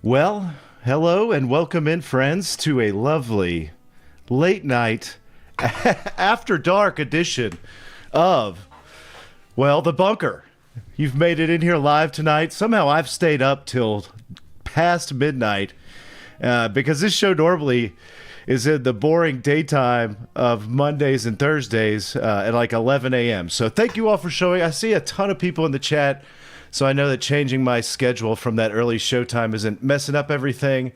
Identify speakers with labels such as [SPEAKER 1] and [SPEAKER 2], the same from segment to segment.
[SPEAKER 1] Well, hello and welcome in, friends, to a lovely late night after dark edition of, well, The Bunker. You've made it in here live tonight. Somehow I've stayed up till past midnight because this show normally is in the boring daytime of Mondays and Thursdays at like 11 a.m. So thank you all for showing. I see a ton of people in the chat. So I know that changing my schedule from that early showtime isn't messing up everything.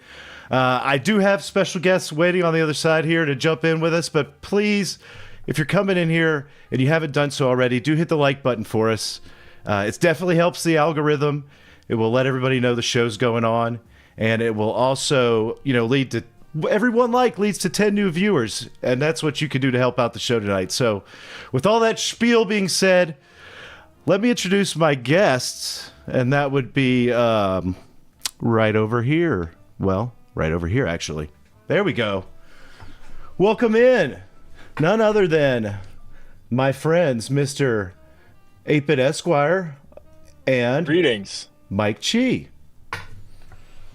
[SPEAKER 1] I do have special guests waiting on the other side here to jump in with us. But please, if you're coming in here and you haven't done so already, do hit the like button for us. It definitely helps the algorithm. It will let everybody know the show's going on. And it will also, lead to everyone leads to 10 new viewers. And that's what you can do to help out the show tonight. So with all that spiel being said, let me introduce my guests, and that would be right over here. Well, right over here, actually. There we go. Welcome in. None other than my friends, Mr. 8-Bit Esquire and
[SPEAKER 2] Greetings.
[SPEAKER 1] Mike Chi.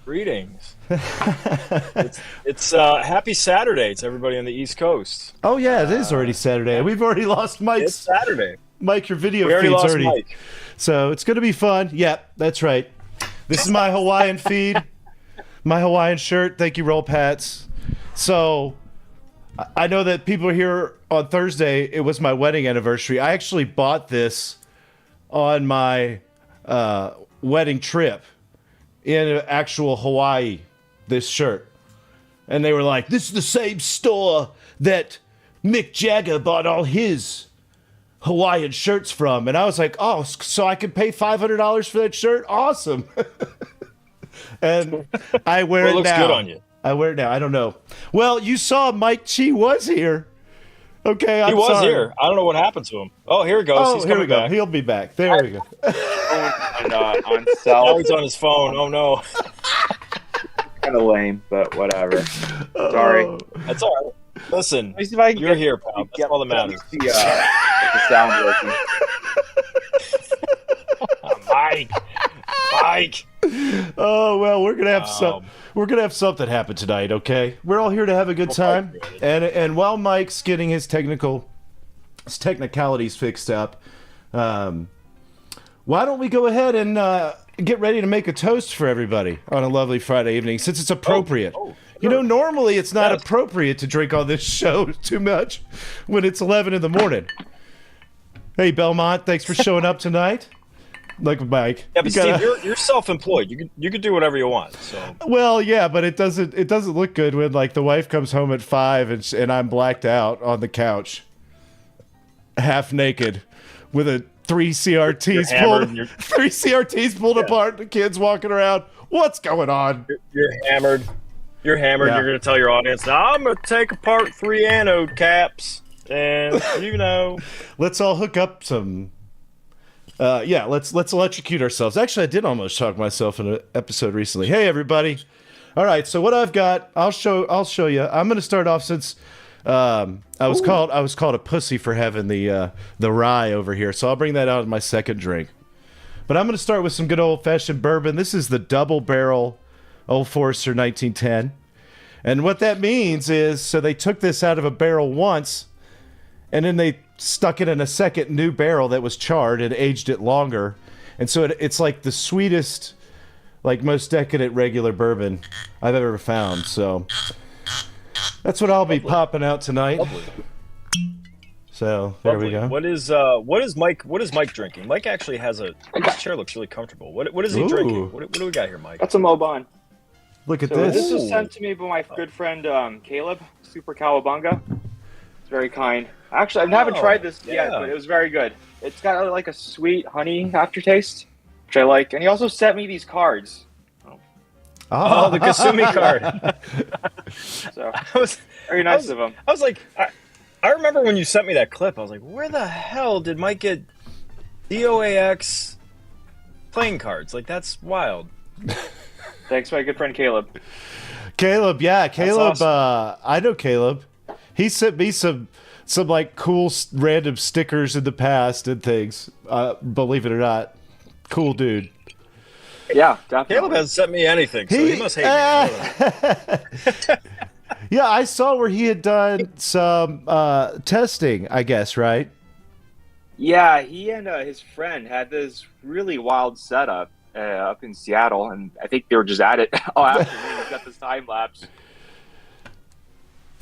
[SPEAKER 2] Greetings. it's happy Saturday to everybody on the East Coast.
[SPEAKER 1] Oh, yeah, it is already Saturday. We've already lost Mike's.
[SPEAKER 2] It's Saturday.
[SPEAKER 1] Mike, your video
[SPEAKER 2] we
[SPEAKER 1] feed's
[SPEAKER 2] lost
[SPEAKER 1] already.
[SPEAKER 2] Mike.
[SPEAKER 1] So it's going to be fun. Yeah, that's right. This is my Hawaiian feed, my Hawaiian shirt. Thank you, Roll Pats. So I know that people are here on Thursday. It was my wedding anniversary. I actually bought this on my wedding trip in actual Hawaii, this shirt. And they were like, this is the same store that Mick Jagger bought all his Hawaiian shirts from. And I was like, oh, so I can pay $500 for that shirt? Awesome. And I wear it now.
[SPEAKER 2] It looks good on you.
[SPEAKER 1] I wear it now. I don't know. Well, you saw Mike Chi was here. Okay,
[SPEAKER 2] He was here. I don't know what happened to him. Oh, here he goes.
[SPEAKER 1] Oh,
[SPEAKER 2] He's
[SPEAKER 1] here we
[SPEAKER 2] coming
[SPEAKER 1] go.
[SPEAKER 2] back.
[SPEAKER 1] He'll be back. There we go.
[SPEAKER 3] on cell.
[SPEAKER 2] Now he's on his phone. Oh, no.
[SPEAKER 3] Kind of lame, but whatever. Sorry.
[SPEAKER 2] That's all right. Listen,
[SPEAKER 3] Let me see if I can
[SPEAKER 2] you're
[SPEAKER 3] get,
[SPEAKER 2] here, pal. That's all that matters.
[SPEAKER 3] the sound working.
[SPEAKER 2] Mike.
[SPEAKER 1] Oh well, we're gonna have something happen tonight. Okay, we're all here to have a good time, and while Mike's getting his technicalities fixed up, why don't we go ahead and get ready to make a toast for everybody on a lovely Friday evening, since it's appropriate. Sure. Normally it's not appropriate to drink on this show too much when it's 11 in the morning. Hey, Belmont, thanks for showing up tonight. Like Mike.
[SPEAKER 2] Yeah, but Steve, you're self-employed. You can do whatever you want. So.
[SPEAKER 1] Well, yeah, but it doesn't look good when like the wife comes home at 5 and I'm blacked out on the couch, half naked, with three CRTs pulled apart. The kids walking around. What's going on?
[SPEAKER 2] You're hammered. You're hammered.
[SPEAKER 1] Yeah.
[SPEAKER 2] You're going to tell your audience, now I'm going to take apart 3 anode caps. And,
[SPEAKER 1] Let's all hook up some... let's electrocute ourselves. Actually, I did almost shock myself in an episode recently. Hey, everybody. All right, so what I've got, I'll show you. I'm going to start off since I was called a pussy for having the rye over here. So I'll bring that out in my second drink. But I'm going to start with some good old-fashioned bourbon. This is the Double Barrel Old Forester 1910. And what that means is, so they took this out of a barrel once, and then they stuck it in a second new barrel that was charred and aged it longer. And so it's like the sweetest, like most decadent regular bourbon I've ever found. So that's what I'll be popping out tonight.
[SPEAKER 2] Lovely.
[SPEAKER 1] So there we go.
[SPEAKER 2] What is Mike drinking? Mike actually has his chair looks really comfortable. What is he drinking? What do we got here, Mike?
[SPEAKER 3] That's a Moban.
[SPEAKER 1] Look at
[SPEAKER 3] So
[SPEAKER 1] this.
[SPEAKER 3] this was sent to me by my good friend Caleb, Super Cowabunga. It's very kind. Actually, I haven't tried this yet, but it was very good. It's got like a sweet honey aftertaste, which I like. And he also sent me these cards.
[SPEAKER 2] Oh, the Kasumi card.
[SPEAKER 3] So very nice of him.
[SPEAKER 2] I was like, I remember when you sent me that clip. I was like, where the hell did Mike get DOAX playing cards? Like, that's wild.
[SPEAKER 3] Thanks, my good friend Caleb.
[SPEAKER 1] Caleb,
[SPEAKER 2] awesome.
[SPEAKER 1] I know Caleb. He sent me some like cool random stickers in the past and things. Believe it or not, cool dude.
[SPEAKER 3] Yeah, definitely.
[SPEAKER 2] Caleb hasn't sent me anything, so he must hate me. I don't know.
[SPEAKER 1] Yeah, I saw where he had done some testing, I guess, right?
[SPEAKER 3] Yeah, he and his friend had this really wild setup up in Seattle, and I think they were just at it all afternoon. He's got this time lapse.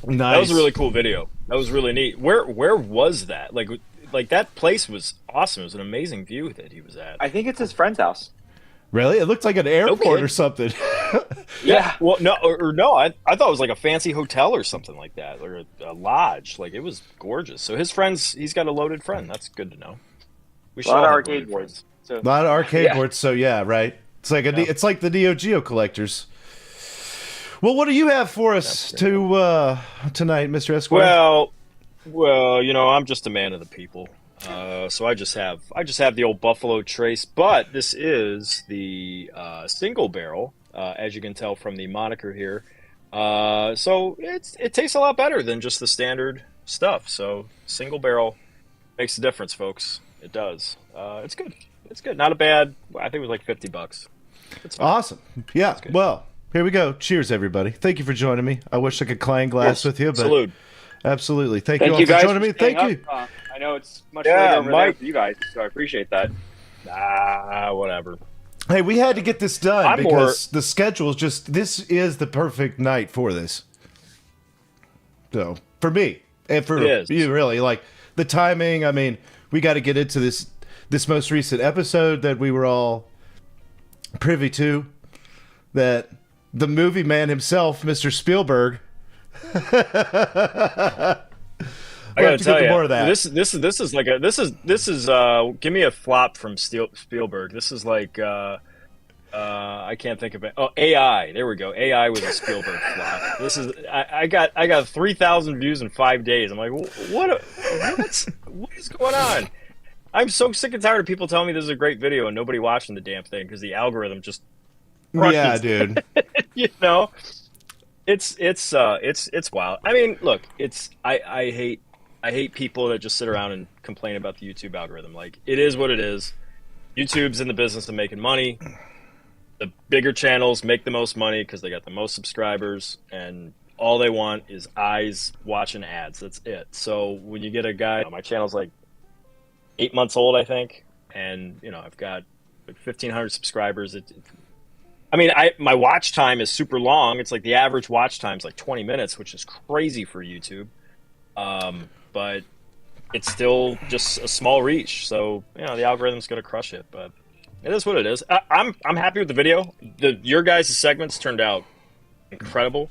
[SPEAKER 1] Nice.
[SPEAKER 2] That was a really cool video. That was really neat. Where was that? Like that place was awesome. It was an amazing view that he was at.
[SPEAKER 3] I think it's his friend's house.
[SPEAKER 1] Really? It looked like an airport
[SPEAKER 2] Okay.
[SPEAKER 1] or something.
[SPEAKER 3] Yeah.
[SPEAKER 2] Well, no, I thought it was like a fancy hotel or something like that, or a lodge. Like, it was gorgeous. So his friends, he's got a loaded friend. That's good to know. We
[SPEAKER 3] A lot
[SPEAKER 2] all
[SPEAKER 3] of
[SPEAKER 2] have
[SPEAKER 3] arcade
[SPEAKER 2] loaded
[SPEAKER 3] boards.
[SPEAKER 2] friends.
[SPEAKER 3] So,
[SPEAKER 1] A lot of arcade
[SPEAKER 3] Yeah.
[SPEAKER 1] boards, so yeah, right. It's like it's like the Neo Geo collectors. Well, what do you have for us to tonight, Mr. Esquire?
[SPEAKER 2] Well, you know, I'm just a man of the people. So I just have the old Buffalo Trace, but this is the single barrel, as you can tell from the moniker here. So it tastes a lot better than just the standard stuff. So single barrel makes a difference, folks. It does. It's good. It's good. Not a bad. I think it was like $50. It's fine.
[SPEAKER 1] Awesome. Yeah. Well, here we go. Cheers, everybody. Thank you for joining me. I wish I could clang glass with you, but
[SPEAKER 2] Salute.
[SPEAKER 1] absolutely. Thank
[SPEAKER 3] Thank
[SPEAKER 1] you all
[SPEAKER 3] you
[SPEAKER 1] for
[SPEAKER 3] guys
[SPEAKER 1] joining me.
[SPEAKER 3] for staying
[SPEAKER 1] Thank you.
[SPEAKER 3] up. I know it's much
[SPEAKER 2] Yeah,
[SPEAKER 3] later over there
[SPEAKER 2] Mike.
[SPEAKER 3] for you guys, so I appreciate that.
[SPEAKER 2] Whatever.
[SPEAKER 1] Hey, we had to get this done
[SPEAKER 2] I'm
[SPEAKER 1] because the schedule is just. This is the perfect night for this. So for me and for
[SPEAKER 2] It is.
[SPEAKER 1] you, really, like the timing. I mean, we got to get into this most recent episode that we were all privy to. That the movie man himself, Mr. Spielberg.
[SPEAKER 2] I gotta
[SPEAKER 1] to
[SPEAKER 2] tell
[SPEAKER 1] get
[SPEAKER 2] you,
[SPEAKER 1] more of that.
[SPEAKER 2] this is give me a flop from Spielberg. This is like I can't think of it. Oh, AI. There we go. AI was a Spielberg flop. This is I got 3,000 views in 5 days. I'm like, what is going on? I'm so sick and tired of people telling me this is a great video and nobody watching the damn thing because the algorithm just
[SPEAKER 1] Yeah,
[SPEAKER 2] crushes
[SPEAKER 1] dude.
[SPEAKER 2] you know, it's wild. I mean, look, I hate people that just sit around and complain about the YouTube algorithm. Like, it is what it is. YouTube's in the business of making money. The bigger channels make the most money because they got the most subscribers, and all they want is eyes watching ads. That's it. So when you get a guy, my channel's like 8 months old, I think, and you know, I've got like 1,500 subscribers. My watch time is super long. It's like the average watch time is like 20 minutes, which is crazy for YouTube. But it's still just a small reach. So, you know, the algorithm's going to crush it, but it is what it is. I'm happy with the video. Your guys' segments turned out incredible.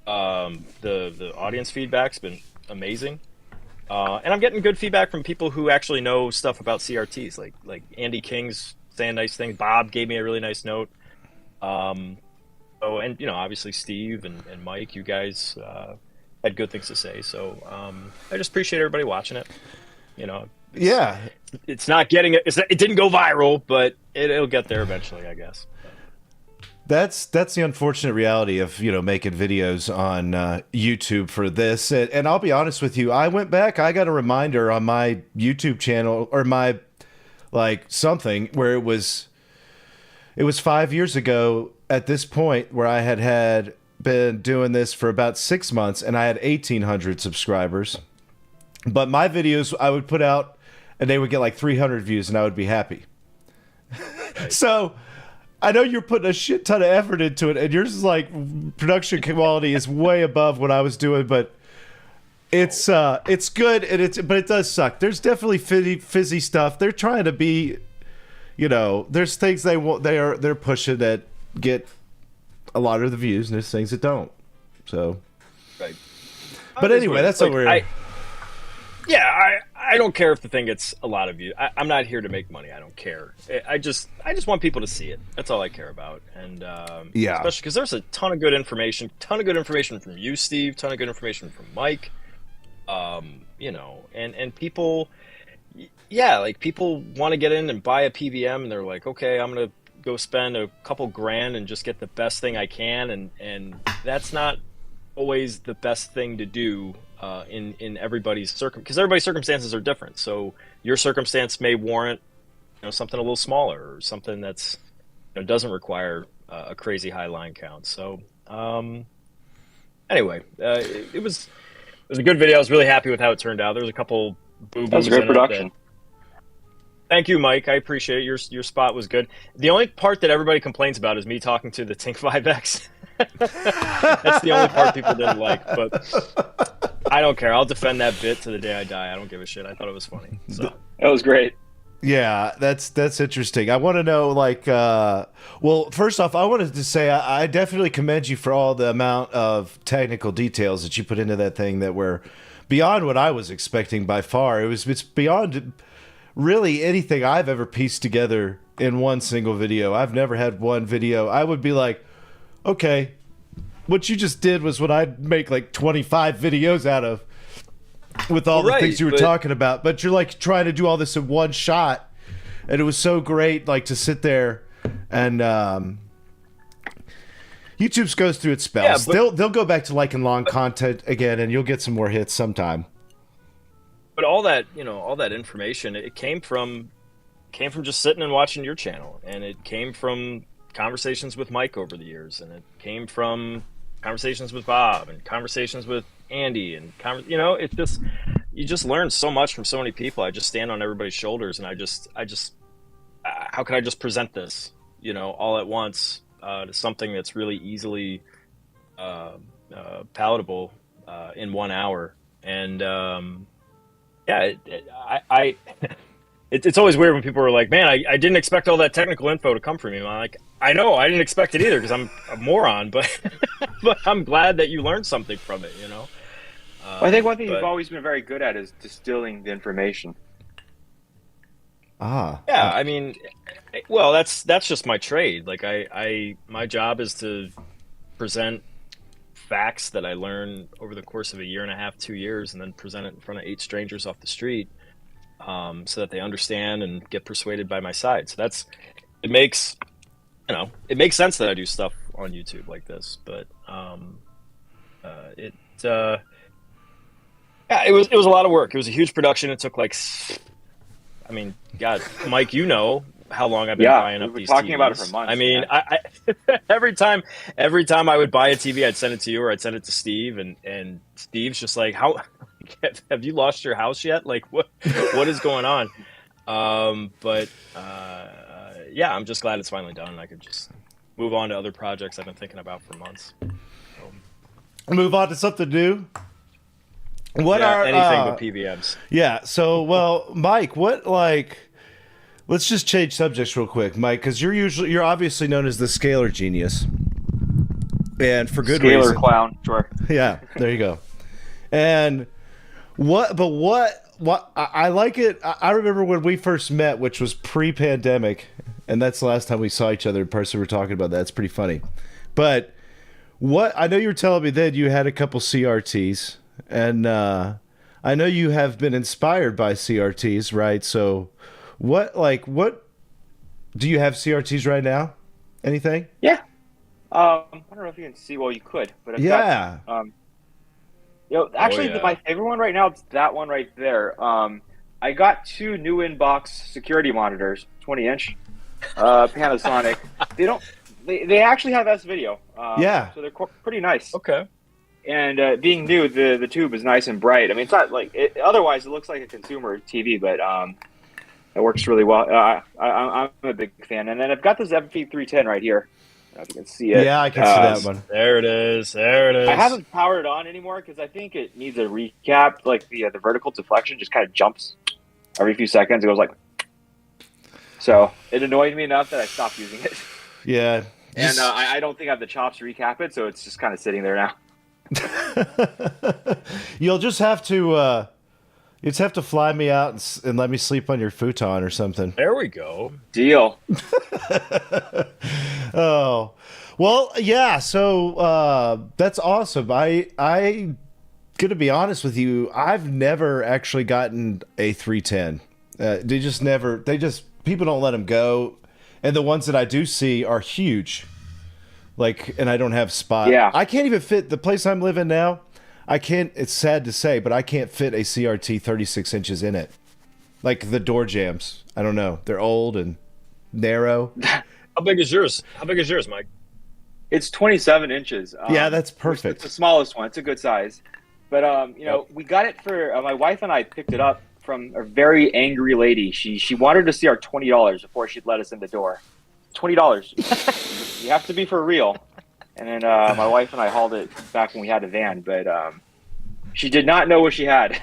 [SPEAKER 2] The audience feedback's been amazing. And I'm getting good feedback from people who actually know stuff about CRTs, like Andy King's saying nice things. Bob gave me a really nice note. And you know, obviously Steve and Mike, you guys had good things to say. So I just appreciate everybody watching it. You know, it's not getting it. It didn't go viral, but it'll get there eventually, I guess.
[SPEAKER 1] That's the unfortunate reality of, you know, making videos on YouTube for this. And I'll be honest with you, I went back, I got a reminder on my YouTube channel or my something where it was 5 years ago at this point where I had been doing this for about 6 months and I had 1,800 subscribers. But my videos I would put out and they would get like 300 views and I would be happy. Right. So I know you're putting a shit ton of effort into it and yours is like production quality is way above what I was doing, but it's good and but it does suck. There's definitely fizzy stuff. They're trying to be, you know, there's things they're pushing that get a lot of the views, and there's things that don't. So,
[SPEAKER 2] right.
[SPEAKER 1] But anyway, that's what we're.
[SPEAKER 2] I don't care if the thing gets a lot of views. I'm not here to make money. I don't care. I just want people to see it. That's all I care about. And especially because there's a ton of good information. From you, Steve. Ton of good information from Mike. You know, and people. Yeah, like people want to get in and buy a PVM, and they're like, okay, I'm gonna go spend a couple grand and just get the best thing I can, and that's not always the best thing to do in everybody's because everybody's circumstances are different. So your circumstance may warrant, you know, something a little smaller or something that's it doesn't require a crazy high line count. So anyway, it was a good video. I was really happy with how it turned out. There was a couple boo-boos.
[SPEAKER 3] That was a great production.
[SPEAKER 2] Thank you, Mike. I appreciate it. Your spot was good. The only part that everybody complains about is me talking to the Tink 5X. That's the only part people didn't like, but I don't care. I'll defend that bit to the day I die. I don't give a shit. I thought it was funny. So
[SPEAKER 3] that was great.
[SPEAKER 1] Yeah, that's interesting. I want to know, like, well, first off, I wanted to say I definitely commend you for all the amount of technical details that you put into that thing that were beyond what I was expecting by far. It's beyond really anything I've ever pieced together in one single video. I've never had one video I would be like, okay, what you just did was what I'd make like 25 videos out of with all the things you were talking about. But you're like trying to do all this in one shot. And it was so great, like, to sit there and YouTube goes through its spells. Yeah, they'll go back to liking long content again, and you'll get some more hits sometime.
[SPEAKER 2] But all that, all that information, it came from just sitting and watching your channel, and it came from conversations with Mike over the years, and it came from conversations with Bob and conversations with Andy, and it's just, you just learn so much from so many people. I just stand on everybody's shoulders, and I just how can I just present this, all at once to something that's really easily palatable in 1 hour. And it's always weird when people are like, man, I didn't expect all that technical info to come from you. I'm like, I know, I didn't expect it either because I'm a moron, but but I'm glad that you learned something from it,
[SPEAKER 3] Well, I think one thing you've always been very good at is distilling the information.
[SPEAKER 1] Yeah,
[SPEAKER 2] I mean, well, that's just my trade. Like my job is to present facts that I learn over the course of a year and a half, 2 years, and then present it in front of 8 strangers off the street, so that they understand and get persuaded by my side. So it makes sense that I do stuff on YouTube like this, but it was a lot of work. It was a huge production. It took God, Mike, how long I've been buying up these TVs.
[SPEAKER 3] Talking about it for months.
[SPEAKER 2] I mean, I every time I would buy a TV, I'd send it to you or I'd send it to Steve, and Steve's just like, "How have you lost your house yet? Like, what is going on?" Yeah, I'm just glad it's finally done, and I could just move on to other projects I've been thinking about for months.
[SPEAKER 1] Move on to something new. What are
[SPEAKER 2] anything but PVMs?
[SPEAKER 1] Yeah. So, well, Mike, let's just change subjects real quick, Mike, because you're obviously known as the scalar genius, and for good reason.
[SPEAKER 3] Scalar clown, sure.
[SPEAKER 1] Yeah, there you go. And what I like it. I remember when we first met, which was pre-pandemic, and that's the last time we saw each other in person. We're talking about that. It's pretty funny. But I know you were telling me that you had a couple CRTs. And I know you have been inspired by CRTs, right? So what do you have CRTs right now? Anything?
[SPEAKER 3] Yeah. I don't know if you can see. Well, you could, but I've got, actually, my favorite one right now is that one right there. I got 2 new in-box security monitors, 20-inch, Panasonic. They actually have S-video. So they're pretty nice.
[SPEAKER 2] Okay.
[SPEAKER 3] And being new, the tube is nice and bright. I mean, it's not like otherwise it looks like a consumer TV, but it works really well. I'm a big fan. And then I've got this FP310 right here. I don't know if you can see it.
[SPEAKER 1] Yeah, I can see that one.
[SPEAKER 2] There it is.
[SPEAKER 3] I haven't powered it on anymore because I think it needs a recap. Like the vertical deflection just kind of jumps every few seconds. It goes like, so it annoyed me enough that I stopped using it.
[SPEAKER 1] Yeah.
[SPEAKER 3] And I don't think I have the chops to recap it, so it's just kind of sitting there now.
[SPEAKER 1] You'll just have to fly me out and let me sleep on your futon or something.
[SPEAKER 2] There we go.
[SPEAKER 3] Deal.
[SPEAKER 1] Oh, well, yeah. So that's awesome. I gonna be honest with you. I've never actually gotten a 310. People don't let them go, and the ones that I do see are huge. And I don't have spot.
[SPEAKER 3] Yeah.
[SPEAKER 1] I can't even fit the place I'm living now. I can't. It's sad to say, but I can't fit a CRT 36 inches in it. Like the door jams. I don't know. They're old and narrow,
[SPEAKER 2] How big is yours? How big is yours, Mike?
[SPEAKER 3] It's 27 inches.
[SPEAKER 1] Yeah, that's perfect.
[SPEAKER 3] It's the smallest one. It's a good size. But we got it for my wife and I picked it up from a very angry lady. She wanted to see our $20 before she'd let us in the door. $20. You have to be for real. And then my wife and I hauled it back when we had a van, but she did not know what she had.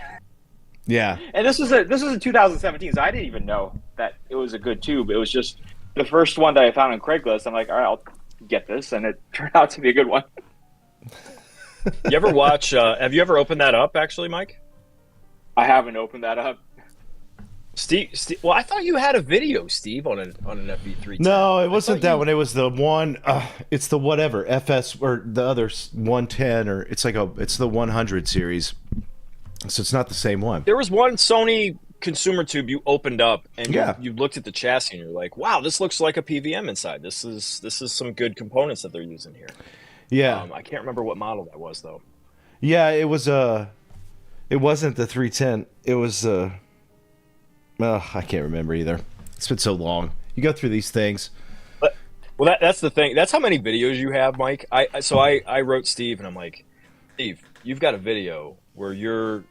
[SPEAKER 1] Yeah.
[SPEAKER 3] And this was in 2017, so I didn't even know that it was a good tube. It was just the first one that I found on Craigslist. I'm like, all right, I'll get this, and it turned out to be a good one.
[SPEAKER 2] You ever watch? Have you ever opened that up, actually, Mike?
[SPEAKER 3] I haven't opened that up.
[SPEAKER 2] Steve, well, I thought you had a video, Steve, on an FV3.
[SPEAKER 1] No, it wasn't that one. It was the one. It's the whatever FS or the other 110 or it's the 100 series. So it's not the same one.
[SPEAKER 2] There was one Sony consumer tube you opened up and
[SPEAKER 1] Yeah.
[SPEAKER 2] you looked at the chassis and you're like, wow, this looks like a PVM inside. This is some good components that they're using here.
[SPEAKER 1] Yeah.
[SPEAKER 2] I can't remember what model that was though.
[SPEAKER 1] Yeah, it was it wasn't the 310. It was I can't remember either. It's been so long. You go through these things.
[SPEAKER 2] Well, that's the thing. That's how many videos you have, Mike. I wrote Steve and I'm like, Steve, you've got a video where you're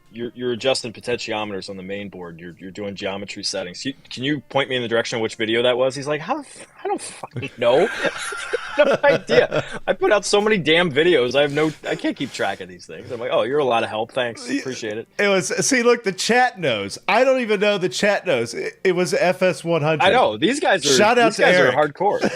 [SPEAKER 2] adjusting potentiometers on the main board. You're doing geometry settings. Can you point me in the direction of which video that was? He's like, I don't fucking know. I have no idea. I put out so many damn videos. I can't keep track of these things. I'm like, oh, you're a lot of help. Thanks. Appreciate it.
[SPEAKER 1] It was, see, look, the chat knows. I don't even know the chat knows. It was FS100.
[SPEAKER 2] I know. These guys are,
[SPEAKER 1] Shout out to Eric.
[SPEAKER 2] are hardcore.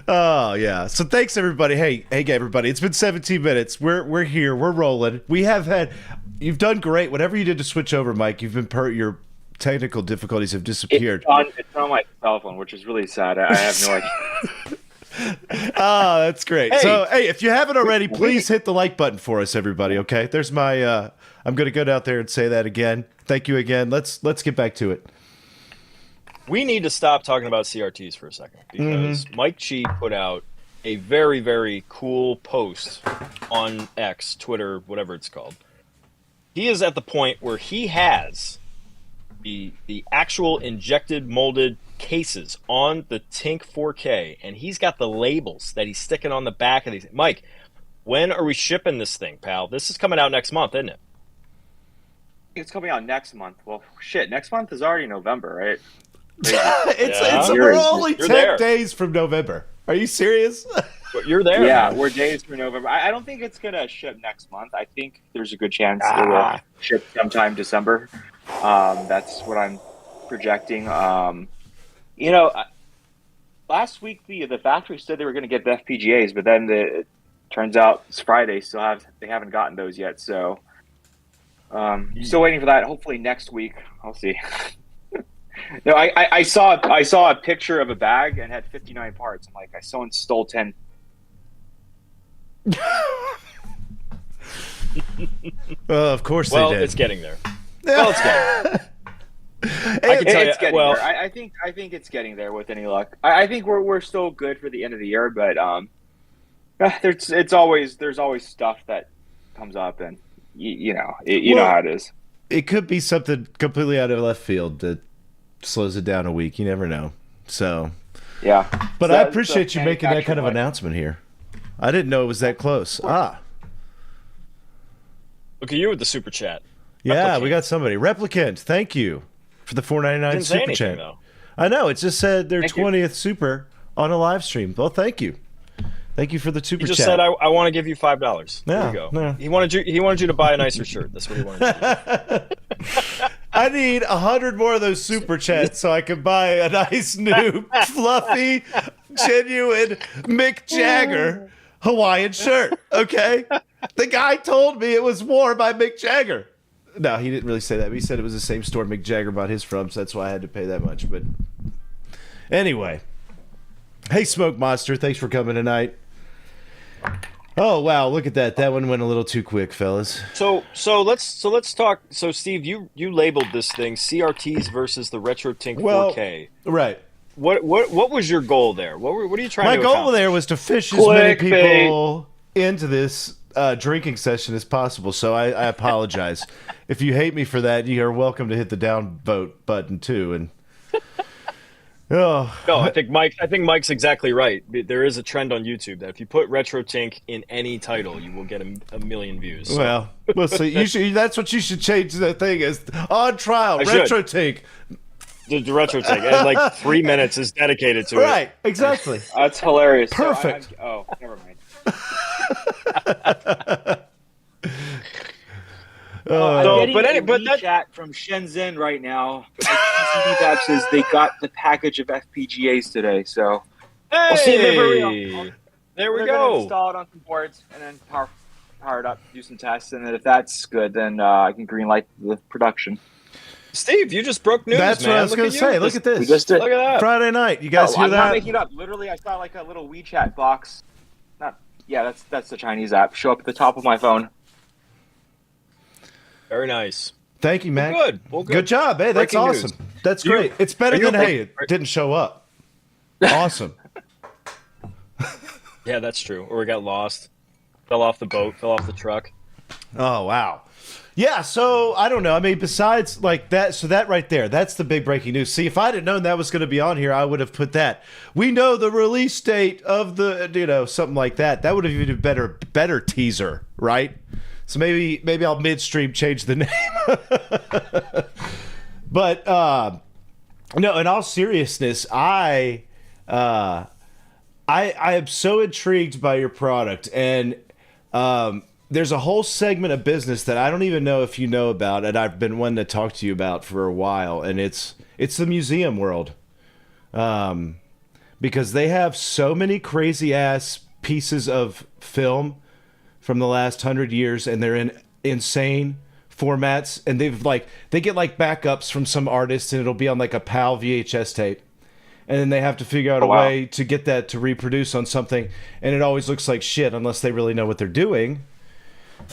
[SPEAKER 1] Oh yeah. So thanks everybody. Hey everybody. It's been 17 minutes. We're here. We're rolling. You've done great. Whatever you did to switch over, Mike, you've been your technical difficulties have disappeared.
[SPEAKER 3] It's on my cell phone, which is really sad. I have no idea.
[SPEAKER 1] Oh, that's great.
[SPEAKER 2] Hey.
[SPEAKER 1] So, if you haven't already, please hit the like button for us, everybody. Okay. There's my. I'm going to go out there and say that again. Thank you again. Let's get back to it.
[SPEAKER 2] We need to stop talking about CRTs for a second because Mike Chi put out a very, very cool post on X, Twitter, whatever it's called. He is at the point where he has the actual injected molded cases on the Tink 4K, and he's got the labels that he's sticking on the back of these. Mike, when are we shipping this thing, pal? This is coming out next month, isn't it?
[SPEAKER 3] It's coming out next month. Well, shit, next month is already November, right?
[SPEAKER 1] We're only 10
[SPEAKER 2] there.
[SPEAKER 1] days from November. Are you serious?
[SPEAKER 2] But you're there.
[SPEAKER 3] Yeah,
[SPEAKER 2] man.
[SPEAKER 3] we're days from November. I don't think it's going to ship next month. I think there's a good chance it will ship sometime December. That's what I'm projecting. Last week the factory said they were going to get the FPGAs, but then it turns out it's Friday. They haven't gotten those yet. So still waiting for that. Hopefully next week. I'll see. No, I saw a picture of a bag and had 59 parts. I'm like, someone stole 10.
[SPEAKER 1] Of course
[SPEAKER 2] Well,
[SPEAKER 1] they did.
[SPEAKER 2] it's getting there. Well, it's getting there. I can tell you.
[SPEAKER 3] It's getting
[SPEAKER 2] Well,
[SPEAKER 3] there. I think it's getting there with any luck. I think we're still good for the end of the year, but there's always stuff that comes up, and you know how it is.
[SPEAKER 1] It could be something completely out of left field that slows it down a week. You never know. So,
[SPEAKER 3] yeah.
[SPEAKER 1] But
[SPEAKER 3] So
[SPEAKER 1] I
[SPEAKER 3] that's
[SPEAKER 1] appreciate you making that kind of
[SPEAKER 3] manufacturing
[SPEAKER 1] announcement here. I didn't know it was that close.
[SPEAKER 2] Look at you with the super chat.
[SPEAKER 1] Yeah,
[SPEAKER 2] Replicant.
[SPEAKER 1] we got somebody. Replicant, thank you for the $4.99
[SPEAKER 2] Didn't say
[SPEAKER 1] super
[SPEAKER 2] anything,
[SPEAKER 1] chat.
[SPEAKER 2] though.
[SPEAKER 1] I know. It just said their
[SPEAKER 3] Thank you.
[SPEAKER 1] 20th super on a live stream. Well, thank you. Thank you for the super
[SPEAKER 2] He just
[SPEAKER 1] chat.
[SPEAKER 2] said, "I want to give you $5." There
[SPEAKER 1] Yeah,
[SPEAKER 2] you go.
[SPEAKER 1] yeah.
[SPEAKER 2] He wanted you to buy a nicer shirt. That's what he wanted to do.
[SPEAKER 1] I need 100 more of those super chats so I can buy a nice new fluffy, genuine Mick Jagger Hawaiian shirt. Okay, the guy told me it was worn by Mick Jagger. No, he didn't really say that. But he said it was the same store Mick Jagger bought his from, so that's why I had to pay that much. But anyway, hey, Smoke Monster, thanks for coming tonight. Oh wow, look at that! That one went a little too quick, fellas.
[SPEAKER 2] So let's talk. So Steve, you labeled this thing CRTs versus the RetroTINK 4K.
[SPEAKER 1] Right.
[SPEAKER 2] What was your goal there? What are you trying
[SPEAKER 1] My
[SPEAKER 2] to
[SPEAKER 1] goal
[SPEAKER 2] accomplish?
[SPEAKER 1] there was to fish as many
[SPEAKER 3] Clickbait.
[SPEAKER 1] people into this drinking session as possible. So I apologize. If you hate me for that, you are welcome to hit the downvote button too. And Oh,
[SPEAKER 2] No, I think Mike's exactly right. There is a trend on YouTube that if you put RetroTINK in any title, you will get a million views. So.
[SPEAKER 1] well, we'll see. That's what you should change the thing is on trial.
[SPEAKER 2] I should.
[SPEAKER 1] RetroTINK.
[SPEAKER 2] The RetroTINK, and like 3 minutes is dedicated to it.
[SPEAKER 1] Right, exactly.
[SPEAKER 3] That's hilarious.
[SPEAKER 1] Perfect.
[SPEAKER 3] So never mind. I'm getting a chat from Shenzhen right now. PCB says they got the package of FPGAs today, so
[SPEAKER 2] Hey,
[SPEAKER 3] we'll see if they're real.
[SPEAKER 2] There we
[SPEAKER 3] We're
[SPEAKER 2] go.
[SPEAKER 3] gonna install it on some boards and then power it up, do some tests, and then if that's good, then I can greenlight the production.
[SPEAKER 2] Steve, you just broke news.
[SPEAKER 1] That's
[SPEAKER 2] man.
[SPEAKER 1] what I was going to say. Look at this.
[SPEAKER 3] We just did.
[SPEAKER 2] Look at that.
[SPEAKER 1] Friday night. You guys hear
[SPEAKER 3] I'm
[SPEAKER 1] that?
[SPEAKER 3] not making it up. Literally, I saw like a little WeChat box. That's the Chinese app. Show up at the top of my phone.
[SPEAKER 2] Very nice.
[SPEAKER 1] Thank you, Mac.
[SPEAKER 2] Well,
[SPEAKER 1] good job. Hey, that's
[SPEAKER 2] Breaking
[SPEAKER 1] awesome.
[SPEAKER 2] news.
[SPEAKER 1] That's great. It's better than, hey, it
[SPEAKER 2] are-
[SPEAKER 1] didn't show up. Awesome.
[SPEAKER 2] Yeah, that's true. Or we got lost. Fell off the boat. Fell off the truck.
[SPEAKER 1] Oh, wow. Yeah, so I don't know. I mean, besides like that, so that right there, that's the big breaking news. See, if I'd have known that was going to be on here, I would have put that. We know the release date of the, something like that. That would have been a better teaser, right? So maybe I'll midstream change the name. But no, in all seriousness, I am so intrigued by your product, and there's a whole segment of business that I don't even know if you know about, and I've been wanting to talk to you about for a while, and it's the museum world, because they have so many crazy ass pieces of film from the last 100 years, and they're in insane formats, and they get like backups from some artists, and it'll be on like a PAL VHS tape. And then they have to figure out a way to get that to reproduce on something. And it always looks like shit unless they really know what they're doing.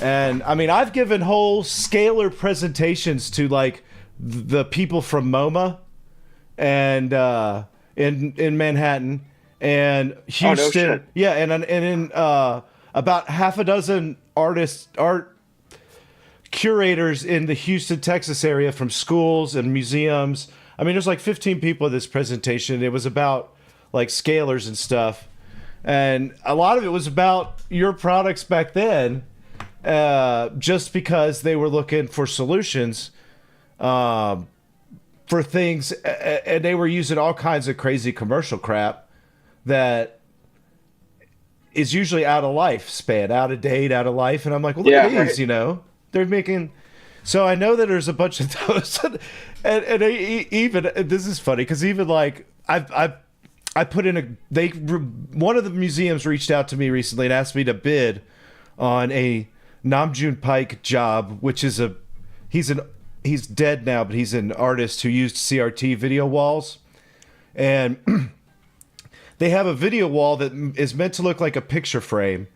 [SPEAKER 1] And I mean, I've given whole scalar presentations to like the people from MoMA and in Manhattan and Houston.
[SPEAKER 3] Oh, no shit.
[SPEAKER 1] Yeah, and in about half a dozen art curators in the Houston, Texas area from schools and museums. I mean, there's like 15 people at this presentation. It was about like scalars and stuff. And a lot of it was about your products back then, just because they were looking for solutions for things. And they were using all kinds of crazy commercial crap that is usually out of lifespan, out of date, out of life. And I'm like, well, look at these,
[SPEAKER 3] right.
[SPEAKER 1] They're making... So I know that there's a bunch of those, and even this is funny because even like I put in one of the museums reached out to me recently and asked me to bid on a Namjoon Pike job, which is he's dead now, but he's an artist who used CRT video walls, and they have a video wall that is meant to look like a picture frame,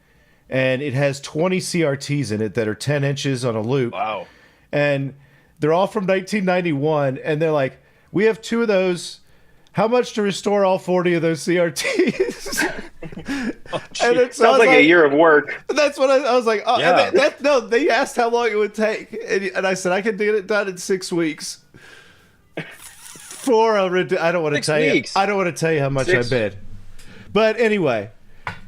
[SPEAKER 1] and it has 20 CRTs in it that are 10 inches on a loop.
[SPEAKER 2] Wow.
[SPEAKER 1] And they're all from 1991, and they're like, we have 2 of those. How much to restore all 40 of those CRTs? And it
[SPEAKER 3] sounds like a year of work.
[SPEAKER 1] That's what I was like. Oh,
[SPEAKER 2] Yeah.
[SPEAKER 1] no, they asked how long it would take, and I said I can get it done in 6 weeks. I don't want to tell you. I don't want to tell you how much I bid. But anyway.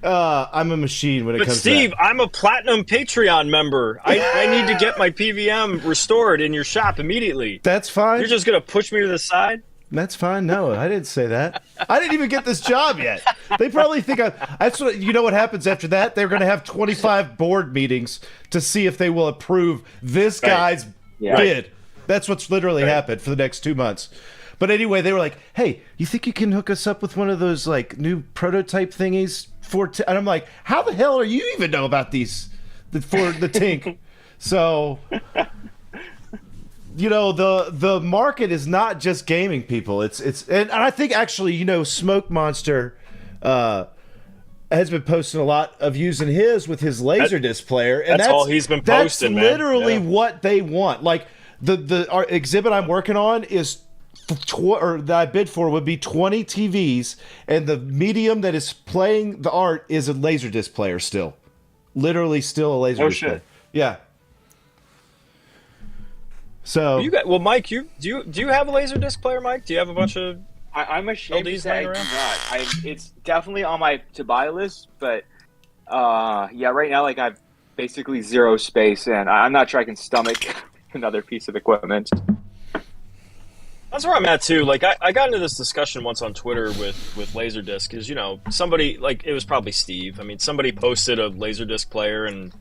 [SPEAKER 1] I'm a machine when it comes
[SPEAKER 2] Steve,
[SPEAKER 1] to that.
[SPEAKER 2] I'm a platinum Patreon member. I need to get my PVM restored in your shop immediately.
[SPEAKER 1] That's fine.
[SPEAKER 2] You're just going to push me to the side?
[SPEAKER 1] That's fine. No, I didn't say that. I didn't even get this job yet. They probably think that's what, you know what happens after that? They're going to have 25 board meetings to see if they will approve this guy's bid. That's what's literally happened for the next 2 months. But anyway, they were like, hey, you think you can hook us up with one of those like new prototype thingies? And I'm like, how the hell are you even know about these for the Tink? So, the market is not just gaming people. And I think actually, Smoke Monster has been posting a lot of using his with his LaserDisc player, and that's all
[SPEAKER 2] he's been posting.
[SPEAKER 1] That's literally what they want. Like the exhibit I'm working on is. That I bid for would be 20 TVs, and the medium that is playing the art is a LaserDisc player still. Literally still a LaserDisc player. Yeah. So
[SPEAKER 2] Mike, do you have a LaserDisc player, Mike? Do you have a bunch of
[SPEAKER 3] I'm ashamed to
[SPEAKER 2] LDs
[SPEAKER 3] say I
[SPEAKER 2] laying
[SPEAKER 3] do
[SPEAKER 2] around?
[SPEAKER 3] not. It's definitely on my to buy list, but yeah, right now like I've basically zero space, and I'm not sure I can stomach another piece of equipment.
[SPEAKER 2] That's where I'm at too. Like I got into this discussion once on Twitter with LaserDisc because somebody, like, it was probably Steve. I mean, somebody posted a LaserDisc player and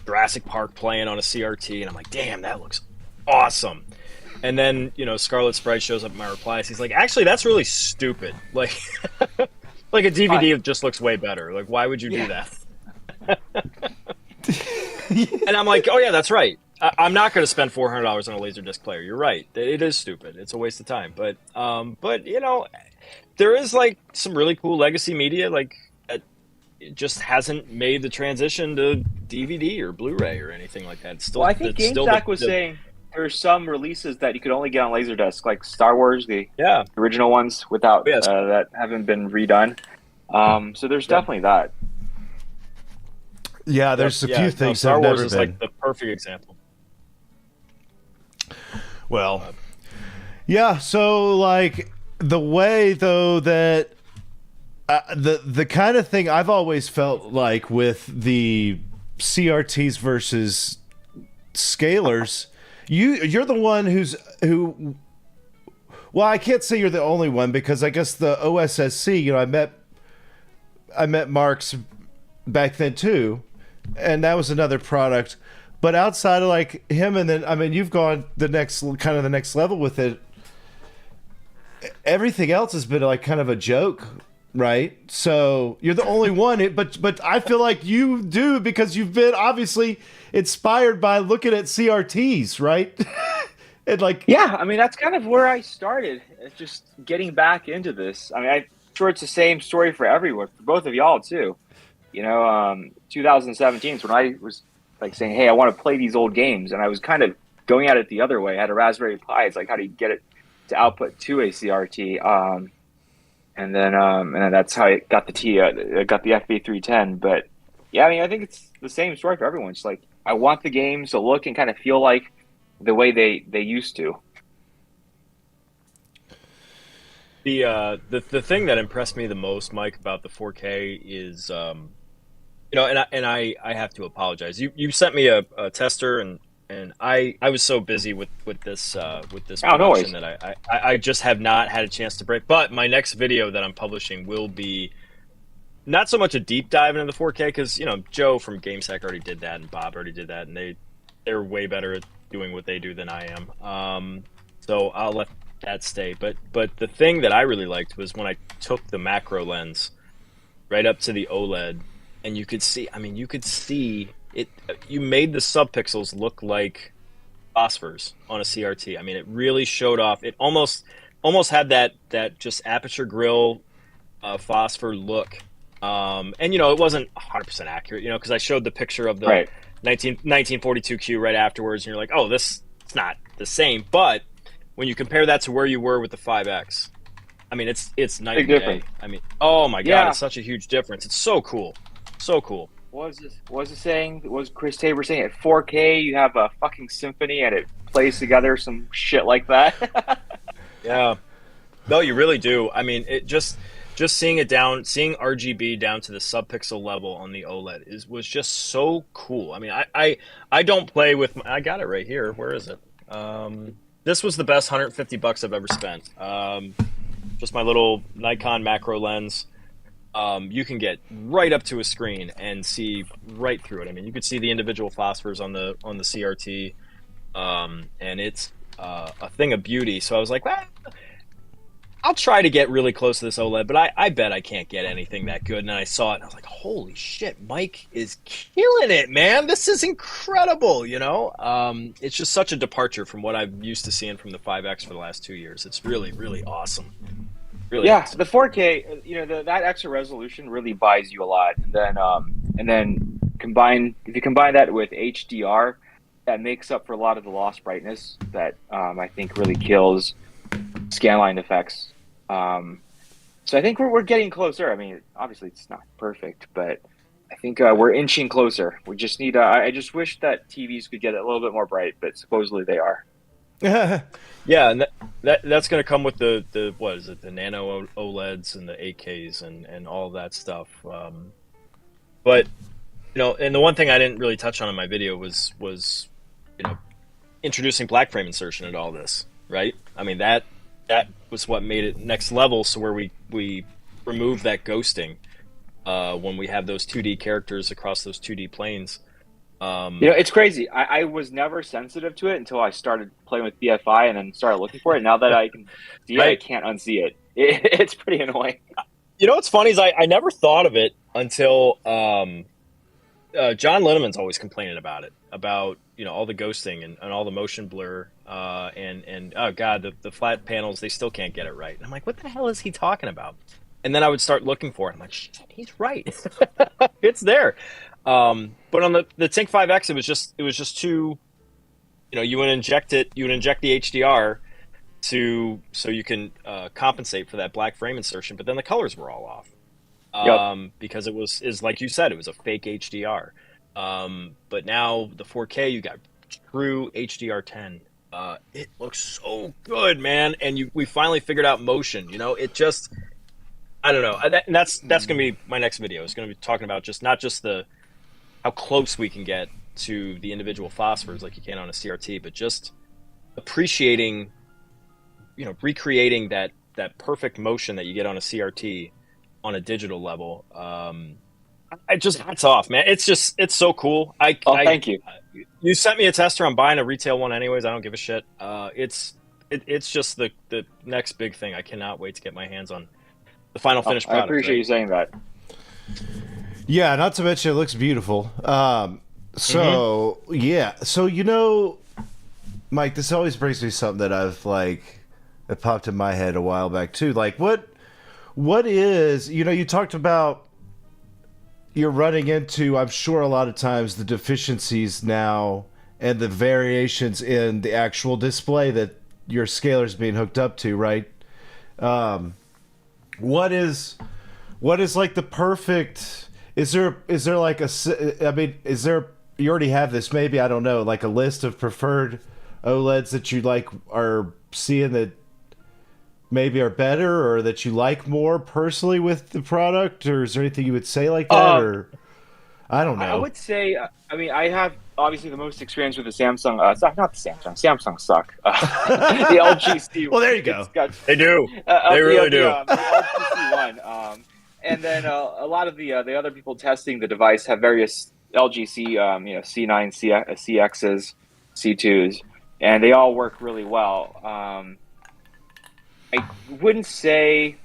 [SPEAKER 2] Jurassic Park playing on a CRT, and I'm like, damn, that looks awesome. And then Scarlet Sprite shows up in my replies. He's like, actually, that's really stupid. Like like a DVD just looks way better. Like, why would you do that? And I'm like, oh yeah, that's right. I'm not going to spend $400 on a LaserDisc player. You're right. It is stupid. It's a waste of time. But there is like some really cool legacy media. Like, it just hasn't made the transition to DVD or Blu-ray or anything like that. It's still,
[SPEAKER 3] Well, I think GameStack was saying there's some releases that you could only get on LaserDisc, like Star Wars, the original ones, without that haven't been redone. So there's definitely that.
[SPEAKER 1] Yeah, there's a few things that
[SPEAKER 2] Star
[SPEAKER 1] have
[SPEAKER 2] Wars
[SPEAKER 1] never
[SPEAKER 2] is
[SPEAKER 1] been.
[SPEAKER 2] like the perfect example.
[SPEAKER 1] Well, yeah. So like the way though that the kind of thing I've always felt like with the CRTs versus scalers, you're the one who. Well, I can't say you're the only one because I guess the OSSC. I met Mark's back then too, and that was another product. But outside of like him, and then I mean, you've gone the next level with it. Everything else has been like kind of a joke, right? So you're the only one. But I feel like you do because you've been obviously inspired by looking at CRTs, right? And like,
[SPEAKER 3] yeah, I mean that's kind of where I started. It's just getting back into this. I mean, I'm sure it's the same story for everyone, for both of y'all too. 2017 is when I was like saying, hey, I want to play these old games. And I was kind of going at it the other way. I had a Raspberry Pi. It's like, how do you get it to output to a CRT? And then that's how I got the FB310. But yeah, I mean, I think it's the same story for everyone. It's like, I want the games to look and kind of feel like the way they used to.
[SPEAKER 2] The thing that impressed me the most, Mike, about the 4K is, I have to apologize. You sent me a tester, and I was so busy with this production that I just have not had a chance to break. But my next video that I'm publishing will be not so much a deep dive into the 4K because Joe from GameStack already did that, and Bob already did that, and they're way better at doing what they do than I am. So I'll let that stay. But the thing that I really liked was when I took the macro lens right up to the OLED. And you could see it. You made the subpixels look like phosphors on a CRT. I mean, it really showed off. It almost had that just aperture grill phosphor look. And it wasn't 100% accurate. Because I showed the picture of the 1942Q right afterwards, and you're like, oh, this it's not the same. But when you compare that to where you were with the 5X, I mean, it's night and day. I mean, oh my God, it's such a huge difference. It's so cool. So cool.
[SPEAKER 3] What was it saying? Was Chris Tabor saying at 4K you have a fucking symphony and it plays together some shit like that?
[SPEAKER 2] Yeah. No, you really do. I mean, it just seeing RGB down to the subpixel level on the OLED was just so cool. I mean, I don't play with I got it right here. Where is it? This was the best $150 I've ever spent. Just my little Nikon macro lens. You can get right up to a screen and see right through it. I mean, you could see the individual phosphors on the CRT, and it's a thing of beauty. So I was like, well, I'll try to get really close to this OLED, but I bet I can't get anything that good. And then I saw it, and I was like, holy shit, Mike is killing it, man. This is incredible, It's just such a departure from what I'm used to seeing from the 5X for the last 2 years. It's really, really awesome. Really awesome.
[SPEAKER 3] The 4K, that extra resolution really buys you a lot. And then if you combine that with HDR, that makes up for a lot of the lost brightness that I think really kills scanline effects. So I think we're getting closer. I mean, obviously it's not perfect, but I think we're inching closer. We just need. I just wish that TVs could get a little bit more bright, but supposedly they are.
[SPEAKER 2] Yeah, and that's going to come with the what is it, the nano OLEDs and the 8Ks and all of that stuff. But and the one thing I didn't really touch on in my video was introducing black frame insertion into all this, right? I mean that was what made it next level. So where we remove that ghosting when we have those 2D characters across those 2D planes.
[SPEAKER 3] It's crazy. I was never sensitive to it until I started playing with BFI and then started looking for it. Now that I can see it, I can't unsee it. It's pretty annoying.
[SPEAKER 2] What's funny is I never thought of it until John Linneman's always complaining about it, about all the ghosting and all the motion blur and oh god, the flat panels, they still can't get it right. And I'm like, what the hell is he talking about? And then I would start looking for it. I'm like, shit, he's right. It's there. But on the Tink 5X, it was just too, you would inject the HDR so you can compensate for that black frame insertion, but then the colors were all off. Because is like you said, it was a fake HDR. But now the 4K, you got true HDR10. It looks so good, man. And we finally figured out motion. It just, I don't know. And that's going to be my next video. It's going to be talking about not just how close we can get to the individual phosphors like you can on a CRT, but just appreciating, recreating that perfect motion that you get on a CRT on a digital level. I just, hats off, man. It's so cool.
[SPEAKER 3] Thank you.
[SPEAKER 2] You sent me a tester. I'm buying a retail one anyways. I don't give a shit. It's just the next big thing. I cannot wait to get my hands on the final finished product.
[SPEAKER 3] I appreciate you saying that.
[SPEAKER 1] Yeah, not to mention it looks beautiful. Yeah, so Mike, this always brings me something that it popped in my head a while back too. Like, what is, you talked about you're running into, I'm sure a lot of times, the deficiencies now and the variations in the actual display that your scaler's being hooked up to, right? What is like the perfect? Is there like you already have this, maybe, I don't know, like a list of preferred OLEDs that you are seeing that maybe are better or that you like more personally with the product, or is there anything you would say like that? Or I don't know.
[SPEAKER 3] I would say, I have obviously the most experience with the Samsung. Not the Samsung. Samsung suck. The LGC.
[SPEAKER 1] Well, there you go.
[SPEAKER 2] They do. They really do.
[SPEAKER 3] The LGC one. And then a lot of the other people testing the device have various LGC, C9, CXs, C2s, and they all work really well. I wouldn't say,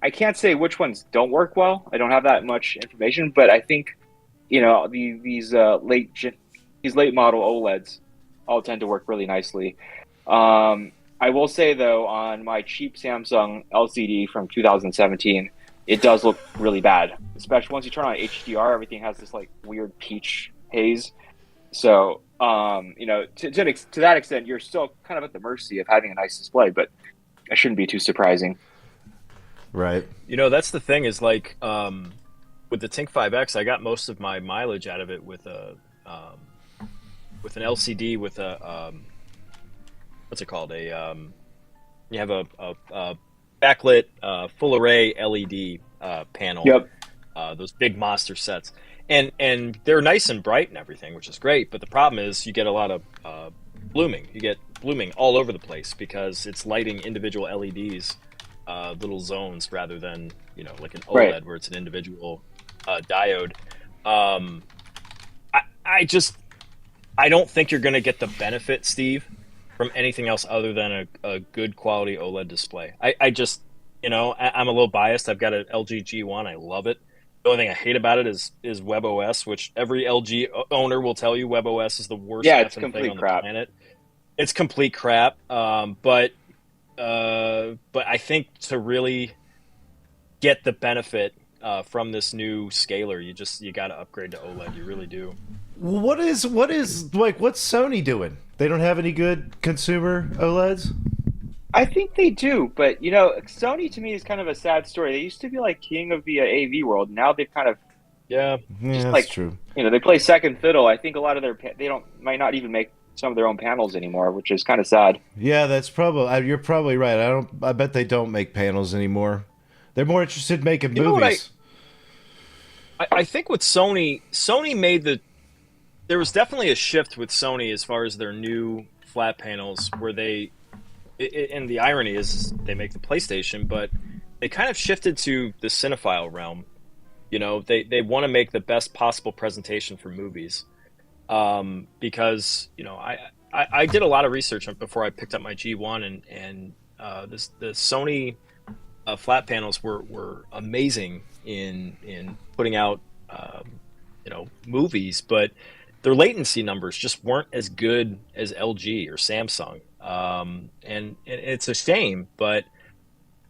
[SPEAKER 3] I can't say which ones don't work well. I don't have that much information, but I think, these late model OLEDs all tend to work really nicely. I will say though, on my cheap Samsung LCD from 2017, it does look really bad, especially once you turn on HDR. Everything has this weird peach haze. So, to that extent, you're still kind of at the mercy of having a nice display, but it shouldn't be too surprising.
[SPEAKER 1] Right.
[SPEAKER 2] That's the thing is with the Tink 5X, I got most of my mileage out of it with an LCD with a what's it called? You have a backlit full array LED panel.
[SPEAKER 3] Yep.
[SPEAKER 2] Those big monster sets, and they're nice and bright and everything, which is great. But the problem is you get a lot of blooming. You get blooming all over the place because it's lighting individual LEDs, little zones, rather than like an OLED where it's an individual diode. I don't think you're going to get the benefit, Steve, from anything else other than a good quality OLED display. I'm a little biased. I've got an LG G1. I love it. The only thing I hate about it is WebOS, which every LG owner will tell you WebOS is the worst
[SPEAKER 3] it's
[SPEAKER 2] thing on
[SPEAKER 3] complete
[SPEAKER 2] the
[SPEAKER 3] crap.
[SPEAKER 2] planet. It's complete crap. But I think to really get the benefit from this new scaler, you got to upgrade to OLED. You really do.
[SPEAKER 1] What's Sony doing? They don't have any good consumer OLEDs?
[SPEAKER 3] I think they do, but Sony to me is kind of a sad story. They used to be like king of the AV world. Now they've kind of
[SPEAKER 1] that's true.
[SPEAKER 3] They play second fiddle. I think a lot of might not even make some of their own panels anymore, which is kind of sad.
[SPEAKER 1] Yeah, that's probably you're probably right. I bet they don't make panels anymore. They're more interested in making movies.
[SPEAKER 2] I think with Sony made there was definitely a shift with Sony as far as their new flat panels where and the irony is they make the PlayStation, but they kind of shifted to the cinephile realm. You know, they want to make the best possible presentation for movies. Because, you know, I did a lot of research before I picked up my G1 and the Sony flat panels were amazing in putting out, you know, movies, but their latency numbers just weren't as good as LG or Samsung. And it's a shame, but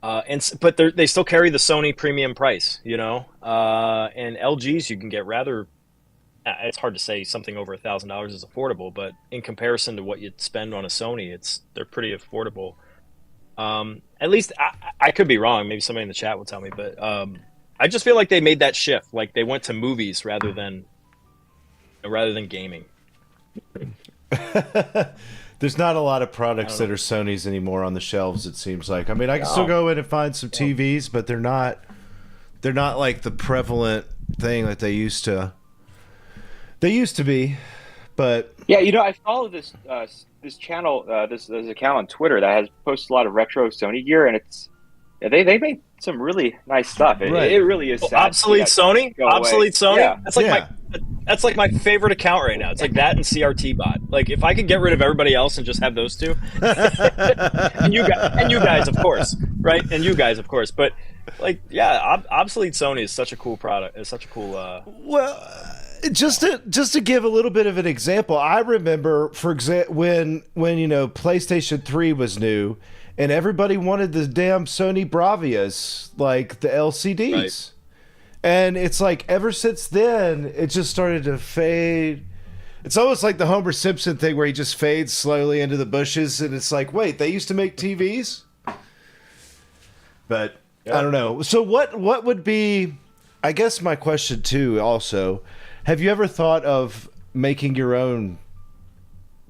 [SPEAKER 2] they still carry the Sony premium price, you know, and LGs you can get rather, it's hard to say something over $1,000 is affordable, but in comparison to what you'd spend on a Sony, they're pretty affordable. At least I could be wrong. Maybe somebody in the chat will tell me, but I just feel like they made that shift. Like they went to movies rather than gaming.
[SPEAKER 1] There's not a lot of products that are Sony's anymore on the shelves, it seems like. I mean, I can still go in and find some TVs, but they're not like the prevalent thing that they used to be. But
[SPEAKER 3] yeah, you know, I follow this channel, this account on Twitter that has posted a lot of retro Sony gear, and they make some really nice stuff. It really is sad.
[SPEAKER 2] Obsolete Sony.
[SPEAKER 3] Yeah.
[SPEAKER 2] That's like my favorite account right now. It's like that and CRT bot. Like if I could get rid of everybody else and just have those two, and you guys, of course, right? And you guys, of course. But like, yeah, obsolete Sony is such a cool product. It's such a cool.
[SPEAKER 1] Well, just to give a little bit of an example, I remember, for example, when you know PlayStation 3 was new, and everybody wanted the damn Sony Bravias, like the LCDs. Right. And it's like ever since then, it just started to fade. It's almost like the Homer Simpson thing where he just fades slowly into the bushes, and it's like, wait, they used to make TVs? But yeah. I don't know. So what would be, I guess my question too also, have you ever thought of making your own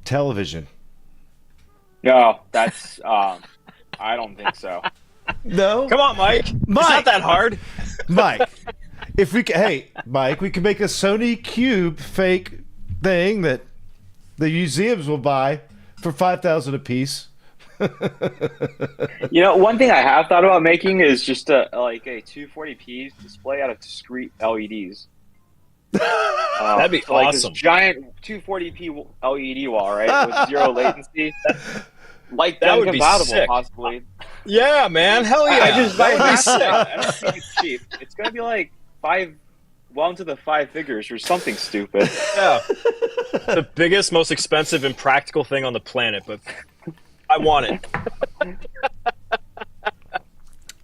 [SPEAKER 1] television?
[SPEAKER 3] No, that's, I don't think so.
[SPEAKER 1] No?
[SPEAKER 2] Come on, Mike. It's not that hard.
[SPEAKER 1] Mike, Mike, we can make a Sony Cube fake thing that the museums will buy for $5,000 a piece.
[SPEAKER 3] You know, one thing I have thought about making is just a 240p display out of discrete LEDs.
[SPEAKER 2] That'd be
[SPEAKER 3] so like
[SPEAKER 2] awesome.
[SPEAKER 3] This giant 240p LED wall, right, with zero latency. Like that would be sick. Possibly.
[SPEAKER 2] Yeah, man. Hell yeah.
[SPEAKER 3] I just buy it. I don't think it's cheap. It's gonna be like into the five figures or something stupid.
[SPEAKER 2] Yeah. The biggest, most expensive, and practical thing on the planet, but I want it.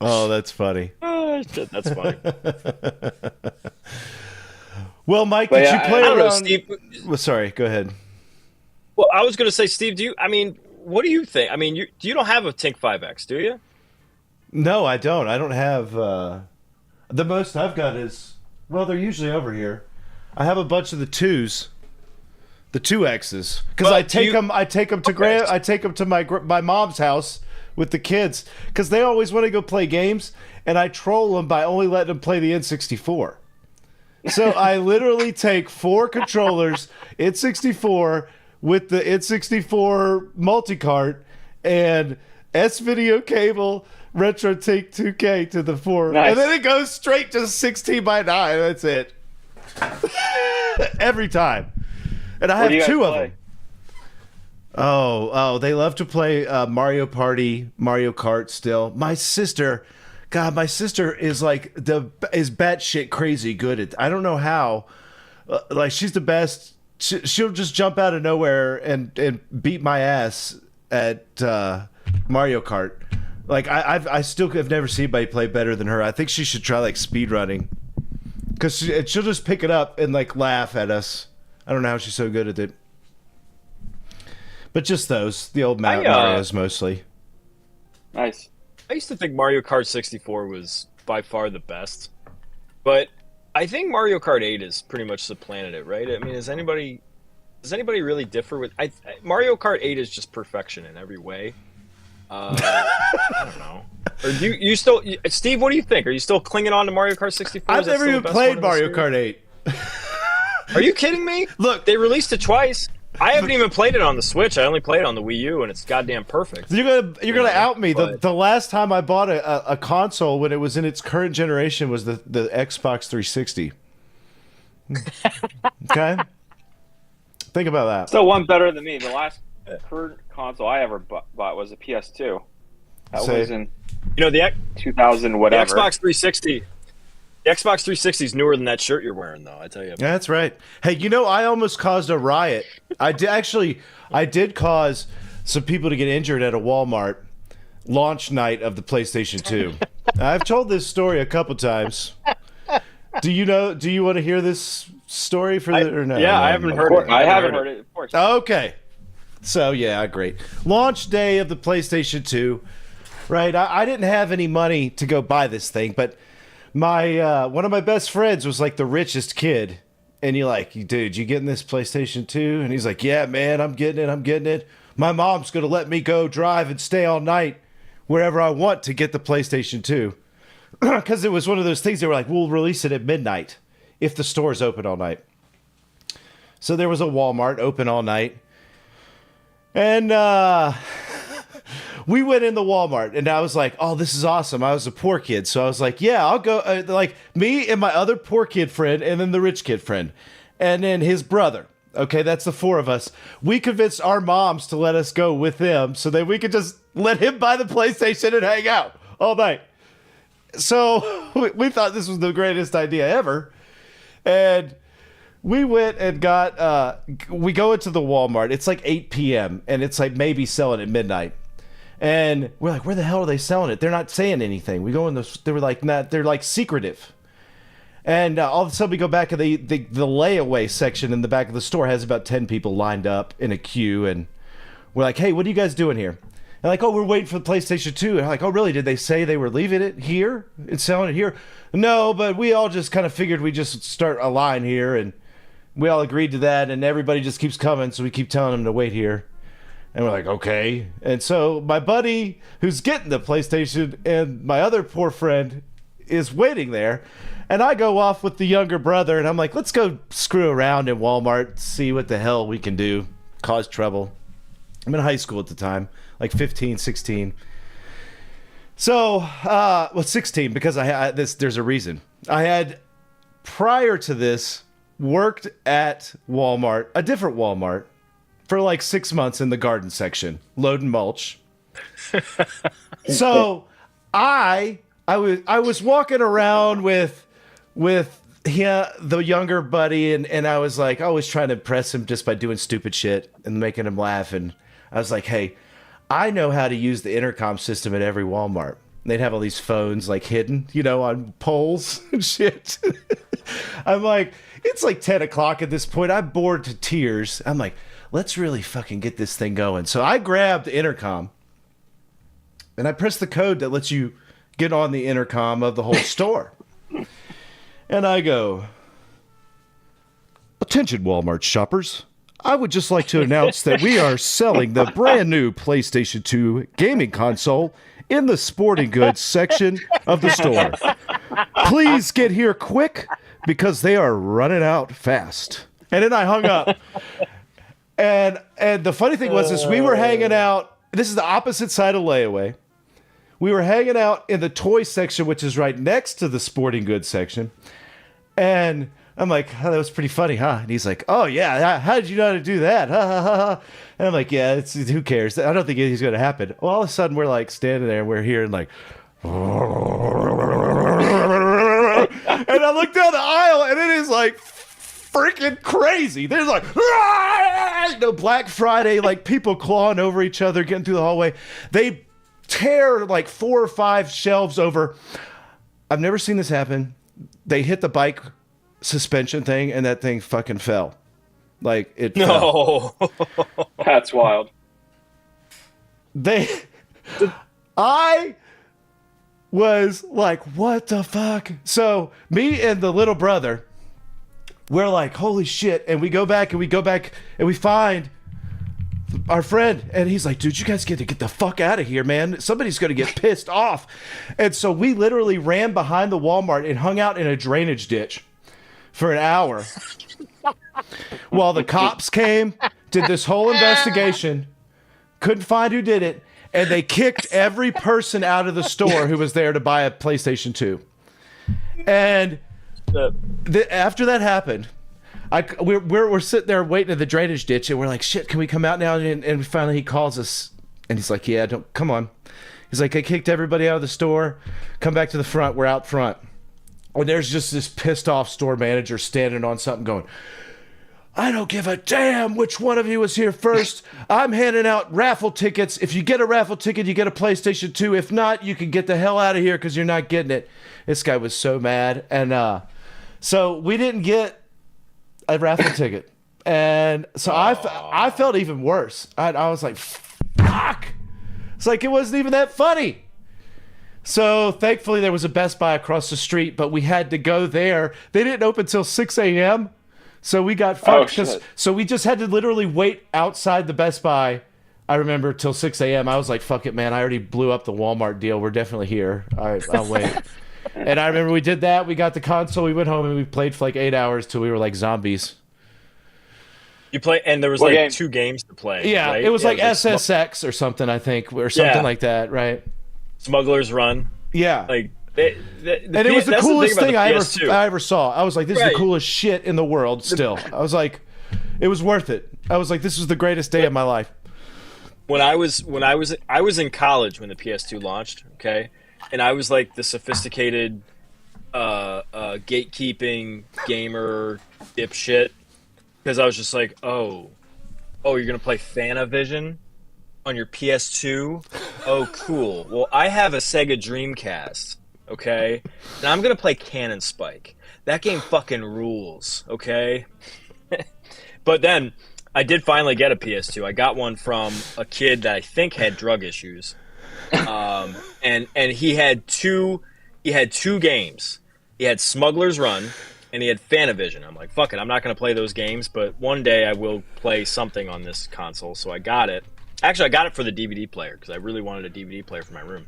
[SPEAKER 1] Oh, that's funny.
[SPEAKER 2] Oh, shit, that's funny.
[SPEAKER 1] Well, Mike, did you play around?
[SPEAKER 2] Know, Steve.
[SPEAKER 1] Well, sorry, go ahead.
[SPEAKER 2] Well, I was going to say, Steve, what do you think? I mean, you don't have a Tink 5X, do you?
[SPEAKER 1] No, I don't. I don't have. The most I've got is, well, they're usually over here. I have a bunch of the 2s, the 2Xs, because I take them to my mom's house with the kids because they always want to go play games, and I troll them by only letting them play the N64. So I literally take 4 controllers, N64, with the N64 multi-cart and S-video cable, RetroTINK 2K to the 4. Nice. And then it goes straight to 16 by 9. That's it. Every time. And I have 2 of them. Oh, they love to play Mario Party, Mario Kart still. My sister is like is batshit crazy good at. I don't know how. Like she's the best. She'll just jump out of nowhere and beat my ass at Mario Kart. Like I still have never seen anybody play better than her. I think she should try like speed running, because she'll just pick it up and like laugh at us. I don't know how she's so good at it. But just the old Marios mostly.
[SPEAKER 3] Nice.
[SPEAKER 2] I used to think Mario Kart 64 was by far the best, but I think Mario Kart 8 has pretty much supplanted it, right? I mean, has anybody does anybody really differ with Mario Kart 8 is just perfection in every way. I don't know. Or you still, Steve? What do you think? Are you still clinging on to Mario Kart 64?
[SPEAKER 1] I've never even played Mario Kart 8.
[SPEAKER 2] Are you kidding me?
[SPEAKER 1] Look,
[SPEAKER 2] they released it twice. I haven't even played it on the Switch. I only played it on the Wii U, and it's goddamn perfect.
[SPEAKER 1] You're gonna out me. The last time I bought a console when it was in its current generation was the Xbox 360. Okay, think about that.
[SPEAKER 3] Still one better than me. The last current console I ever bought was a PS2. That was in
[SPEAKER 2] the
[SPEAKER 3] 2000 whatever.
[SPEAKER 2] The Xbox 360. The Xbox 360 is newer than that shirt you're wearing, though. I tell you.
[SPEAKER 1] Yeah, that's right. Hey, I almost caused a riot. I did cause some people to get injured at a Walmart launch night of the PlayStation 2. I've told this story a couple times. Do you want to hear this story or no?
[SPEAKER 2] Yeah, I haven't heard it.
[SPEAKER 3] I haven't heard it, of course.
[SPEAKER 1] Okay. So, yeah, great. Launch day of the PlayStation 2. Right? I didn't have any money to go buy this thing, but my one of my best friends was like the richest kid. And you're like, dude, you getting this PlayStation 2? And he's like, yeah, man, I'm getting it. My mom's going to let me go drive and stay all night wherever I want to get the PlayStation 2. Because it was one of those things they were like, we'll release it at midnight if the store's open all night. So there was a Walmart open all night. And we went in the Walmart, and I was like, oh, this is awesome. I was a poor kid, so I was like, yeah, I'll go. Like, me and my other poor kid friend, and then the rich kid friend, and then his brother. Okay, that's the four of us. We convinced our moms to let us go with them so that we could just let him buy the PlayStation and hang out all night. So we thought this was the greatest idea ever. And we went and we go into the Walmart. It's like 8 p.m. and it's like maybe selling at midnight. And we're like, where the hell are they selling it? They're not saying anything. We go in they were like, not, they're like secretive. And all of a sudden we go back to the layaway section in the back of the store has about 10 people lined up in a queue. And we're like, hey, what are you guys doing here? And like, oh, we're waiting for the PlayStation 2. And I'm like, oh, really? Did they say they were leaving it here and selling it here? No, but we all just kind of figured we'd just start a line here. And we all agreed to that. And everybody just keeps coming. So we keep telling them to wait here. And we're like, okay. And so my buddy who's getting the PlayStation and my other poor friend is waiting there. And I go off with the younger brother. And I'm like, let's go screw around in Walmart, see what the hell we can do, cause trouble. I'm in high school at the time, like 15, 16. So, 16 because there's a reason. I had, prior to this, worked at Walmart, a different Walmart, for like 6 months in the garden section, loading mulch. So I was walking around with the younger buddy, and I was like always trying to impress him just by doing stupid shit and making him laugh. And I was like, hey, I know how to use the intercom system at every Walmart. They'd have all these phones like hidden, on poles and shit. I'm like, it's like 10 o'clock at this point. I'm bored to tears. I'm like, let's really fucking get this thing going. So I grabbed the intercom and I pressed the code that lets you get on the intercom of the whole store. And I go, attention Walmart shoppers. I would just like to announce that we are selling the brand new PlayStation 2 gaming console in the sporting goods section of the store. Please get here quick because they are running out fast. And then I hung up. And the funny thing was we were hanging out. This is the opposite side of layaway. We were hanging out in the toy section, which is right next to the sporting goods section. And I'm like, oh, that was pretty funny, huh? And he's like, oh, yeah, how did you know how to do that? Ha, ha, ha, ha. And I'm like, yeah, who cares? I don't think anything's going to happen. Well, all of a sudden, we're like standing there and we're hearing like, and I look down the aisle and it is like freaking crazy. There's like, Black Friday, like people clawing over each other, getting through the hallway. They tear like 4 or 5 shelves over. I've never seen this happen. They hit the bike suspension thing and that thing fucking fell. Like it fell.
[SPEAKER 3] That's wild.
[SPEAKER 1] I was like, what the fuck? So me and the little brother we're like, holy shit. And we go back and we find our friend, and he's like, dude, you guys get the fuck out of here, man. Somebody's going to get pissed off. And so we literally ran behind the Walmart and hung out in a drainage ditch for an hour while the cops came, did this whole investigation, couldn't find who did it, and they kicked every person out of the store who was there to buy a PlayStation 2. And after that happened, we're sitting there waiting in the drainage ditch, and we're like, shit, can we come out now? And finally he calls us, and he's like, yeah, come on. He's like, I kicked everybody out of the store. Come back to the front. We're out front. And there's just this pissed off store manager standing on something going, I don't give a damn which one of you was here first. I'm handing out raffle tickets. If you get a raffle ticket, you get a PlayStation 2. If not, you can get the hell out of here because you're not getting it. This guy was so mad. And so we didn't get a raffle ticket. And so I felt even worse. I was like, fuck. It's like it wasn't even that funny. So thankfully there was a Best Buy across the street, but we had to go there. They didn't open till 6 a.m. So we got fucked. So we just had to literally wait outside the Best Buy, I remember, till 6 a.m. I was like, fuck it, man. I already blew up the Walmart deal. We're definitely here. All right, I'll wait. And I remember we did that. We got the console. We went home and we played for like 8 hours till we were like zombies.
[SPEAKER 2] You play, and there was like 2 games to play.
[SPEAKER 1] Yeah,
[SPEAKER 2] right?
[SPEAKER 1] it was like SSX or something, I think, or something like that, right?
[SPEAKER 2] Smuggler's Run.
[SPEAKER 1] Yeah.
[SPEAKER 2] Like,
[SPEAKER 1] and it was the coolest thing I ever saw. I was like, this is the coolest shit in the world still. I was like, it was worth it. I was like, this was the greatest day of my life.
[SPEAKER 2] When I was in college when the PS2 launched, okay? And I was like the sophisticated gatekeeping gamer dipshit, because I was just like, oh, you're going to play Fanavision on your PS2? Oh, cool. Well, I have a Sega Dreamcast, okay? And I'm going to play Cannon Spike. That game fucking rules, okay? But then I did finally get a PS2. I got one from a kid that I think had drug issues. And he had two games. He had Smuggler's Run and he had Fanavision. I'm like, fuck it, I'm not going to play those games, but one day I will play something on this console. So I got it. Actually, I got it for the DVD player because I really wanted a DVD player for my room.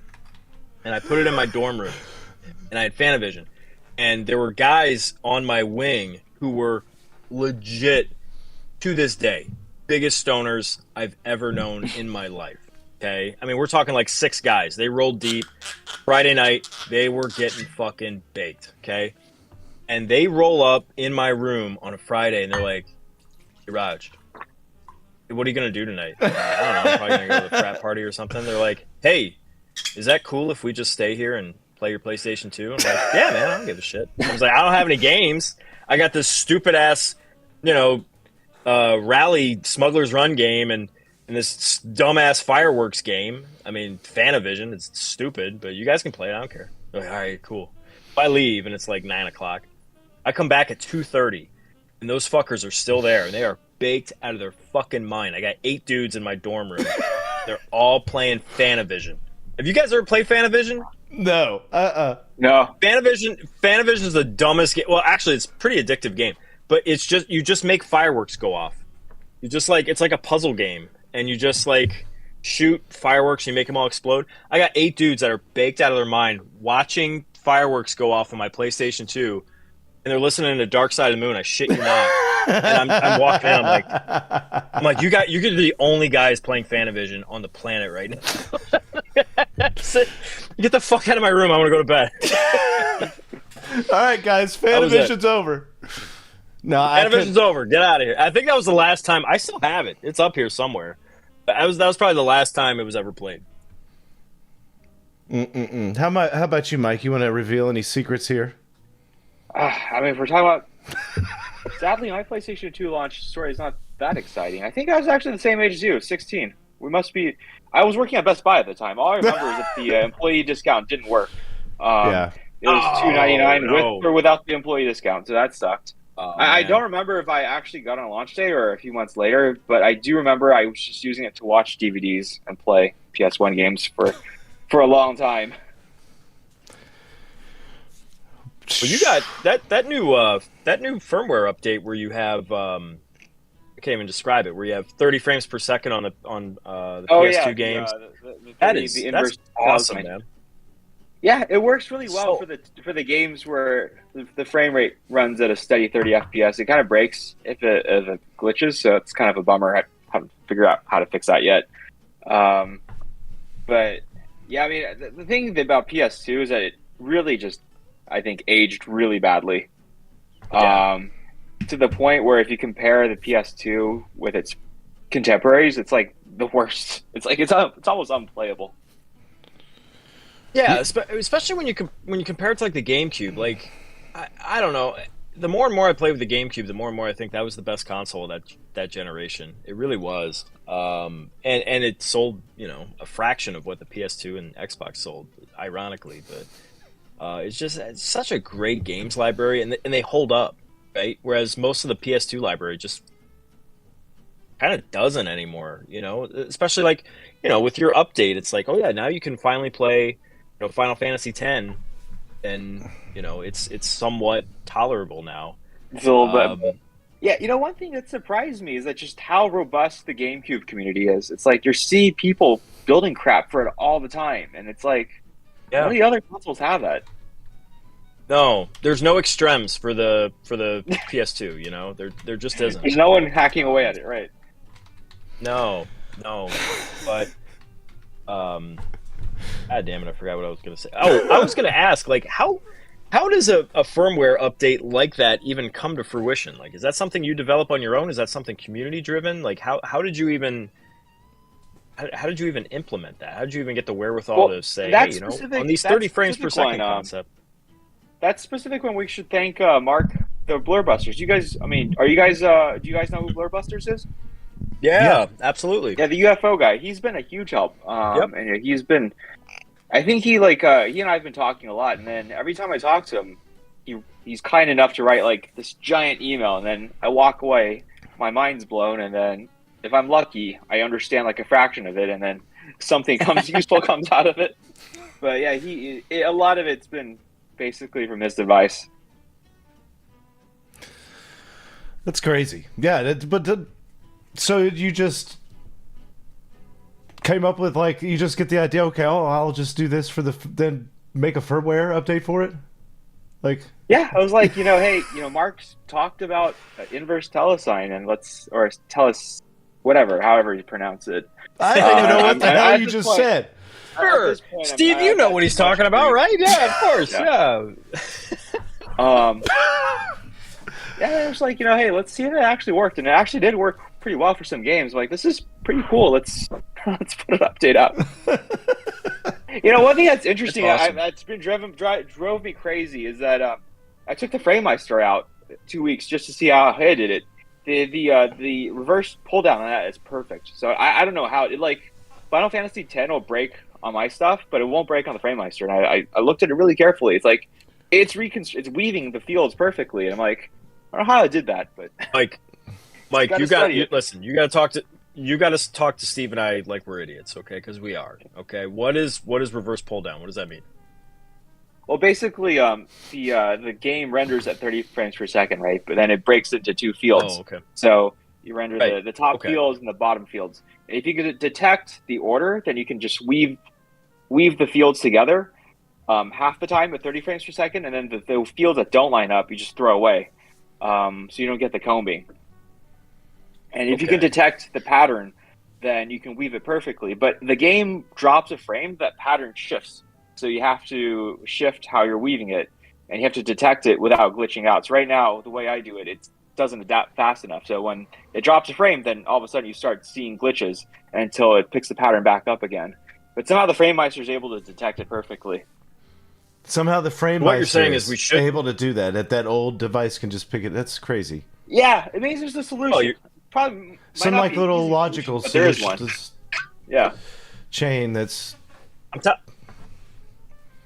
[SPEAKER 2] And I put it in my dorm room. And I had Fanavision. And there were guys on my wing who were legit, to this day, biggest stoners I've ever known in my life. Okay? I mean, we're talking like 6 guys. They rolled deep. Friday night, they were getting fucking baked. Okay? And they roll up in my room on a Friday and they're like, hey, Raj, what are you going to do tonight? I don't know. I'm probably going to go to the frat party or something. They're like, hey, is that cool if we just stay here and play your PlayStation 2? I'm like, yeah, man, I don't give a shit. I was like, I don't have any games. I got this stupid ass, rally Smuggler's Run game and this dumbass fireworks game. I mean, Fanavision, it's stupid, but you guys can play it. I don't care. They're like, all right, cool. If I leave and it's like 9 o'clock, I come back at 2:30 and those fuckers are still there and they are baked out of their fucking mind. I got 8 dudes in my dorm room. They're all playing Fanavision. Have you guys ever played Fanavision?
[SPEAKER 1] No.
[SPEAKER 3] No.
[SPEAKER 2] Fanavision is the dumbest game. Well, actually, it's a pretty addictive game. But it's just, you just make fireworks go off. You just like, it's like a puzzle game. And you just like shoot fireworks, you make them all explode. I got 8 dudes that are baked out of their mind watching fireworks go off on my PlayStation 2. And they're listening to Dark Side of the Moon. I shit you not. And I'm walking in. I'm like, you're the only guys playing Fanavision on the planet right now. Get the fuck out of my room. I want to go to bed.
[SPEAKER 1] All right, guys. Fanavision's over. No,
[SPEAKER 2] Fanavision's over. Get out of here. I think that was the last time. I still have it. It's up here somewhere. That was probably the last time it was ever played.
[SPEAKER 1] How about you, Mike? You want to reveal any secrets here?
[SPEAKER 3] I mean, if we're talking about... Sadly, my PlayStation 2 launch story is not that exciting. I think I was actually the same age as you, 16. We must be... I was working at Best Buy at the time. All I remember is that the employee discount didn't work.
[SPEAKER 1] Yeah.
[SPEAKER 3] It was $2.99 with or without the employee discount, so that sucked. I don't remember if I actually got on launch day or a few months later, but I do remember I was just using it to watch DVDs and play PS1 games for a long time.
[SPEAKER 2] Well, you got that new firmware update where you have I can't even describe it. Where you have 30 frames per second on the PS2 games. That's awesome, man.
[SPEAKER 3] Yeah, it works really well for the games where the frame rate runs at a steady 30 FPS. It kind of breaks if it glitches, so it's kind of a bummer. I haven't figured out how to fix that yet. But yeah, I mean, the thing about PS2 is that it really just, I think, aged really badly.
[SPEAKER 2] Yeah.
[SPEAKER 3] To the point where if you compare the PS2 with its contemporaries, it's like the worst. It's like it's almost unplayable.
[SPEAKER 2] Yeah, especially when you compare it to like the GameCube. Like, I don't know. The more and more I play with the GameCube, the more and more I think that was the best console of that generation. It really was. And it sold, a fraction of what the PS2 and Xbox sold, ironically. But it's such a great games library, and they hold up, right? Whereas most of the PS2 library just kind of doesn't anymore. Especially like, with your update, it's like, oh yeah, now you can finally play, Final Fantasy X, and it's somewhat tolerable now.
[SPEAKER 3] It's a little bit. Yeah, one thing that surprised me is that just how robust the GameCube community is. It's like you see people building crap for it all the time, and it's like, none of the other consoles have that.
[SPEAKER 2] No, there's no extremes for the PS2. There just isn't.
[SPEAKER 3] There's no one hacking away at it, right?
[SPEAKER 2] No, but God damn it, I forgot what I was going to say. Oh, I was going to ask, like, how does a firmware update like that even come to fruition? Like, is that something you develop on your own? Is that something community driven? Like, how did you even implement that? How did you even get the wherewithal to say, hey, on these 30 frames per second concept?
[SPEAKER 3] That specific one, we should thank Mark, the Blurbusters. Do you guys know who Blurbusters is?
[SPEAKER 2] Yeah, absolutely.
[SPEAKER 3] Yeah, the UFO guy. He's been a huge help. And he's been, I think he and I have been talking a lot, and then every time I talk to him, he's kind enough to write like this giant email, and then I walk away, my mind's blown, and then if I'm lucky, I understand like a fraction of it, and then something useful comes out of it. But yeah, a lot of it's been basically from his device.
[SPEAKER 1] That's crazy. Yeah, so you just came up with you just get the idea. Okay, I'll just do this then make a firmware update for it.
[SPEAKER 3] Yeah, I was like, hey, Mark's talked about inverse telesign, and however you pronounce it.
[SPEAKER 1] I don't even know what the hell you just said.
[SPEAKER 2] Sure, Steve, you know what he's talking about, right? Yeah, of course. Yeah.
[SPEAKER 3] Yeah, I was like, hey, let's see if it actually worked, and it actually did work pretty well for some games. Like, this is pretty cool. Let's put an update out. One thing that's interesting,
[SPEAKER 2] awesome.
[SPEAKER 3] that's been drove me crazy, is that I took the FrameMeister out 2 weeks just to see how I did it. The reverse pull down on that is perfect. So I don't know how it Final Fantasy X will break on my stuff, but it won't break on the FrameMeister. And I looked at it really carefully. It's like it's weaving the fields perfectly. And I'm like, I don't know how I did that, but
[SPEAKER 2] Mike, listen. You got to talk to Steve and I like we're idiots, okay? Because we are, okay. What is reverse pull down? What does that mean?
[SPEAKER 3] Well, basically, the game renders at 30 frames per second, right? But then it breaks into two fields.
[SPEAKER 2] Oh, okay.
[SPEAKER 3] So you render the top fields and the bottom fields. And if you can detect the order, then you can just weave the fields together half the time at 30 frames per second, and then the fields that don't line up, you just throw away. So you don't get the combing. And if you can detect the pattern, then you can weave it perfectly. But the game drops a frame, that pattern shifts. So you have to shift how you're weaving it, and you have to detect it without glitching out. So right now, the way I do it, it doesn't adapt fast enough. So when it drops a frame, then all of a sudden you start seeing glitches until it picks the pattern back up again. But somehow the FrameMeister is able to detect it perfectly.
[SPEAKER 1] Somehow the FrameMeister
[SPEAKER 2] what you're saying is we should
[SPEAKER 1] able to do that. That old device can just pick it. That's crazy.
[SPEAKER 3] Yeah, it means there's a solution. Probably
[SPEAKER 1] some little logical
[SPEAKER 3] solution, there is one. Yeah,
[SPEAKER 1] chain that's.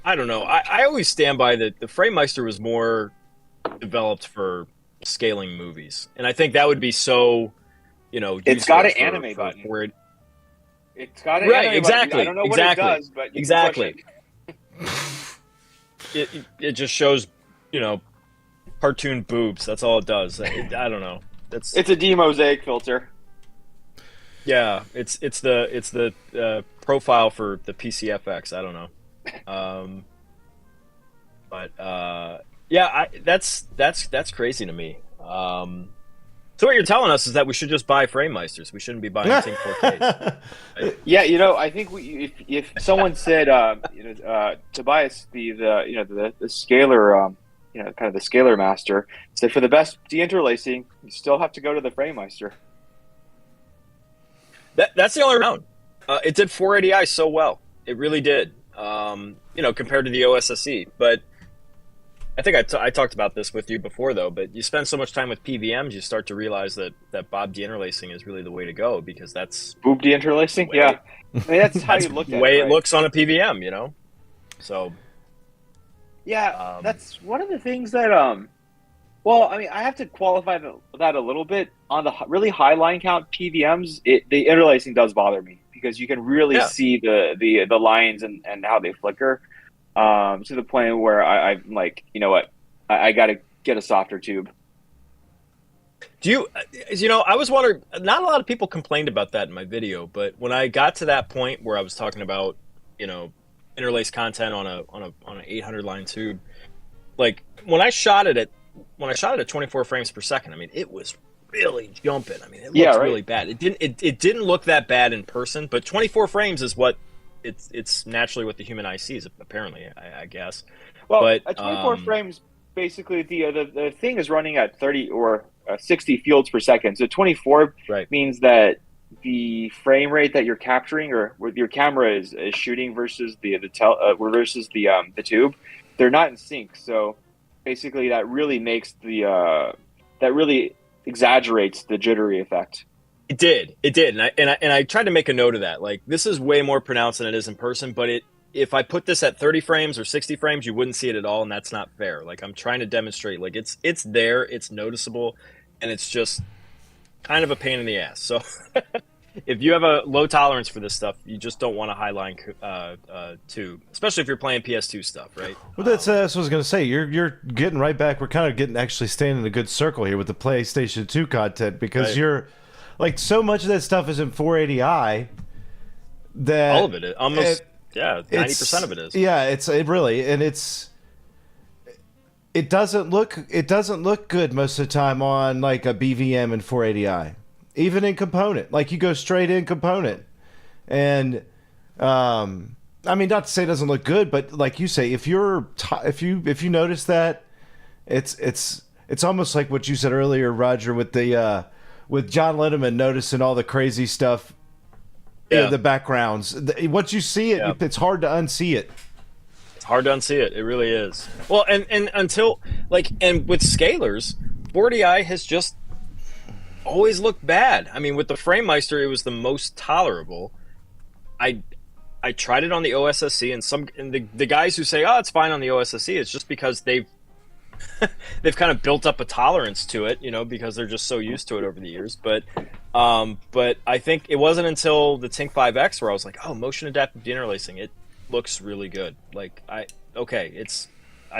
[SPEAKER 2] I don't know. I always stand by that. The FrameMeister was more developed for scaling movies, and I think that would be so.
[SPEAKER 3] It's got an anime button. It's got an anime
[SPEAKER 2] exactly.
[SPEAKER 3] Button. I don't know what it does, but
[SPEAKER 2] exactly. It just shows you know, cartoon boobs. That's all it does. I don't know.
[SPEAKER 3] It's a demosaic filter.
[SPEAKER 2] Yeah, it's the profile for the PCFX. I don't know. Yeah, that's crazy to me. So what you're telling us is that we should just buy FrameMeisters. We shouldn't be buying Tink 4Ks. Right?
[SPEAKER 3] Yeah, I think if someone said Tobias the scalar kind of the scalar master said for the best deinterlacing you still have to go to the FrameMeister.
[SPEAKER 2] That's the only round. It did 480i so well. It really did. Compared to the OSSE, but I think I talked about this with you before, though, but you spend so much time with PVMs, you start to realize that Bob deinterlacing is really the way to go, because that's...
[SPEAKER 3] Boob deinterlacing? Yeah. I mean, that's how you look at it.
[SPEAKER 2] The way it looks on a PVM, So...
[SPEAKER 3] Yeah, that's one of the things that... Well, I mean, I have to qualify that a little bit. On the really high line count PVMs, the interlacing does bother me, because you can really see the lines and how they flicker. To the point where I'm like, you know what, I got to get a softer tube.
[SPEAKER 2] I was wondering, not a lot of people complained about that in my video, but when I got to that point where I was talking about, interlace content on an 800 line tube, like when I shot it at 24 frames per second, I mean, it was really jumping. I mean, it looks really bad. It didn't look that bad in person, but 24 frames is what it's naturally what the human eye sees, apparently, I guess.
[SPEAKER 3] Well, but, at 24 frames, basically the thing is running at 30 or 60 fields per second. So 24 means that the frame rate that you're capturing, or what your camera is shooting, versus the tube, they're not in sync. So basically, that really makes that really exaggerates the jittery effect.
[SPEAKER 2] It did, and I tried to make a note of that. Like, this is way more pronounced than it is in person, but if I put this at 30 frames or 60 frames, you wouldn't see it at all, and that's not fair. Like, I'm trying to demonstrate, like, it's there, it's noticeable, and it's just kind of a pain in the ass. So if you have a low tolerance for this stuff, you just don't want a highline tube, especially if you're playing PS2 stuff, right?
[SPEAKER 1] Well, that's what I was going to say. You're getting right back. We're kind of actually staying in a good circle here with the PlayStation 2 content, because you're like, so much of that stuff is in 480i that
[SPEAKER 2] all of it, almost 90% of it is.
[SPEAKER 1] Yeah, it doesn't look good most of the time on like a BVM in 480i, even in component. Like, you go straight in component, and I mean, not to say it doesn't look good, but like you say, if you notice that, it's almost like what you said earlier, Roger, with the with John Linneman noticing all the crazy stuff in the backgrounds. Once you see it, it's hard to unsee it.
[SPEAKER 2] It's hard to unsee it. It really is. Well, and until, like, and with scalars, 40i has just always looked bad. I mean, with the FrameMeister, it was the most tolerable. I tried it on the OSSC, and the guys who say, oh, it's fine on the OSSC, it's just because they've kind of built up a tolerance to it, because they're just so used to it over the years. But I think it wasn't until the Tink 5X where I was like, oh, motion adaptive deinterlacing, it looks really good. Like, I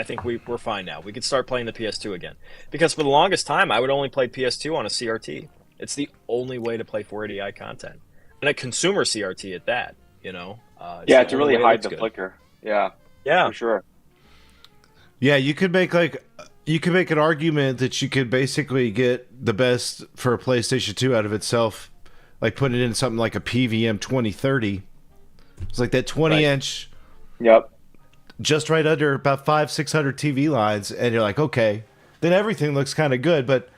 [SPEAKER 2] think we're fine now. We could start playing the PS2 again, because for the longest time I would only play PS2 on a CRT. It's the only way to play 480i content, and a consumer CRT at that.
[SPEAKER 3] To really hide the flicker. Yeah, for sure.
[SPEAKER 1] Yeah, you could make an argument that you could basically get the best for a PlayStation 2 out of itself, like putting it in something like a PVM 2030. It's like that 20-inch.
[SPEAKER 3] Yep.
[SPEAKER 1] Just right under about 500-600 TV lines, and you're like, okay, then everything looks kind of good. But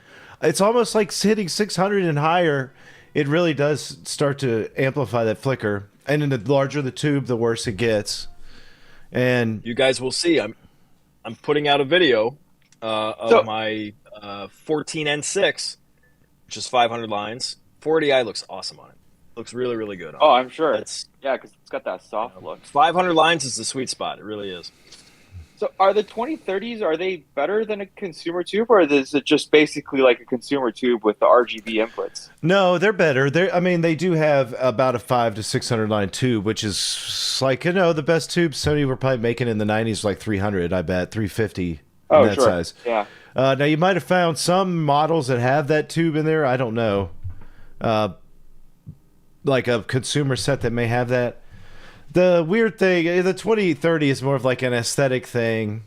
[SPEAKER 1] it's almost like hitting 600 and higher. It really does start to amplify that flicker, and then the larger the tube, the worse it gets. And
[SPEAKER 2] you guys will see. I'm putting out a video of my 14N6, which is 500 lines. 40i looks awesome on it. Looks really, really good on it.
[SPEAKER 3] I'm sure. Because it's got that soft look.
[SPEAKER 2] 500 lines is the sweet spot. It really is.
[SPEAKER 3] So are the 2030s, are they better than a consumer tube, or is it just basically like a consumer tube with the RGB inputs?
[SPEAKER 1] No, they're better. They do have about a 500 to 600 line tube, which is like, the best tube Sony were probably making in the 90s, like 300, I bet, 350.
[SPEAKER 3] Oh,
[SPEAKER 1] that
[SPEAKER 3] sure.
[SPEAKER 1] size.
[SPEAKER 3] Yeah.
[SPEAKER 1] Now you might have found some models that have that tube in there. I don't know. Like a consumer set that may have that. The weird thing, the 2030 is more of like an aesthetic thing,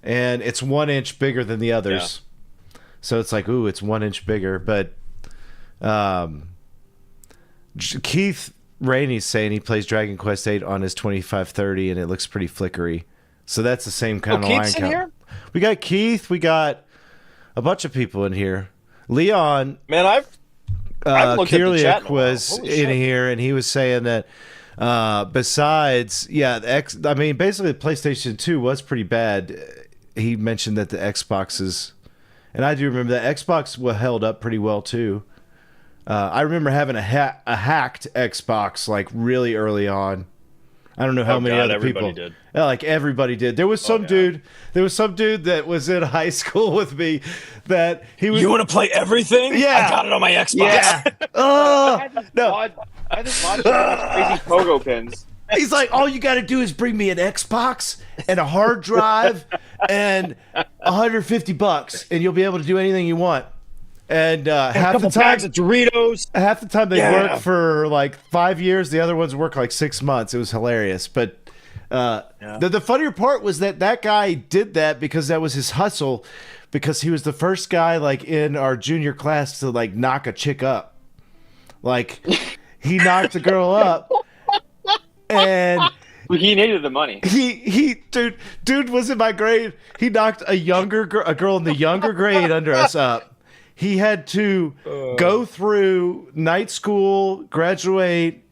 [SPEAKER 1] and it's 1 inch bigger than the others. Yeah. So it's like, ooh, it's 1 inch bigger. But Keith Rainey's saying he plays Dragon Quest VIII on his 2530, and it looks pretty flickery. So that's the same kind of line
[SPEAKER 2] Keith's
[SPEAKER 1] count.
[SPEAKER 2] In here?
[SPEAKER 1] We got Keith. We got a bunch of people in here. Leon.
[SPEAKER 2] Man, I've looked at the chat.
[SPEAKER 1] Was in here, and he was saying that besides, basically the PlayStation 2 was pretty bad. He mentioned that the Xboxes, and I do remember that Xbox held up pretty well too. I remember having a hacked Xbox like really early on. I don't know how many other people
[SPEAKER 2] did.
[SPEAKER 1] Like everybody did. There was some dude. There was some dude that was in high school with me that he was.
[SPEAKER 2] You want to play everything?
[SPEAKER 1] Yeah,
[SPEAKER 2] I got it on my Xbox.
[SPEAKER 1] Yeah.
[SPEAKER 3] I had this mod crazy pogo pins.
[SPEAKER 1] He's like, all you got to do is bring me an Xbox and a hard drive and $150, and you'll be able to do anything you want. And half the time,
[SPEAKER 2] bags of Doritos.
[SPEAKER 1] Half the time they work for like 5 years. The other ones work like 6 months. It was hilarious. But the funnier part was that guy did that because that was his hustle. Because he was the first guy like in our junior class to like knock a chick up. Like he knocked a girl up, and
[SPEAKER 3] he needed the money.
[SPEAKER 1] Dude was in my grade. He knocked a girl in the younger grade under us up. He had to go through night school, graduate,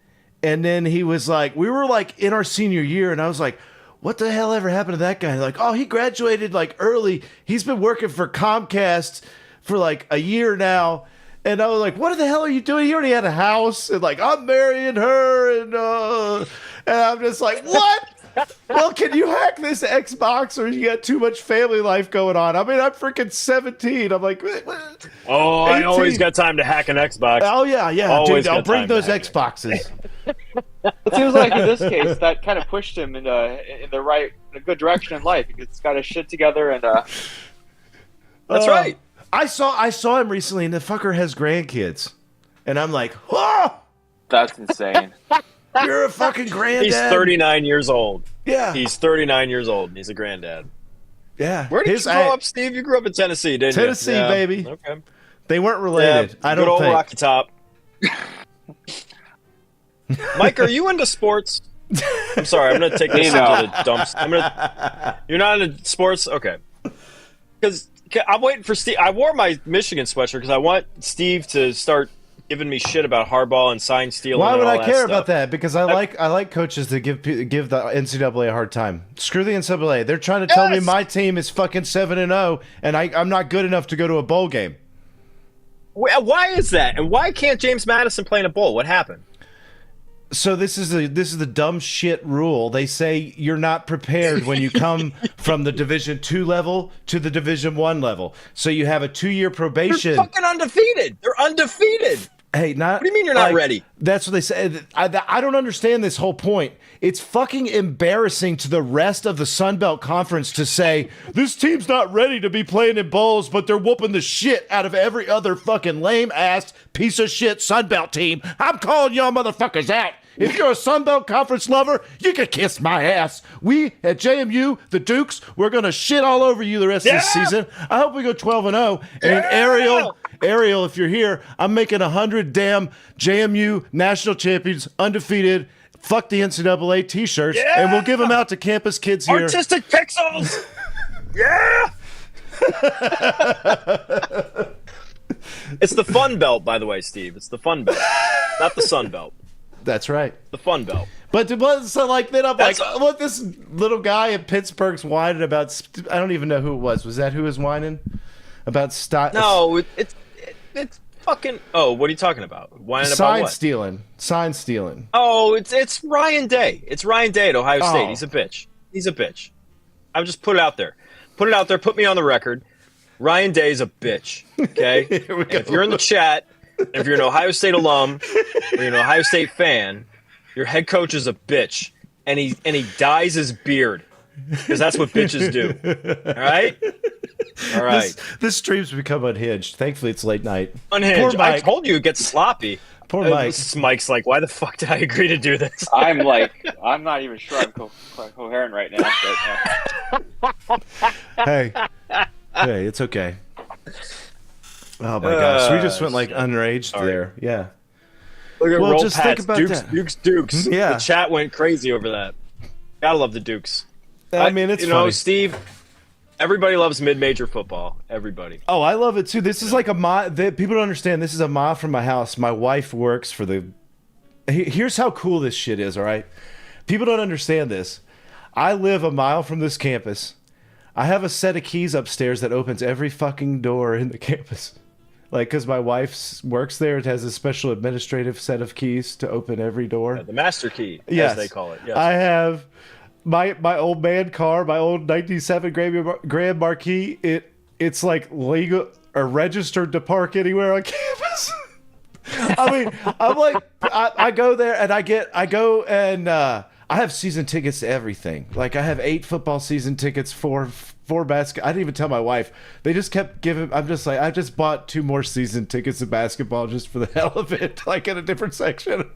[SPEAKER 1] and then he was like, we were like in our senior year, and I was like, what the hell ever happened to that guy? Like, oh, he graduated like early. He's been working for Comcast for like a year now. And I was like, what the hell are you doing? He already had a house, and like, I'm marrying her, and I'm just like, what? Well, can you hack this Xbox, or you got too much family life going on? I mean, I'm freaking 17. I'm like, what?
[SPEAKER 2] Oh, 18. I always got time to hack an Xbox.
[SPEAKER 1] Oh, yeah. Dude, I'll bring those Xboxes.
[SPEAKER 3] It seems like in this case, that kind of pushed him in a good direction in life. He's got his shit together, and
[SPEAKER 2] that's right.
[SPEAKER 1] I saw him recently, and the fucker has grandkids. And I'm like, whoa!
[SPEAKER 3] That's insane.
[SPEAKER 1] You're a fucking granddad.
[SPEAKER 2] He's 39 years old.
[SPEAKER 1] Yeah.
[SPEAKER 2] He's 39 years old, and he's a granddad.
[SPEAKER 1] Yeah.
[SPEAKER 2] Where did you grow up, Steve? You grew up in Tennessee, didn't you?
[SPEAKER 1] Tennessee, baby.
[SPEAKER 2] Okay.
[SPEAKER 1] They weren't related. I don't
[SPEAKER 2] think. Good old
[SPEAKER 1] think.
[SPEAKER 2] Rocky Top. Mike, are you into sports? I'm sorry, I'm going to take this into the dumps. You're not into sports? Okay. Because I'm waiting for Steve. I wore my Michigan sweatshirt because I want Steve to start giving me shit about hardball and sign stealing.
[SPEAKER 1] Why would
[SPEAKER 2] and all
[SPEAKER 1] I care
[SPEAKER 2] stuff.
[SPEAKER 1] about that? Because I like coaches that give the NCAA a hard time. Screw the NCAA. They're trying to tell me my team is fucking 7-0, and I'm not good enough to go to a bowl game.
[SPEAKER 2] Why is that? And why can't James Madison play in a bowl? What happened?
[SPEAKER 1] So this is the dumb shit rule. They say you're not prepared when you come from the Division II level to the Division I level. So you have a 2-year probation.
[SPEAKER 2] They're fucking undefeated. They're undefeated.
[SPEAKER 1] Hey,
[SPEAKER 2] what do you mean you're not ready?
[SPEAKER 1] That's what they say. I don't understand this whole point. It's fucking embarrassing to the rest of the Sun Belt Conference to say, this team's not ready to be playing in bowls, but they're whooping the shit out of every other fucking lame-ass piece of shit Sun Belt team. I'm calling y'all motherfuckers out. If you're a Sun Belt Conference lover, you can kiss my ass. We at JMU, the Dukes, we're going to shit all over you the rest of this season. I hope we go 12-0. And Ariel, if you're here, I'm making 100 damn JMU national champions, undefeated, fuck the NCAA t-shirts, and we'll give them out to campus kids here.
[SPEAKER 2] Artistic pixels! Yeah! It's the Fun Belt, by the way, Steve. It's the Fun Belt, not the Sun Belt.
[SPEAKER 1] That's right.
[SPEAKER 2] The Fun Belt.
[SPEAKER 1] But so like then I'm like, what this little guy in Pittsburgh's whining about? I don't even know who it was. Was that who was whining about style?
[SPEAKER 2] No, it's fucking. Oh, what are you talking about? Whining about what?
[SPEAKER 1] Sign stealing.
[SPEAKER 2] Oh, it's Ryan Day. It's Ryan Day at Ohio State. He's a bitch. He's a bitch. I'll just put it out there. Put it out there. Put me on the record. Ryan Day's a bitch. Okay. If you're in the chat. If you're an Ohio State alum or you're an Ohio State fan, your head coach is a bitch, and he dyes his beard. because that's what bitches do. All right. All right.
[SPEAKER 1] This stream's become unhinged. Thankfully, it's late night.
[SPEAKER 2] Unhinged. I told you it gets sloppy.
[SPEAKER 1] Poor Mike.
[SPEAKER 2] Mike's like, why the fuck did I agree to do this?
[SPEAKER 3] I'm not even sure I'm coherent right now. But,
[SPEAKER 1] Hey, it's okay. Oh my gosh, we just went like underage there. Yeah.
[SPEAKER 2] Look at
[SPEAKER 1] well,
[SPEAKER 2] roll
[SPEAKER 1] just
[SPEAKER 2] pads.
[SPEAKER 1] think about
[SPEAKER 2] Dukes,
[SPEAKER 1] that.
[SPEAKER 2] Dukes.
[SPEAKER 1] Yeah.
[SPEAKER 2] The chat went crazy over that. Gotta love the Dukes.
[SPEAKER 1] I mean, it's funny.
[SPEAKER 2] Steve. Everybody loves mid-major football. Everybody.
[SPEAKER 1] Oh, I love it too. This is like a mile. People don't understand. This is a mile from my house. My wife works for the. Here's how cool this shit is. All right, people don't understand this. I live a mile from this campus. I have a set of keys upstairs that opens every fucking door in the campus. Like, because my wife works there, it has a special administrative set of keys to open every door.
[SPEAKER 2] Yeah, the master key,
[SPEAKER 1] yes.
[SPEAKER 2] as they call it. Yes.
[SPEAKER 1] I have. My old man car, my old 1997 Grand Marquis, it's like legal or registered to park anywhere on campus. I mean, I'm like, I go there and I have season tickets to everything. Like I have 8 football season tickets, 4 basketball. I didn't even tell my wife. They just kept giving. I'm just like, I just bought 2 more season tickets to basketball just for the hell of it, like in a different section.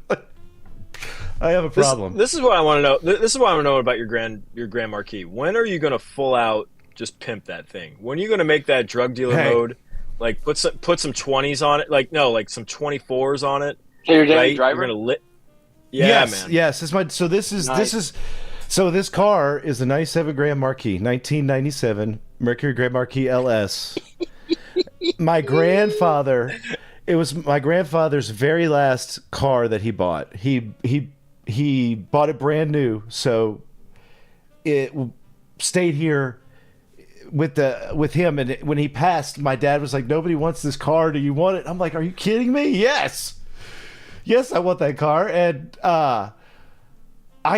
[SPEAKER 1] I have a problem.
[SPEAKER 2] This is what I want to know. This is what I want to know about your Grand Marquis. When are you going to full out just pimp that thing? When are you going to make that drug dealer mode? Like put some 20s on it. Like some 24s on it.
[SPEAKER 3] So you're
[SPEAKER 2] right?
[SPEAKER 3] driver?
[SPEAKER 2] You're going to Yeah,
[SPEAKER 1] yes,
[SPEAKER 2] man.
[SPEAKER 1] Yes, this car is the 97 Grand Marquis, 1997 Mercury Grand Marquis LS. My grandfather. It was my grandfather's very last car that he bought. He bought it brand new, so it stayed here with him. And when he passed, my dad was like, "Nobody wants this car. Do you want it?" I'm like, "Are you kidding me? Yes, I want that car." And I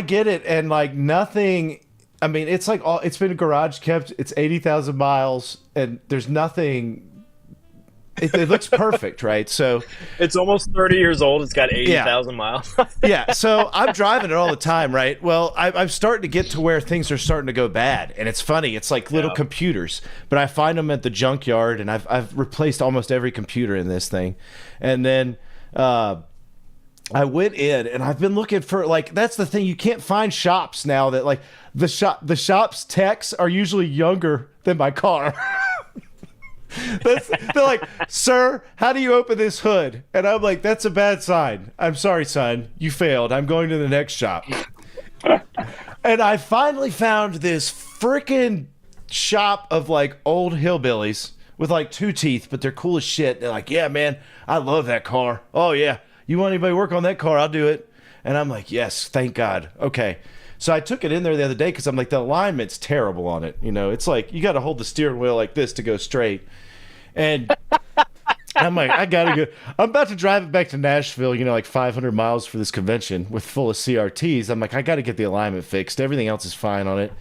[SPEAKER 1] get it. And like nothing. I mean, it's like it's been garage kept. It's 80,000 miles, and there's nothing. It looks perfect, right? So
[SPEAKER 2] it's almost 30 years old. It's got 80,000 miles.
[SPEAKER 1] Yeah, so I'm driving it all the time, right? Well, I'm starting to get to where things are starting to go bad, and it's funny. It's like little computers, but I find them at the junkyard, and I've replaced almost every computer in this thing, and then I went in, and I've been looking for that's the thing. You can't find shops now that like the shop's techs are usually younger than my car. They're like, "Sir, how do you open this hood?" And I'm like, "That's a bad sign. I'm sorry, son. You failed. I'm going to the next shop." And I finally found this freaking shop of like old hillbillies with like 2 teeth, but they're cool as shit. They're like, "Yeah, man, I love that car. Oh yeah, you want anybody to work on that car? I'll do it." And I'm like, "Yes, thank God." Okay. So I took it in there the other day because I'm like, the alignment's terrible on it. You know, it's like you got to hold the steering wheel like this to go straight. And I'm like, I got to go. I'm about to drive it back to Nashville, like 500 miles for this convention with full of CRTs. I'm like, I got to get the alignment fixed. Everything else is fine on it.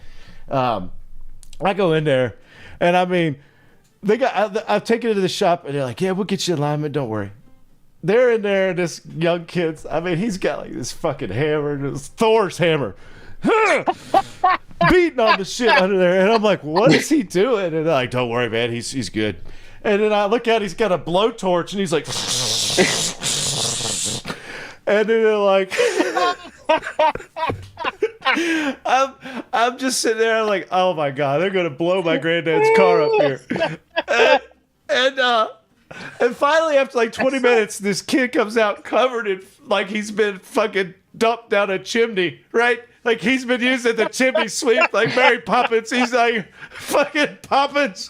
[SPEAKER 1] I go in there, and I mean, I've taken it to the shop, and they're like, "Yeah, we'll get you alignment. Don't worry." They're in there, this young kid's. I mean, he's got like this fucking hammer, this Thor's hammer. Beating on the shit under there, and I'm like, "What is he doing?" And they're like, "Don't worry, man, he's good." And then I look at, he's got a blowtorch, and he's like, and then they're like, I'm just sitting there, I'm like, "Oh my God, they're gonna blow my granddad's car up here." And finally, after like 20 minutes, this kid comes out covered in like he's been fucking dumped down a chimney, right? Like he's been using the chimney sweep like Mary Poppins. He's like fucking Poppins.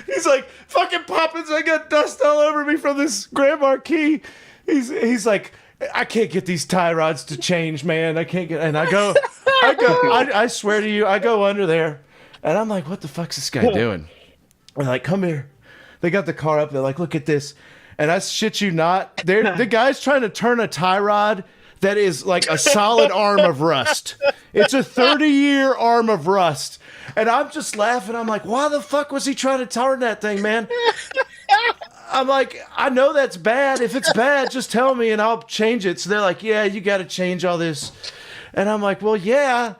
[SPEAKER 1] He's like, "Fucking Poppins, I got dust all over me from this Grand Marquis." He's like, "I can't get these tie rods to change, man. I can't get." And I swear to you, I go under there, and I'm like, "What the fuck's this guy doing?" They're like, "Come here." They got the car up. They're like, "Look at this." And I shit you not, the guy's trying to turn a tie rod that is like a solid arm of rust. It's a 30-year arm of rust. And I'm just laughing. I'm like, "Why the fuck was he trying to turn that thing, man?" I'm like, "I know that's bad. If it's bad, just tell me and I'll change it." So they're like, "Yeah, you got to change all this." And I'm like, "Well, yeah."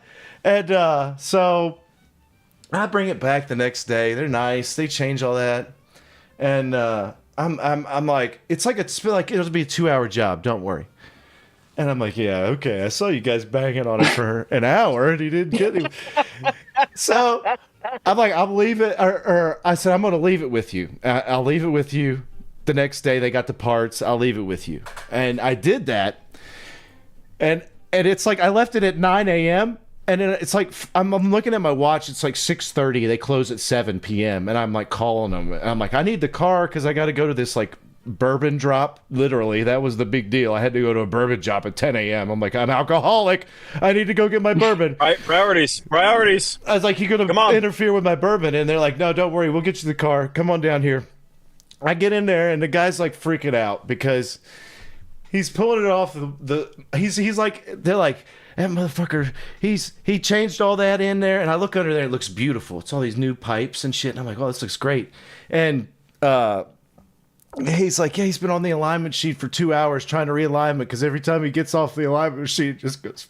[SPEAKER 1] And so I bring it back the next day. They're nice. They change all that. And I'm like, it's like it'll be a 2-hour job. Don't worry. And I'm like, yeah, okay. I saw you guys banging on it for an hour, and he didn't get it. So I'm like, I'll leave it, or I said, I'm going to leave it with you. I'll leave it with you. The next day, they got the parts. I'll leave it with you. And I did that. And it's like I left it at 9 a.m. And then it's like I'm looking at my watch. It's like 6:30. They close at 7 p.m. And I'm like calling them. And I'm like, I need the car because I got to go to this like bourbon drop. Literally, that was the big deal. I had to go to a bourbon drop at 10 a.m. I'm like, I'm alcoholic. I need to go get my bourbon.
[SPEAKER 2] Right, priorities.
[SPEAKER 1] I was like, you're gonna interfere with my bourbon? And they're like, no, don't worry. We'll get you the car. Come on down here. I get in there and the guy's like freaking out because he's pulling it off he's like, they're like, that motherfucker, he changed all that in there. And I look under there, it looks beautiful. It's all these new pipes and shit. And I'm like, oh, this looks great. And he's like, yeah, he's been on the alignment sheet for 2 hours trying to realign it because every time he gets off the alignment sheet, it just goes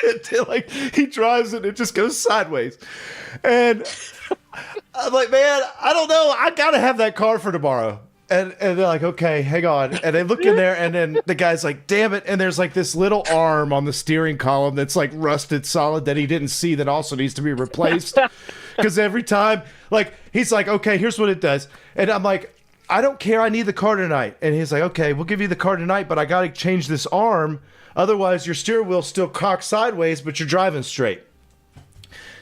[SPEAKER 1] until like he drives it, it just goes sideways. And I'm like, man, I don't know. I gotta have that car for tomorrow. And they're like, okay, hang on. And they look in there, and then the guy's like, damn it. And there's like this little arm on the steering column that's like rusted solid that he didn't see that also needs to be replaced. Because every time, like, he's like, okay, here's what it does. And I'm like, I don't care. I need the car tonight. And he's like, okay, we'll give you the car tonight, but I got to change this arm. Otherwise, your steering wheel's still cocked sideways, but you're driving straight.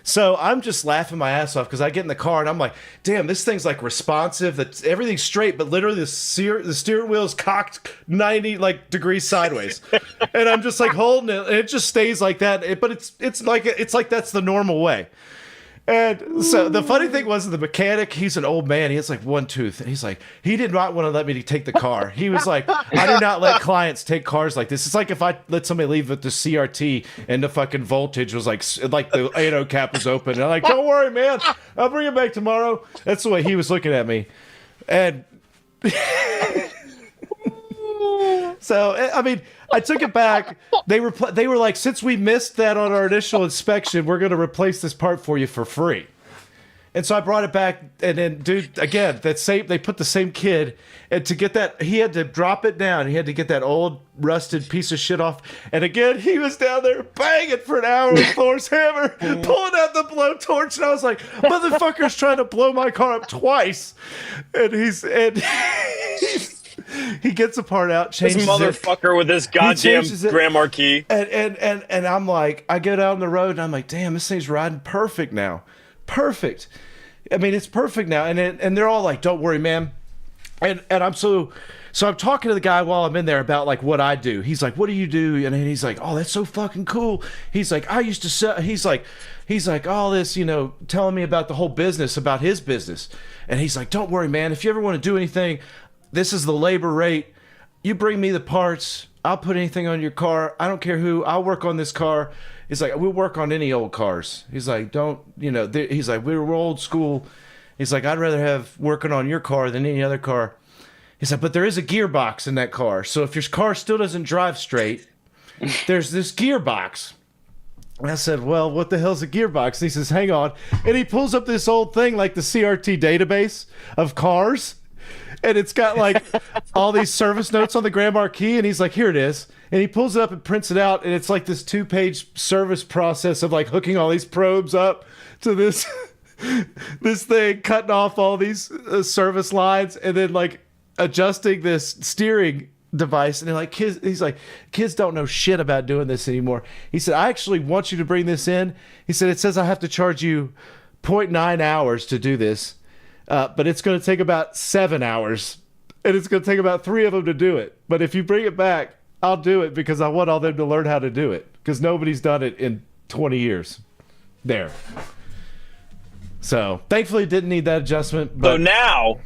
[SPEAKER 1] So I'm just laughing my ass off because I get in the car and I'm like, damn, this thing's like responsive. That's everything's straight, but literally the steering wheel is cocked 90 like degrees sideways. And I'm just like holding it, and it just stays like that. But it's like that's the normal way. And so the funny thing was the mechanic, he's an old man. He has like one tooth. And he's like, he did not want to let me take the car. He was like, I do not let clients take cars like this. It's like if I let somebody leave with the CRT and the fucking voltage was like the anode cap was open. And I'm like, don't worry, man. I'll bring it back tomorrow. That's the way he was looking at me. And so, I mean, I took it back. They were like, since we missed that on our initial inspection, we're going to replace this part for you for free. And so I brought it back, and then, dude, again, they put the same kid, and to get that, he had to drop it down. He had to get that old rusted piece of shit off. And again, he was down there banging for an hour with Thor's hammer, pulling out the blowtorch, and I was like, motherfucker's trying to blow my car up twice. And he gets a part out, changes
[SPEAKER 2] this motherfucker with this goddamn Grand Marquis.
[SPEAKER 1] And I'm like, I get out on the road and I'm like, damn, this thing's riding perfect now. Perfect. I mean, it's perfect now. And they're all like, don't worry, man. And I'm so I'm talking to the guy while I'm in there about like what I do. He's like, what do you do? And he's like, oh, that's so fucking cool. He's like, I used to sell. He's like, all this, telling me about the whole business, about his business. And he's like, don't worry, man. If you ever want to do anything, this is the labor rate. You bring me the parts. I'll put anything on your car. I don't care who. I'll work on this car. He's like, we'll work on any old cars. He's like, he's like, we're old school. He's like, I'd rather have working on your car than any other car. He's like, but there is a gearbox in that car. So if your car still doesn't drive straight, there's this gearbox. And I said, well, what the hell's a gearbox? And he says, hang on. And he pulls up this old thing like the CRT database of cars. And it's got like all these service notes on the Grand Marquis, and he's like, here it is. And he pulls it up and prints it out, and it's like this 2-page service process of like hooking all these probes up to this this thing, cutting off all these service lines, and then like adjusting this steering device. And they're like, kids don't know shit about doing this anymore. He said, I actually want you to bring this in. He said, it says I have to charge you 0.9 hours to do this. But it's going to take about 7 hours, and it's going to take about 3 of them to do it. But if you bring it back, I'll do it because I want all them to learn how to do it because nobody's done it in 20 years. There. So thankfully, didn't need that adjustment. But
[SPEAKER 2] now,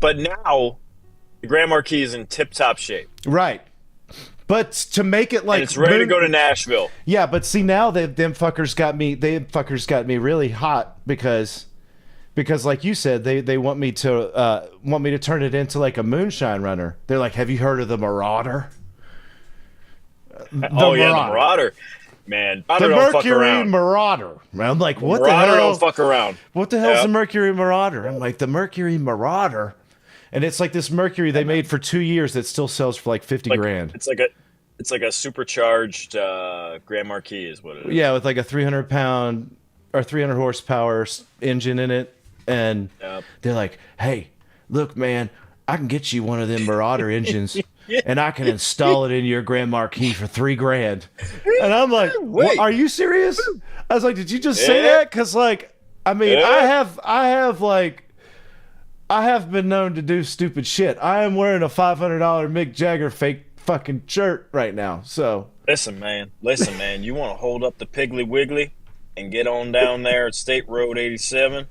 [SPEAKER 2] the Grand Marquis is in tip-top shape.
[SPEAKER 1] Right. But to make it like
[SPEAKER 2] and it's ready to go to Nashville.
[SPEAKER 1] Yeah, but see now them fuckers got me really hot because like you said, they want me to turn it into like a moonshine runner. They're like, have you heard of the Marauder?
[SPEAKER 2] The Marauder. man.
[SPEAKER 1] The
[SPEAKER 2] Marauder don't fuck
[SPEAKER 1] Mercury
[SPEAKER 2] around.
[SPEAKER 1] Marauder. I'm like, what the
[SPEAKER 2] Marauder
[SPEAKER 1] hell?
[SPEAKER 2] don't fuck around.
[SPEAKER 1] What the hell's
[SPEAKER 2] Yep.
[SPEAKER 1] the Mercury Marauder? I'm like, the Mercury Marauder, and it's like this Mercury they made for 2 years that still sells for like 50 grand.
[SPEAKER 2] It's like a supercharged Grand Marquis is what it is.
[SPEAKER 1] Yeah, with like a 300-pound or 300 horsepower engine in it, and they're like, "Hey, look, man, I can get you one of them Marauder engines, and I can install it in your Grand Marquis for $3 grand." And I'm like, what, "Are you serious?" I was like, "Did you just say that?" Because like, I mean, I have been known to do stupid shit. I am wearing a $500 Mick Jagger fake fucking shirt right now. So
[SPEAKER 2] listen, man. You want to hold up the Piggly Wiggly and get on down there at State Road 87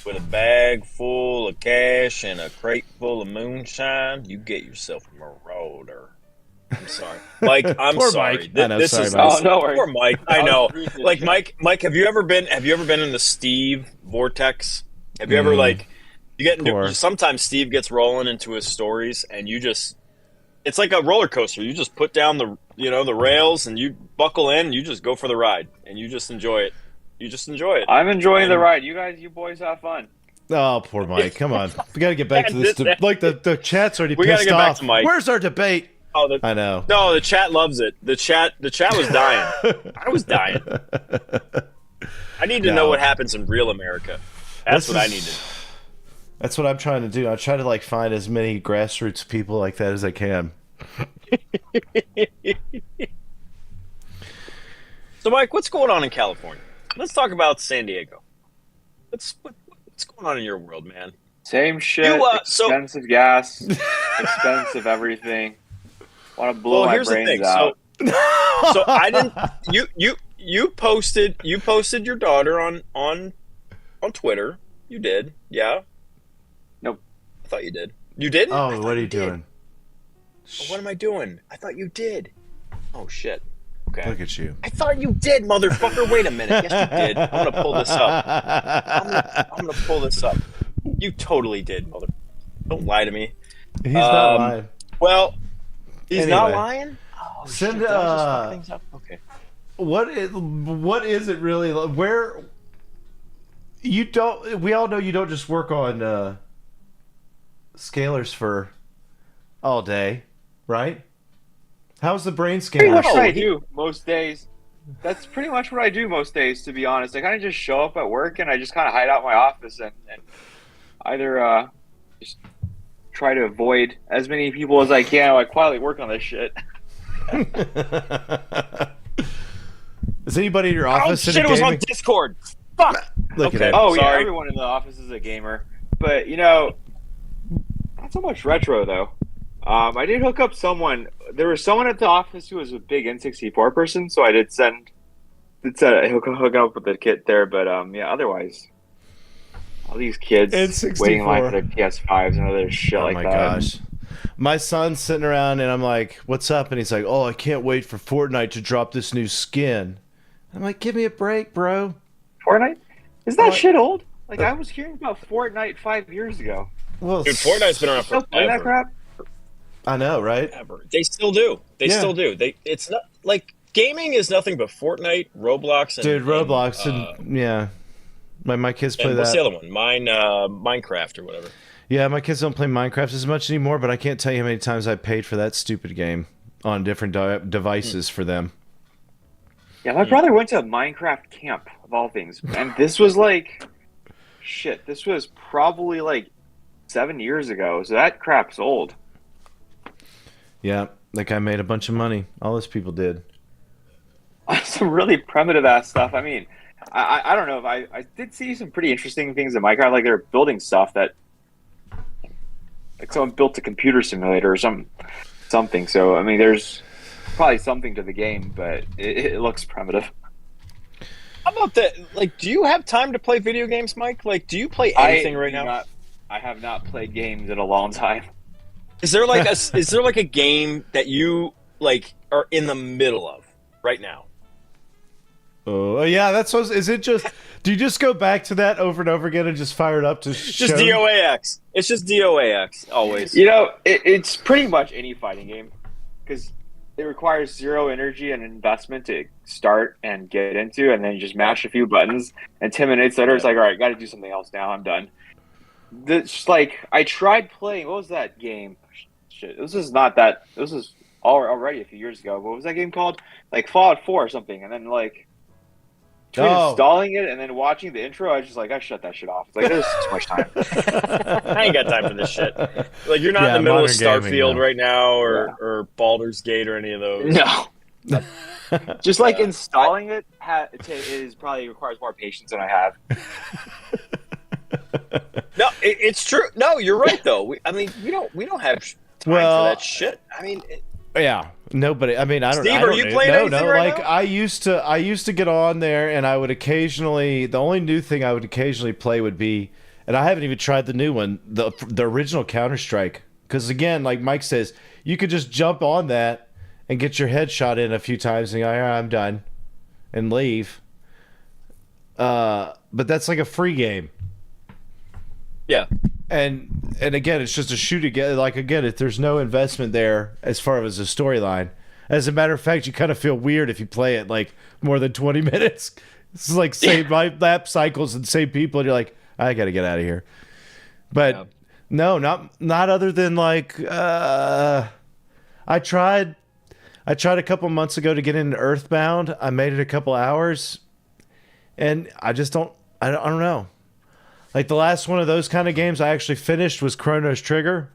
[SPEAKER 2] with a bag full of cash and a crate full of moonshine. You get yourself a Marauder. I'm sorry, Mike. I'm
[SPEAKER 1] Poor
[SPEAKER 2] sorry.
[SPEAKER 1] Mike. I know,
[SPEAKER 2] This
[SPEAKER 1] sorry,
[SPEAKER 2] is
[SPEAKER 1] Mike.
[SPEAKER 3] Oh, no worries.
[SPEAKER 2] Poor Mike. I know. Like Mike. Have you ever been in the Steve vortex? Have you ever like you get
[SPEAKER 1] Poor.
[SPEAKER 2] into, sometimes Steve gets rolling into his stories and you just. It's like a roller coaster. You just put down the rails and you buckle in. And you just go for the ride and you just enjoy it.
[SPEAKER 3] I'm enjoying the ride. You boys have fun.
[SPEAKER 1] Oh, poor Mike. Come on. We got to get back to this. Like, the chat's already
[SPEAKER 2] We gotta
[SPEAKER 1] pissed
[SPEAKER 2] get back
[SPEAKER 1] off.
[SPEAKER 2] to Mike.
[SPEAKER 1] Where's our debate?
[SPEAKER 2] Oh,
[SPEAKER 1] I know.
[SPEAKER 2] No, the chat loves it. The chat was dying. I was dying. I need to know what happens in real America. That's what I need to know.
[SPEAKER 1] That's what I'm trying to do. I try to like find as many grassroots people like that as I can.
[SPEAKER 2] So, Mike, what's going on in California? Let's talk about San Diego. What's going on in your world, man?
[SPEAKER 3] Same shit. Expensive gas, expensive everything. Want to blow my brains out.
[SPEAKER 2] So I didn't. You posted your daughter on Twitter. You did, yeah.
[SPEAKER 3] Nope.
[SPEAKER 2] I thought you did. You didn't?
[SPEAKER 1] Oh, what are you doing?
[SPEAKER 2] Oh, what am I doing? I thought you did. Oh shit. Okay.
[SPEAKER 1] Look at you.
[SPEAKER 2] I thought you did, motherfucker. Wait a minute. Yes, you did. I'm gonna pull this up. I'm gonna pull this up. You totally did, mother. Don't lie to me.
[SPEAKER 1] He's not lying.
[SPEAKER 2] Well, he's not
[SPEAKER 1] Anyway.
[SPEAKER 2] lying. Oh,
[SPEAKER 1] Send,
[SPEAKER 2] shit. Did I just fuck things up? Okay.
[SPEAKER 1] What is it really? Where you don't? We all know you don't just work on scalars for all day, right? How's the brain
[SPEAKER 3] Pretty
[SPEAKER 1] scanner?
[SPEAKER 3] much what I do most days. That's pretty much what I do most days, to be honest. I kind of just show up at work and I just kind of hide out in my office and either just try to avoid as many people as I can while I quietly work on this shit.
[SPEAKER 1] Is anybody in your office?
[SPEAKER 2] Oh shit! It was on Discord. Fuck.
[SPEAKER 1] Look
[SPEAKER 2] Okay.
[SPEAKER 1] at
[SPEAKER 3] Oh,
[SPEAKER 1] it.
[SPEAKER 3] yeah,
[SPEAKER 2] Sorry.
[SPEAKER 3] everyone in the office is a gamer. But, not so much retro, though. I did hook up someone. There was someone at the office who was a big N64 person, so I did hook up with the kid there. But, otherwise, all these kids
[SPEAKER 1] N64.
[SPEAKER 3] waiting in line for their PS5s and other shit
[SPEAKER 1] Oh
[SPEAKER 3] like
[SPEAKER 1] my
[SPEAKER 3] that.
[SPEAKER 1] gosh. My son's sitting around and I'm like, "What's up?" And he's like, "Oh, I can't wait for Fortnite to drop this new skin." I'm like, "Give me a break, bro."
[SPEAKER 3] Fortnite? Is that shit old? Like, I was hearing about Fortnite 5 years ago.
[SPEAKER 1] Well,
[SPEAKER 2] Dude, Fortnite's been around
[SPEAKER 3] Still playing that
[SPEAKER 2] forever.
[SPEAKER 3] crap?
[SPEAKER 1] I know, right?
[SPEAKER 2] They still do. They
[SPEAKER 1] Yeah.
[SPEAKER 2] still do. It's not like gaming is nothing but Fortnite, Roblox, and
[SPEAKER 1] Dude, Roblox and yeah. My kids play
[SPEAKER 2] and what's
[SPEAKER 1] that.
[SPEAKER 2] the other one? Minecraft or whatever.
[SPEAKER 1] Yeah, my kids don't play Minecraft as much anymore, but I can't tell you how many times I paid for that stupid game on different devices for them.
[SPEAKER 3] Yeah, my brother went to a Minecraft camp, of all things. And this was like, this was probably like 7 years ago. So that crap's old.
[SPEAKER 1] Yeah, that guy made a bunch of money. All those people did.
[SPEAKER 3] Some really primitive ass stuff. I mean, I don't know if I did see some pretty interesting things in Minecraft. Like they're building stuff that, like someone built a computer simulator or something. So, I mean, there's probably something to the game, but it looks primitive.
[SPEAKER 2] How about that? Like, do you have time to play video games, Mike? Like, do you play anything right now?
[SPEAKER 3] I have not played games in a long time.
[SPEAKER 2] Is there like a game that you like are in the middle of right now?
[SPEAKER 1] Oh, yeah, that's what. Is it just? Do you just go back to that over and over again and just fire it up to?
[SPEAKER 2] Just DOAX. It's just DOAX always.
[SPEAKER 3] It's pretty much any fighting game, because it requires zero energy and investment to start and get into, and then you just mash a few buttons, and 10 minutes later, it's like, all right, got to do something else now. I'm done. This like I tried playing. What was that game? Shit, this is not that. This is already a few years ago. What was that game called? Like Fallout 4 or something. And then like between installing it and then watching the intro, I was just like, I shut that shit off. It's like there's too much time.
[SPEAKER 2] I ain't got time for this shit. Like you're not in the middle of Starfield right now, or Baldur's Gate or any of those.
[SPEAKER 3] No. Just like installing it is probably requires more patience than I have.
[SPEAKER 2] No, it's true. No, you're right though. We don't have time for that shit. I mean,
[SPEAKER 1] nobody. I mean, I don't.
[SPEAKER 2] Steve,
[SPEAKER 1] are
[SPEAKER 2] you playing anything right
[SPEAKER 1] like
[SPEAKER 2] now?
[SPEAKER 1] I used to get on there, and I would occasionally. The only new thing I would occasionally play would be, and I haven't even tried the new one, the original Counter-Strike, because again, like Mike says, you could just jump on that and get your headshot in a few times, and go, I'm done, and leave. But that's like a free game.
[SPEAKER 2] Yeah.
[SPEAKER 1] And again, it's just a shoot again. Like again, if there's no investment there as far as a storyline. As a matter of fact, you kind of feel weird if you play it like more than 20 minutes. It's like same lap cycles and same people, and you're like, I got to get out of here. But no, not other than like I tried a couple months ago to get into Earthbound. I made it a couple hours, and I just don't. I don't know. Like the last one of those kind of games I actually finished was Chrono Trigger.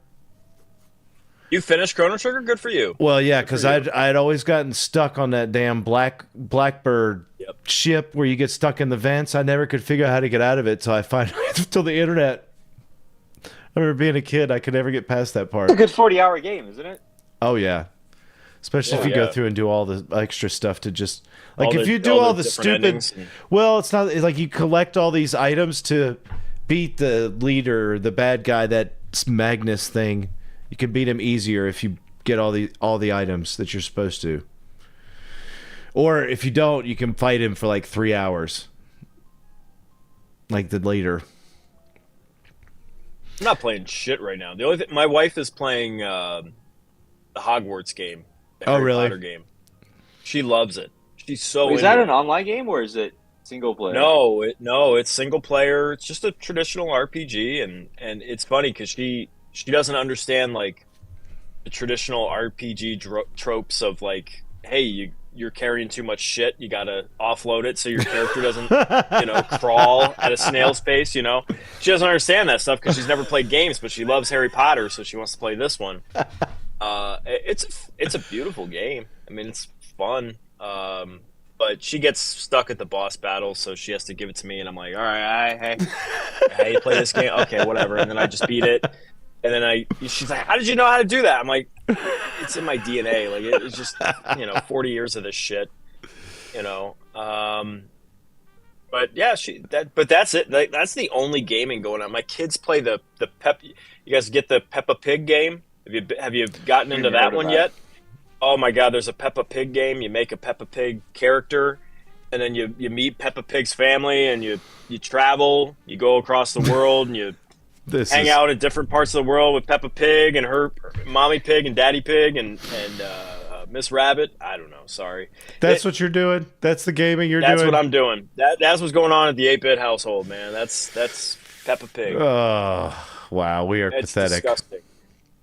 [SPEAKER 2] You finished Chrono Trigger? Good for you.
[SPEAKER 1] Well, yeah, because I'd always gotten stuck on that damn Blackbird ship where you get stuck in the vents. I never could figure out how to get out of it, so I finally till the internet. I remember being a kid, I could never get past that part.
[SPEAKER 3] It's a good 40-hour game, isn't it?
[SPEAKER 1] Oh yeah, especially if you go through and do all the extra stuff to just like if you do all the stupid. Well, it's not it's like you collect all these items to beat the leader, the bad guy, that Magnus thing. You can beat him easier if you get all the items that you're supposed to. Or if you don't, you can fight him for like 3 hours. Like the leader.
[SPEAKER 2] I'm not playing shit right now. The only my wife is playing the Hogwarts game. The Harry Potter game. She loves it. She's so.
[SPEAKER 3] Is that an online game or is it single player?
[SPEAKER 2] No, it's single player. It's just a traditional RPG, and it's funny because she doesn't understand like the traditional RPG tropes of like, hey, you're carrying too much shit. You gotta offload it so your character doesn't, crawl at a snail's pace. She doesn't understand that stuff because she's never played games, but she loves Harry Potter, so she wants to play this one. It's a beautiful game. I mean, it's fun. But she gets stuck at the boss battle, so she has to give it to me, and I'm like, all right, hey, you play this game? Okay, whatever. And then I just beat it. And then she's like, how did you know how to do that? I'm like, it's in my DNA. Like, it's just, 40 years of this shit, But yeah, but that's it. Like, that's the only gaming going on. My kids play the you guys get the Peppa Pig game? Have you gotten into that one yet? Oh my God, there's a Peppa Pig game. You make a Peppa Pig character, and then you meet Peppa Pig's family, and you travel, you go across the world, and you hang out in different parts of the world with Peppa Pig and her mommy pig and daddy pig and Miss Rabbit. I don't know. Sorry.
[SPEAKER 1] That's what you're doing? That's the gaming you're doing?
[SPEAKER 2] That's what I'm doing. That's what's going on at the 8-bit household, man. That's Peppa Pig.
[SPEAKER 1] Oh, wow. We are
[SPEAKER 2] it's
[SPEAKER 1] pathetic.
[SPEAKER 2] Disgusting.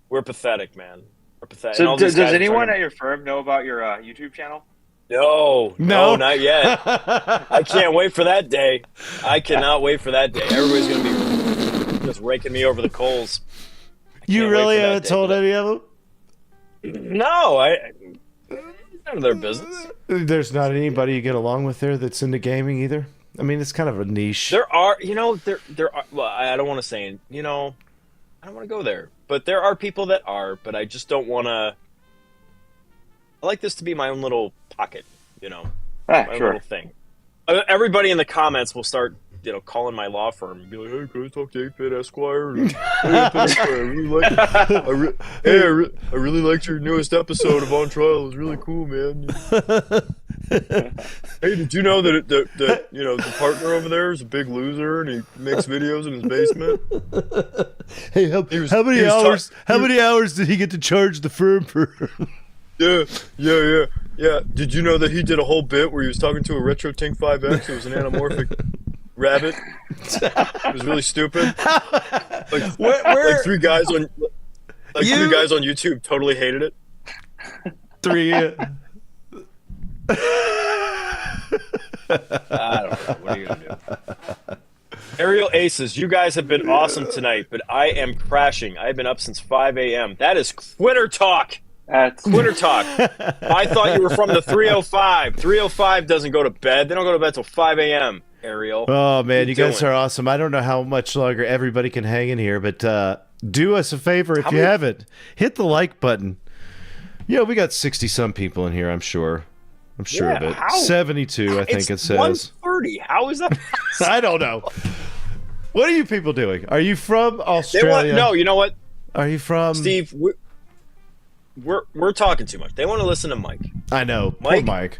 [SPEAKER 2] We're pathetic, man. We're pathetic.
[SPEAKER 3] So does anyone at your firm know about your YouTube channel?
[SPEAKER 2] No, not yet. I can't wait for that day. I cannot wait for that day. Everybody's going to be just raking me over the coals.
[SPEAKER 1] You really haven't told any of
[SPEAKER 2] them? No, none of their business.
[SPEAKER 1] There's not anybody you get along with there that's into gaming either? I mean, it's kind of a niche.
[SPEAKER 2] There are, there are, well, I don't want to say, I don't want to go there. But there are people that are, but I just don't want to. I like this to be my own little pocket, my own little thing. Everybody in the comments will start, calling my law firm and be like, "Hey, can I talk to 8-Bit Esquire?" I really liked your newest episode of On Trial. It was really cool, man. Hey, did you know that the partner over there is a big loser and he makes videos in his basement?
[SPEAKER 1] Hey, how many hours did he get to charge the firm for?
[SPEAKER 2] Yeah. Did you know that he did a whole bit where he was talking to a RetroTINK 5X? It was an anamorphic rabbit. It was really stupid. Like three guys on YouTube totally hated it.
[SPEAKER 1] Three.
[SPEAKER 2] I don't know. What are you gonna do? Aerial Aces, you guys have been awesome tonight, but I am crashing. I've been up since 5 a.m. That is quitter talk.
[SPEAKER 3] That's
[SPEAKER 2] Quitter talk. I thought you were from the 305. 305 doesn't go to bed. They don't go to bed till 5 a.m. Ariel.
[SPEAKER 1] Oh man, you guys are awesome. I don't know how much longer everybody can hang in here, but do us a favor if you haven't. Hit the like button. Yeah, we got 60-some people in here, I'm sure. I'm sure of it. 72, I think it says.
[SPEAKER 2] 130. How is that?
[SPEAKER 1] I don't know. What are you people doing? Are you from Australia?
[SPEAKER 2] No, you know what?
[SPEAKER 1] Are you from...
[SPEAKER 2] Steve, we're talking too much. They want to listen to Mike.
[SPEAKER 1] I know. Poor Mike.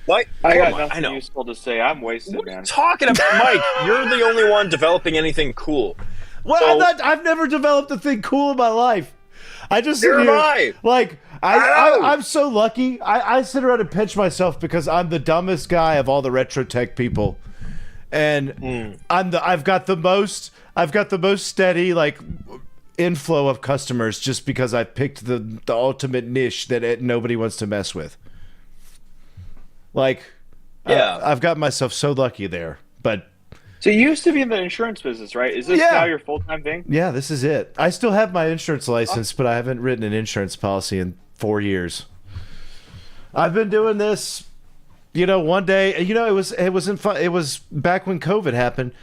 [SPEAKER 2] Mike,
[SPEAKER 3] I got nothing useful to say. I'm wasted,
[SPEAKER 2] what
[SPEAKER 3] man.
[SPEAKER 2] are you talking about? Mike, you're the only one developing anything cool.
[SPEAKER 1] Well, I've never developed a thing cool in my life. I just sit here, like, I'm so lucky. I sit around and pinch myself because I'm the dumbest guy of all the RetroTech people, and I've got the most steady like inflow of customers just because I picked the ultimate niche that nobody wants to mess with. Like, I've got myself so lucky there. But
[SPEAKER 3] so you used to be in the insurance business, right? Is this now your full-time thing? Yeah,
[SPEAKER 1] this is it. I still have my insurance license, but I haven't written an insurance policy in 4 years. I've been doing this, one day, it wasn't fun. It was back when COVID happened.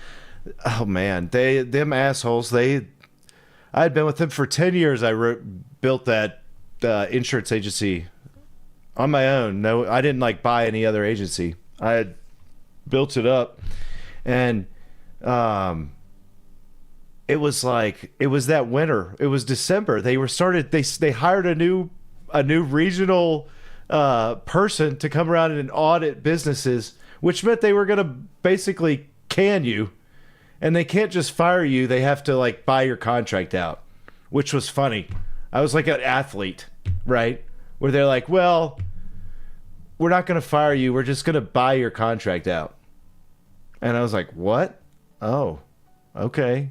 [SPEAKER 1] Oh man, them assholes, I had been with them for 10 years. I built that insurance agency on my own. No, I didn't buy any other agency. I had built it up, and it was that winter. It was December. They hired a new regional person to come around and audit businesses, which meant they were going to basically can you, and they can't just fire you. They have to buy your contract out, which was funny. I was like an athlete, right? Where they're like, well, we're not going to fire you. We're just going to buy your contract out. And I was like, what? Oh, okay.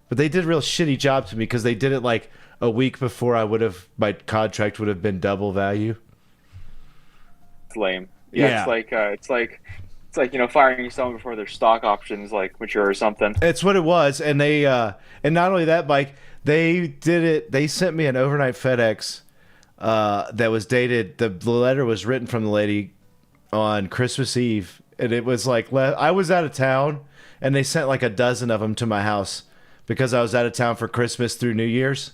[SPEAKER 1] But they did a real shitty job to me because they did it a week before my contract would have been double value.
[SPEAKER 3] It's lame. Yeah. It's like firing someone before their stock options mature or something.
[SPEAKER 1] It's what it was. And they and not only that, Mike, they did it. They sent me an overnight FedEx that was dated. The letter was written from the lady on Christmas Eve, and it was I was out of town, and they sent a dozen of them to my house because I was out of town for Christmas through New Year's,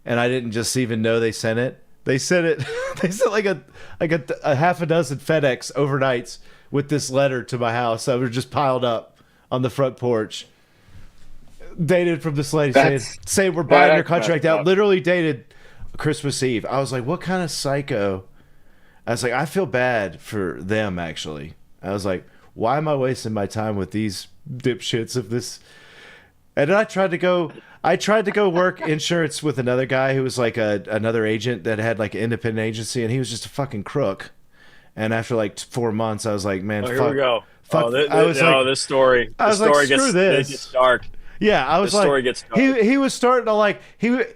[SPEAKER 1] and I didn't just even know they sent it. They sent it. They sent a half a dozen FedEx overnights with this letter to my house that were just piled up on the front porch. Dated from this lady saying we're buying your contract out. Literally dated Christmas Eve. I was like, what kind of psycho? I was like, I feel bad for them, actually. I was like, why am I wasting my time with these dipshits of this? And then I tried to go work insurance with another guy who was another agent that had an independent agency, and he was just a fucking crook. And after 4 months, I was like, man, fuck.
[SPEAKER 2] Here we go.
[SPEAKER 1] Fuck.
[SPEAKER 2] This story.
[SPEAKER 1] I was like, screw this.
[SPEAKER 2] It gets dark.
[SPEAKER 1] Yeah, I was
[SPEAKER 2] the story gets dark.
[SPEAKER 1] He was starting to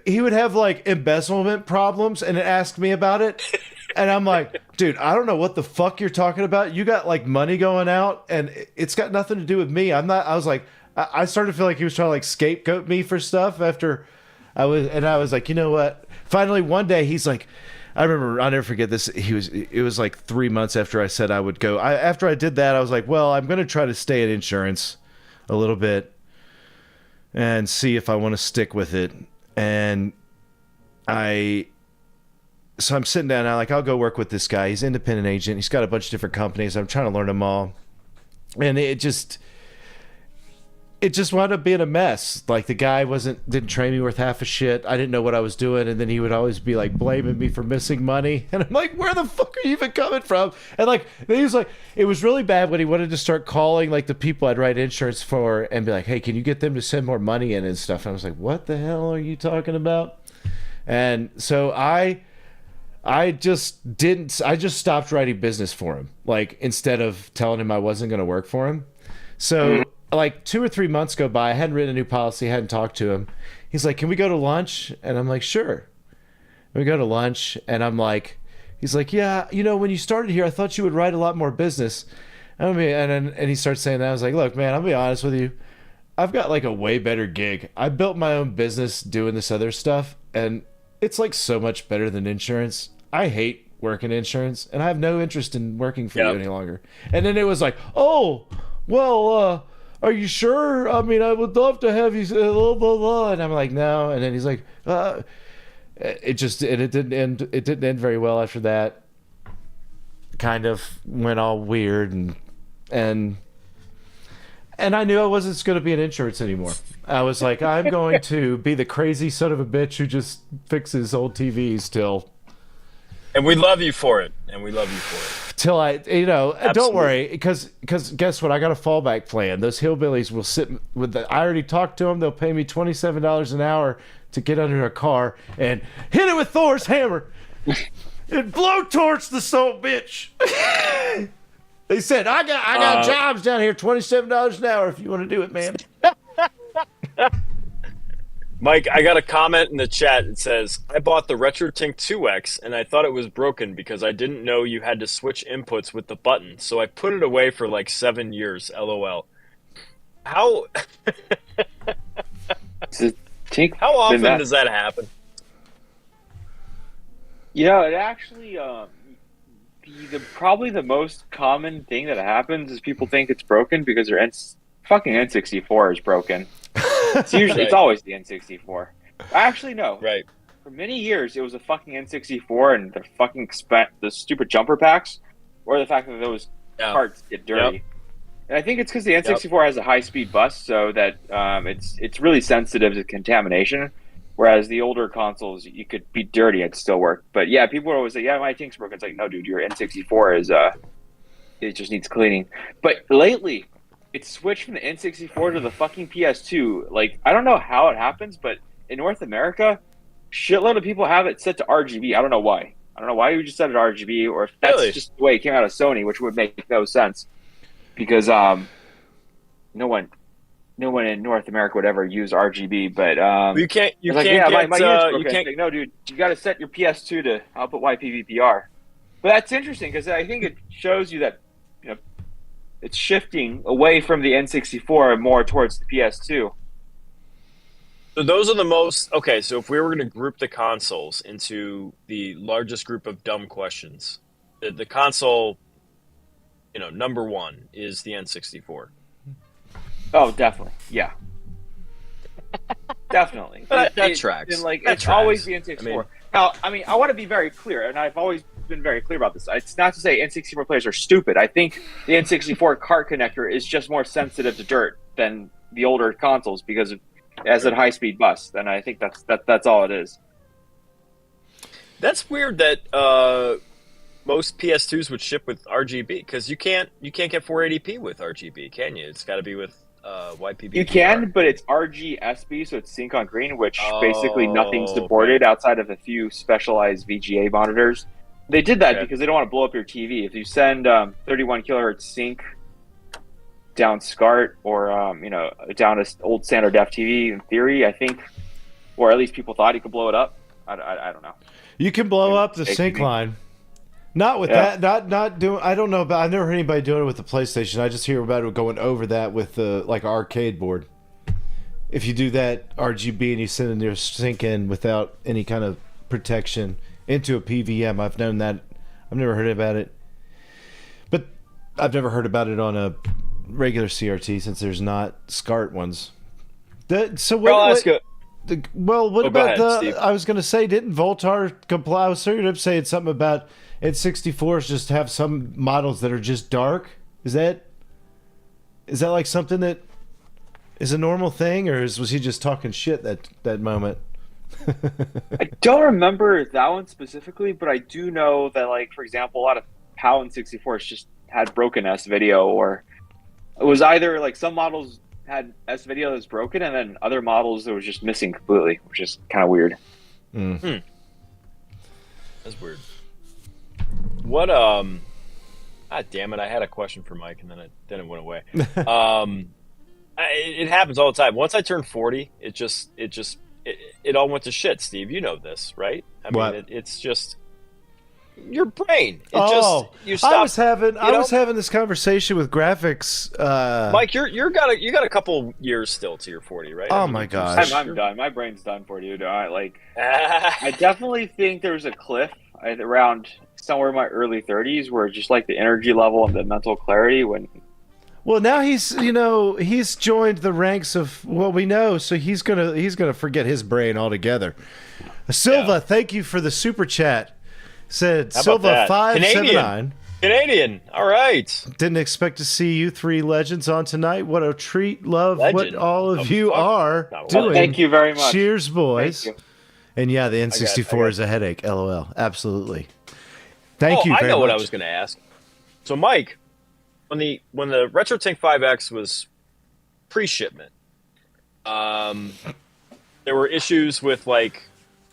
[SPEAKER 1] he would have embezzlement problems and ask me about it. And I'm like, dude, I don't know what the fuck you're talking about. You got money going out, and it's got nothing to do with me. I started to feel like he was trying to scapegoat me for stuff after I was like, you know what? Finally, one day he's like, I remember, I'll never forget this. It was 3 months after I said I would go. After I did that, I was like, well, I'm going to try to stay in insurance a little bit and see if I want to stick with it. And so I'm sitting down now, I'll go work with this guy. He's an independent agent. He's got a bunch of different companies. I'm trying to learn them all. And it just wound up being a mess. The guy didn't train me worth half a shit. I didn't know what I was doing, and then he would always be blaming me for missing money. And I'm like, where the fuck are you even coming from? And he was it was really bad when he wanted to start calling the people I'd write insurance for and be like, hey, can you get them to send more money in and stuff? And I was like, what the hell are you talking about? And so I I just stopped writing business for him. Like, instead of telling him I wasn't going to work for him. So like 2 or 3 months go by. I hadn't written a new policy. I hadn't talked to him. He's like, can we go to lunch? And I'm like, sure. We go to lunch and I'm like, he's like, yeah, you know, when you started here, I thought you would write a lot more business. And he starts saying that. I was like, look, man, I'll be honest with you. I've got like a way better gig. I built my own business doing this other stuff, and it's like so much better than insurance. I hate working insurance, and I have no interest in working for you any longer. And then it was like, oh, well, are you sure? I mean, I would love to have you, blah, blah, blah. And I'm like, no. And then he's like, it didn't end very well after that. Kind of went all weird, and I knew I wasn't going to be in insurance anymore. I was like, I'm going to be the crazy son of a bitch who just fixes old TVs till.
[SPEAKER 2] And we love you for it.
[SPEAKER 1] Till I,
[SPEAKER 2] Absolutely.
[SPEAKER 1] Don't worry, because guess what? I got a fallback plan. Those hillbillies will sit with I already talked to them. They'll pay me $27 an hour to get under a car and hit it with Thor's hammer and blowtorch the soul bitch. They said, I got jobs down here, $27 an hour if you want to do it, man.
[SPEAKER 2] Mike, I got a comment in the chat. It says, I bought the RetroTINK 2X and I thought it was broken because I didn't know you had to switch inputs with the button. So I put it away for like 7 years, LOL. How often does that happen?
[SPEAKER 3] It actually... probably the most common thing that happens is people think it's broken because their fucking N64 is broken. It's always the N64. Actually, no.
[SPEAKER 2] Right.
[SPEAKER 3] For many years, it was a fucking N64 and the stupid jumper packs, or the fact that those parts get dirty. Yep. And I think it's because the N64 has a high-speed bus, so that it's really sensitive to contamination. Whereas the older consoles, you could be dirty and still work. But yeah, people always say, yeah, my Tink's broken. It's like, no, dude, your N64 is, it just needs cleaning. But lately, it's switched from the N64 to the fucking PS2. Like, I don't know how it happens, but in North America, shitload of people have it set to RGB. I don't know why. I don't know why you just set it to RGB, or if that's just the way it came out of Sony, which would make no sense. Because no one in North America would ever use RGB, but
[SPEAKER 2] you can't
[SPEAKER 3] no, dude, you got to set your PS2 to output YPVPR. But that's interesting because I think it shows you that it's shifting away from the N64 and more towards the PS2.
[SPEAKER 2] So those are the most okay. So if we were going to group the consoles into the largest group of dumb questions, the console, number one is the N64.
[SPEAKER 3] Oh, definitely. Yeah. Definitely.
[SPEAKER 2] That tracks.
[SPEAKER 3] It's always the N64. I want to be very clear, and I've always been very clear about this. It's not to say N64 players are stupid. I think the N64 cart connector is just more sensitive to dirt than the older consoles because it has a high-speed bus. And I think that's all it is.
[SPEAKER 2] That's weird that most PS2s would ship with RGB because you can't get 480p with RGB, can you? It's got to be with YPB.
[SPEAKER 3] You can, but it's RGSB, so it's sync on green, which basically nothing's supported outside of a few specialized VGA monitors. They did that because they don't want to blow up your TV. If you send 31 kilohertz sync down Scart or down an old standard def TV, in theory, I think, or at least people thought you could blow it up. I don't know.
[SPEAKER 1] You can blow up the sync line. Not with that. Not doing. I don't know about. I've never heard anybody doing it with the PlayStation. I just hear about it going over that with the arcade board. If you do that RGB and you send in your sync in without any kind of protection into a PVM, I've known that. I've never heard about it, but I've never heard about it on a regular CRT since there's not SCART ones. What about Steve. I was going to say, didn't Voltar comply? I was saying something about N64s just have some models that are just dark. Is that like something that is a normal thing, or was he just talking shit that moment?
[SPEAKER 3] I don't remember that one specifically, but I do know that, for example, a lot of PAL N64s just had broken S-video, or it was either some models had S-video that's broken, and then other models that was just missing completely, which is kind of weird.
[SPEAKER 2] That's weird. What damn it! I had a question for Mike, and then it went away. It happens all the time. Once I turned 40, it all went to shit. Steve, you know this, right? I mean, it's just your brain. You stop.
[SPEAKER 1] I was having this conversation with graphics.
[SPEAKER 2] Mike, you got a couple years still to your 40, right?
[SPEAKER 1] Oh my gosh,
[SPEAKER 3] I'm done. My brain's done for you. I definitely think there's a cliff around somewhere in my early 30s where just like the energy level and the mental clarity when.
[SPEAKER 1] Well, now he's joined the ranks of what we know, so he's gonna forget his brain altogether. Silva, thank you for the super chat. Said Silva 579.
[SPEAKER 2] Canadian. All right.
[SPEAKER 1] Didn't expect to see you three legends on tonight. What a treat. Love what all of you are doing.
[SPEAKER 3] Thank you very much.
[SPEAKER 1] Cheers, boys. And yeah, the N64 is a headache. LOL. Absolutely. Thank you very much.
[SPEAKER 2] I know what I was going to ask. So, Mike, when the RetroTINK 5X was pre-shipment, there were issues with like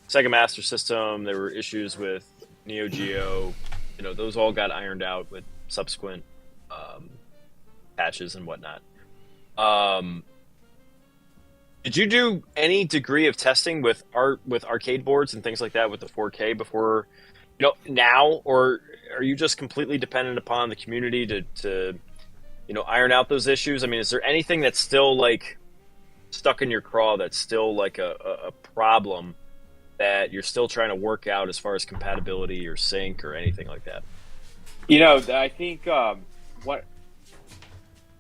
[SPEAKER 2] Sega Master System. There were issues with Neo Geo. Those all got ironed out with subsequent patches and whatnot. Did you do any degree of testing with arcade boards and things like that with the 4K before, now, or are you just completely dependent upon the community to iron out those issues? I mean, is there anything that's still like stuck in your craw that's still like a problem that you're still trying to work out as far as compatibility or sync or anything like that?
[SPEAKER 3] I think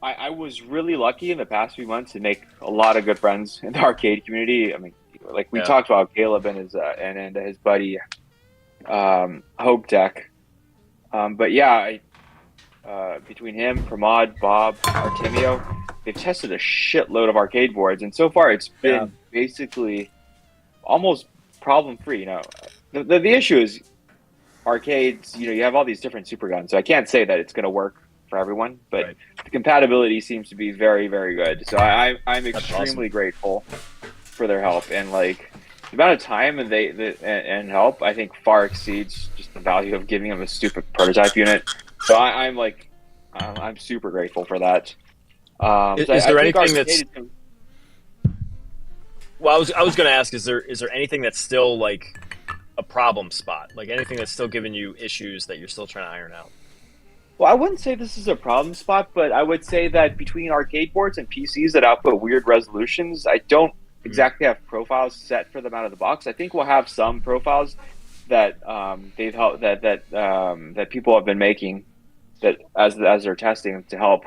[SPEAKER 3] I was really lucky in the past few months to make a lot of good friends in the arcade community. I mean, like we talked about Caleb and his buddy Hope Tech. But yeah, between him, Pramod, Bob, Artemio, they've tested a shitload of arcade boards, and so far it's been basically almost problem-free. The issue is arcades. You have all these different super guns, so I can't say that it's going to work for everyone, but the compatibility seems to be very, very good. So I'm extremely grateful for their help, and like the amount of time and help I think far exceeds just the value of giving them a stupid prototype unit. So I'm super grateful for that.
[SPEAKER 2] Is there anything that's? Well, I was going to ask: is there anything that's still like a problem spot? Like anything that's still giving you issues that you're still trying to iron out?
[SPEAKER 3] Well, I wouldn't say this is a problem spot, but I would say that between arcade boards and PCs that output weird resolutions, I don't exactly have profiles set for them out of the box. I think we'll have some profiles that they've helped that people have been making that as they're testing to help.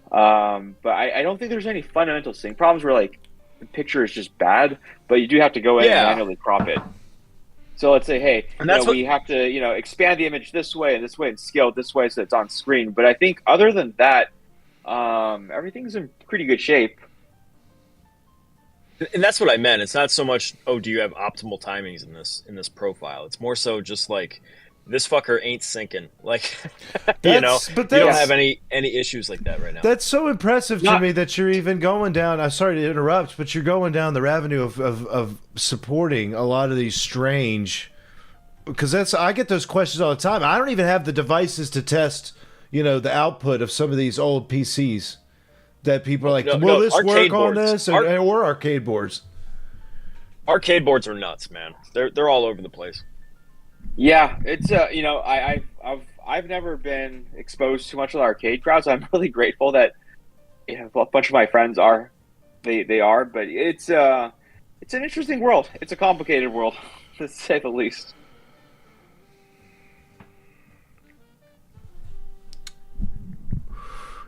[SPEAKER 3] But I don't think there's any fundamental sync problems where like the picture is just bad, but you do have to go in and manually crop it. So let's say, hey, we have to, expand the image this way and scale it this way so it's on screen. But I think other than that, everything's in pretty good shape.
[SPEAKER 2] And that's what I meant. It's not so much, do you have optimal timings in this profile? It's more so just like, this fucker ain't syncing. Like, you don't have any issues like that right now.
[SPEAKER 1] That's so impressive to me that you're even going down. I'm sorry to interrupt, but you're going down the avenue of supporting a lot of these strange. Because I get those questions all the time. I don't even have the devices to test, the output of some of these old PCs that people are like, will this work on this or arcade boards?
[SPEAKER 2] Arcade boards are nuts, man. They're all over the place.
[SPEAKER 3] Yeah, it's I've never been exposed to much of the arcade crowds. I'm really grateful that a bunch of my friends are. They are, but it's an interesting world. It's a complicated world, to say the least.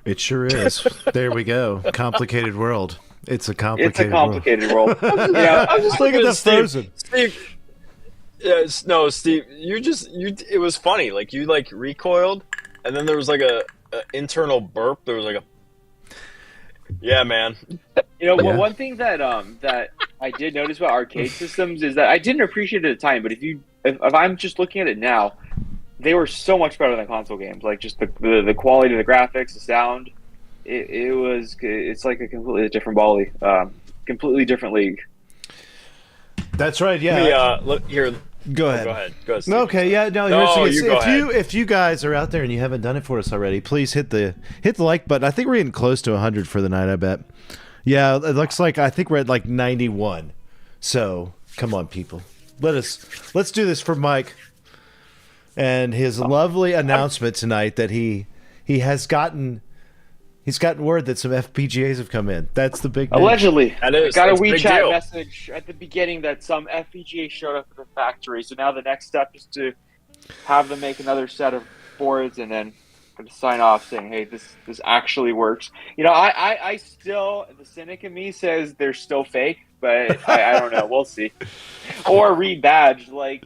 [SPEAKER 1] It sure is. There we go. Complicated world. It's a complicated
[SPEAKER 3] world.
[SPEAKER 2] Yeah, I was just looking at the Frozen. Steve. Yes, no, Steve. It was funny. Like you recoiled, and then there was like a internal burp. There was like a. Yeah, man.
[SPEAKER 3] One thing that I did notice about arcade systems is that I didn't appreciate it at the time, but if I'm just looking at it now, they were so much better than console games. Like just the quality of the graphics, the sound. It's like a completely different completely different league.
[SPEAKER 1] That's right. Yeah.
[SPEAKER 2] Look here.
[SPEAKER 1] Go ahead.
[SPEAKER 2] Go ahead. Steve.
[SPEAKER 1] Okay, yeah, no.
[SPEAKER 2] No,
[SPEAKER 1] Here's
[SPEAKER 2] you go ahead.
[SPEAKER 1] if you guys are out there and you haven't done it for us already, please hit the like button. I think we're getting close to 100 for the night. I bet. Yeah, it looks like I think we're at like 91. So come on, people, let's do this for Mike and his lovely announcement tonight that he's gotten word that some FPGAs have come in. That's the big news.
[SPEAKER 3] Allegedly.
[SPEAKER 2] That is.
[SPEAKER 3] Got a
[SPEAKER 2] That's a big
[SPEAKER 3] WeChat
[SPEAKER 2] deal.
[SPEAKER 3] message at the beginning that some FPGA showed up at the factory. So now the next step is to have them make another set of boards and then sign off saying, hey, this actually works. You know, I still, the cynic in me says they're still fake, but I don't know. We'll see. Or rebadged, like,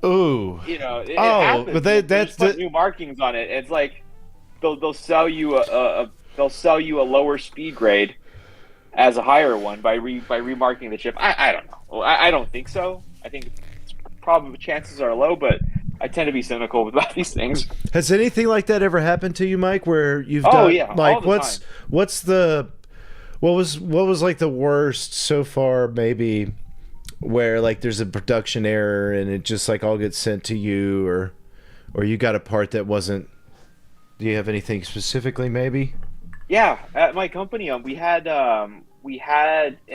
[SPEAKER 1] Ooh.
[SPEAKER 3] you know, it
[SPEAKER 1] Oh,
[SPEAKER 3] happens.
[SPEAKER 1] but
[SPEAKER 3] They just put new markings on it. It's like they'll sell you a lower speed grade as a higher one by remarking the chip. I don't know. I don't think so. I think probably chances are low, but I tend to be cynical about these things.
[SPEAKER 1] Has anything like that ever happened to you, Mike? Where you've
[SPEAKER 3] Oh,
[SPEAKER 1] done
[SPEAKER 3] yeah,
[SPEAKER 1] like
[SPEAKER 3] all the
[SPEAKER 1] what was like the worst so far? Maybe where like there's a production error and it just like all gets sent to you, or you got a part that wasn't. Do you have anything specifically, maybe?
[SPEAKER 3] Yeah, at my company, we had, and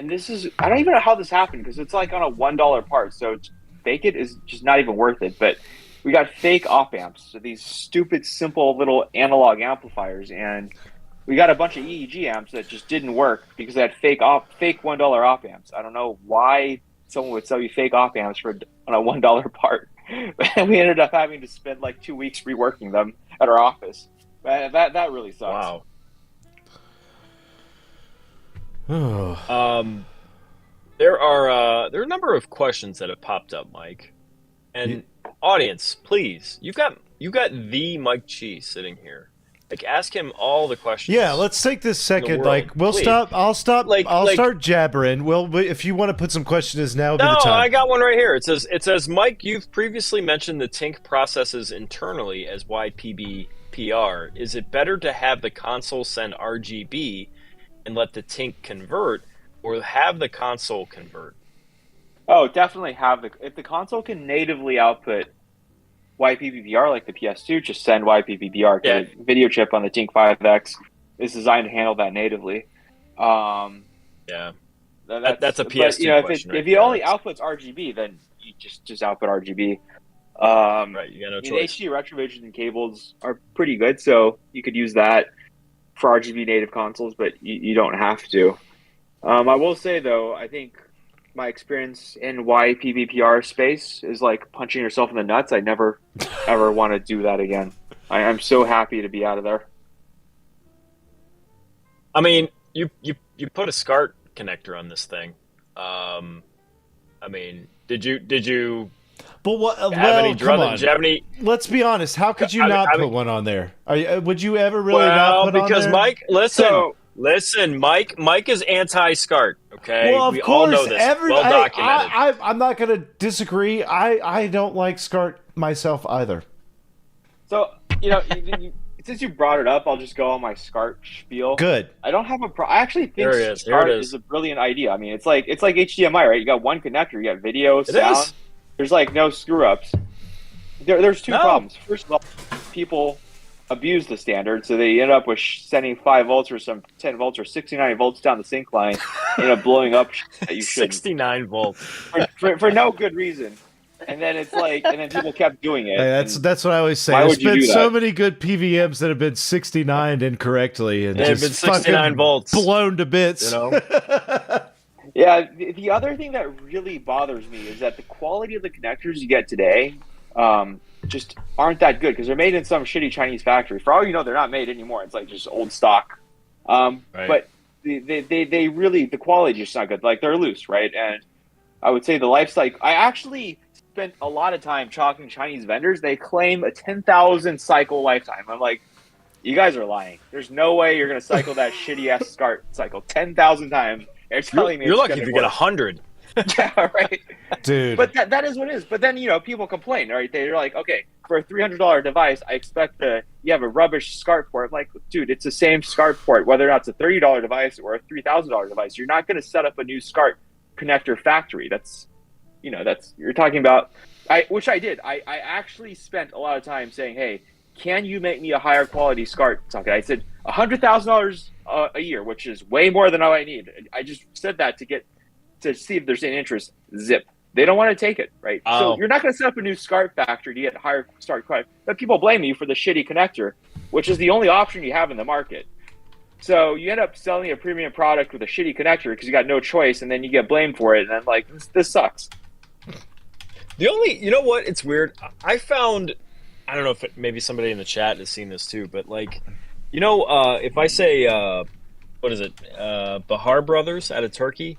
[SPEAKER 3] this is, I don't even know how this happened because it's like on a $1 part, so fake it is just not even worth it. But we got fake op amps, so these stupid, simple little analog amplifiers, and we got a bunch of EEG amps that just didn't work because they had fake $1 op amps. I don't know why someone would sell you fake op amps on a $1 part. And we ended up having to spend like 2 weeks reworking them at our office. That really sucks.
[SPEAKER 2] Wow.
[SPEAKER 1] Oh.
[SPEAKER 2] There are a number of questions that have popped up, Mike, and audience, please, you've got the Mike Chi sitting here. Like, ask him all the questions.
[SPEAKER 1] Yeah, let's take this second.
[SPEAKER 2] world.
[SPEAKER 1] Like, we'll
[SPEAKER 2] Please.
[SPEAKER 1] stop. I'll stop.
[SPEAKER 2] Like-
[SPEAKER 1] I'll
[SPEAKER 2] like-
[SPEAKER 1] start jabbering. Well, if you want to put some questions now, would be
[SPEAKER 2] No,
[SPEAKER 1] the time.
[SPEAKER 2] I got one right here. It says, Mike, you've previously mentioned the TINK processes internally as YPBPR. Is it better to have the console send RGB and let the TINK convert, or have the console convert?
[SPEAKER 3] Oh, definitely have if the console can natively output YPBPR like the PS2, just send YPBPR.
[SPEAKER 2] Yeah.
[SPEAKER 3] The video chip on the TINK 5X is designed to handle that natively.
[SPEAKER 2] Yeah. That's a PS2
[SPEAKER 3] but, you know,
[SPEAKER 2] question.
[SPEAKER 3] if it only outputs RGB, then you just output RGB.
[SPEAKER 2] Right, you got no choice.
[SPEAKER 3] HD retrovision cables are pretty good, so you could use that for RGB native consoles, but you don't have to. I will say, though, I think my experience in YPBPR space is like punching yourself in the nuts. I never, ever want to do that again. I'm so happy to be out of there.
[SPEAKER 2] I mean, you put a Scart connector on this thing. I mean, did you
[SPEAKER 1] But what?
[SPEAKER 2] have
[SPEAKER 1] Well,
[SPEAKER 2] any
[SPEAKER 1] come on.
[SPEAKER 2] did you have any?
[SPEAKER 1] Let's be honest. How could you
[SPEAKER 2] I
[SPEAKER 1] not
[SPEAKER 2] mean-
[SPEAKER 1] put one on there? Would you ever really not put
[SPEAKER 2] because
[SPEAKER 1] on there?
[SPEAKER 2] Mike, listen, Mike is anti-Scart. Okay,
[SPEAKER 1] Well, of
[SPEAKER 2] we
[SPEAKER 1] course,
[SPEAKER 2] all know this. Well documented.
[SPEAKER 1] I'm not going to disagree. I don't like Scart myself either.
[SPEAKER 3] So, since you brought it up, I'll just go on my Scart spiel.
[SPEAKER 1] Good.
[SPEAKER 3] I don't have I actually think
[SPEAKER 2] There it is. Here
[SPEAKER 3] Scart
[SPEAKER 2] it is.
[SPEAKER 3] is a brilliant idea. I mean, it's like HDMI, right? You got one connector, you got video, sound.
[SPEAKER 2] is.
[SPEAKER 3] There's like no screw ups. There's two
[SPEAKER 2] No.
[SPEAKER 3] problems. First of all, people abuse the standard, so they end up with sending 5 volts or some 10 volts or 69 volts down the sync line, end up blowing up that you shouldn't
[SPEAKER 2] 69 volts.
[SPEAKER 3] for no good reason. And then it's like, and then people kept doing it.
[SPEAKER 1] Hey,
[SPEAKER 3] and
[SPEAKER 1] that's what I always say.
[SPEAKER 3] why
[SPEAKER 1] There's
[SPEAKER 3] would you
[SPEAKER 1] been
[SPEAKER 3] do
[SPEAKER 1] so
[SPEAKER 3] that?
[SPEAKER 1] many good PVMs that have been 69 incorrectly and
[SPEAKER 2] They've
[SPEAKER 1] just
[SPEAKER 2] been 69
[SPEAKER 1] fucking
[SPEAKER 2] volts.
[SPEAKER 1] blown to bits.
[SPEAKER 2] You know?
[SPEAKER 3] Yeah, the other thing that really bothers me is that the quality of the connectors you get today just aren't that good because they're made in some shitty Chinese factory. For all you know, they're not made anymore. It's like just old stock.
[SPEAKER 2] Right.
[SPEAKER 3] But they really, the quality is just not good. Like they're loose, right? And I would say the life cycle, I actually spent a lot of time talking to Chinese vendors. They claim a 10,000 cycle lifetime. I'm like, you guys are lying. There's no way you're going to cycle that shitty ass Scart cycle 10,000 times. They're telling me
[SPEAKER 2] You're
[SPEAKER 3] it's
[SPEAKER 2] lucky
[SPEAKER 3] gonna
[SPEAKER 2] if you get
[SPEAKER 3] work.
[SPEAKER 2] 100.
[SPEAKER 3] Yeah, right.
[SPEAKER 1] Dude.
[SPEAKER 3] But that is what it is. But then, people complain, right? They're like, okay, for a $300 device, I expect you have a rubbish Scart port. I'm like, dude, it's the same Scart port, whether or not it's a $30 device or a $3,000 device. You're not going to set up a new Scart connector factory. That's you're talking about Which I did. I actually spent a lot of time saying, "Hey, can you make me a higher quality Scart socket?" I said $100,000 a year, which is way more than all I need. I just said that to see if there's any interest. Zip. They don't want to take it, right?
[SPEAKER 2] Oh.
[SPEAKER 3] So you're not going to set up a new Scart factory to get higher Scart quality. But people blame you for the shitty connector, which is the only option you have in the market. So you end up selling a premium product with a shitty connector because you got no choice, and then you get blamed for it, and then like this sucks.
[SPEAKER 2] The only, you know what? It's weird. I found, I don't know if maybe somebody in the chat has seen this too, but like, you know, if I say, what is it, Bahar Brothers out of Turkey,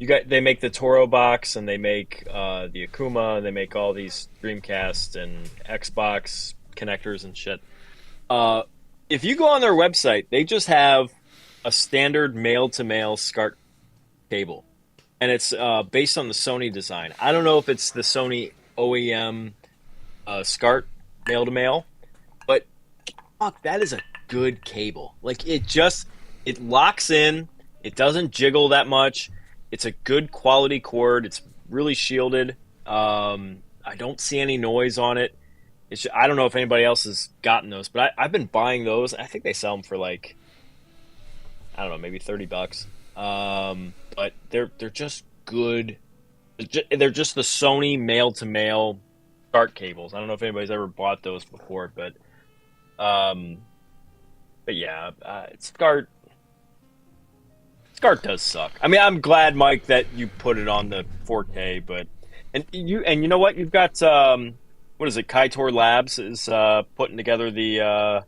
[SPEAKER 2] they make the Toro box, and they make the Akuma, and they make all these Dreamcast and Xbox connectors and shit. If you go on their website, they just have a standard male-to-male Scart cable. And it's based on the Sony design. I don't know if it's the Sony OEM Scart male-to-male, but fuck, that is a good cable. Like, it locks in. It doesn't jiggle that much. It's a good quality cord. It's really shielded. I don't see any noise on it. I don't know if anybody else has gotten those, but I've been buying those. I think they sell them for like, I don't know, maybe $30. But they're just good. They're just the Sony male-to-male Scart cables. I don't know if anybody's ever bought those before, but yeah, Scart does suck. I mean, I'm glad, Mike, that you put it on the 4K, but and you know what? You've got what is it? Kaitor Labs is putting together the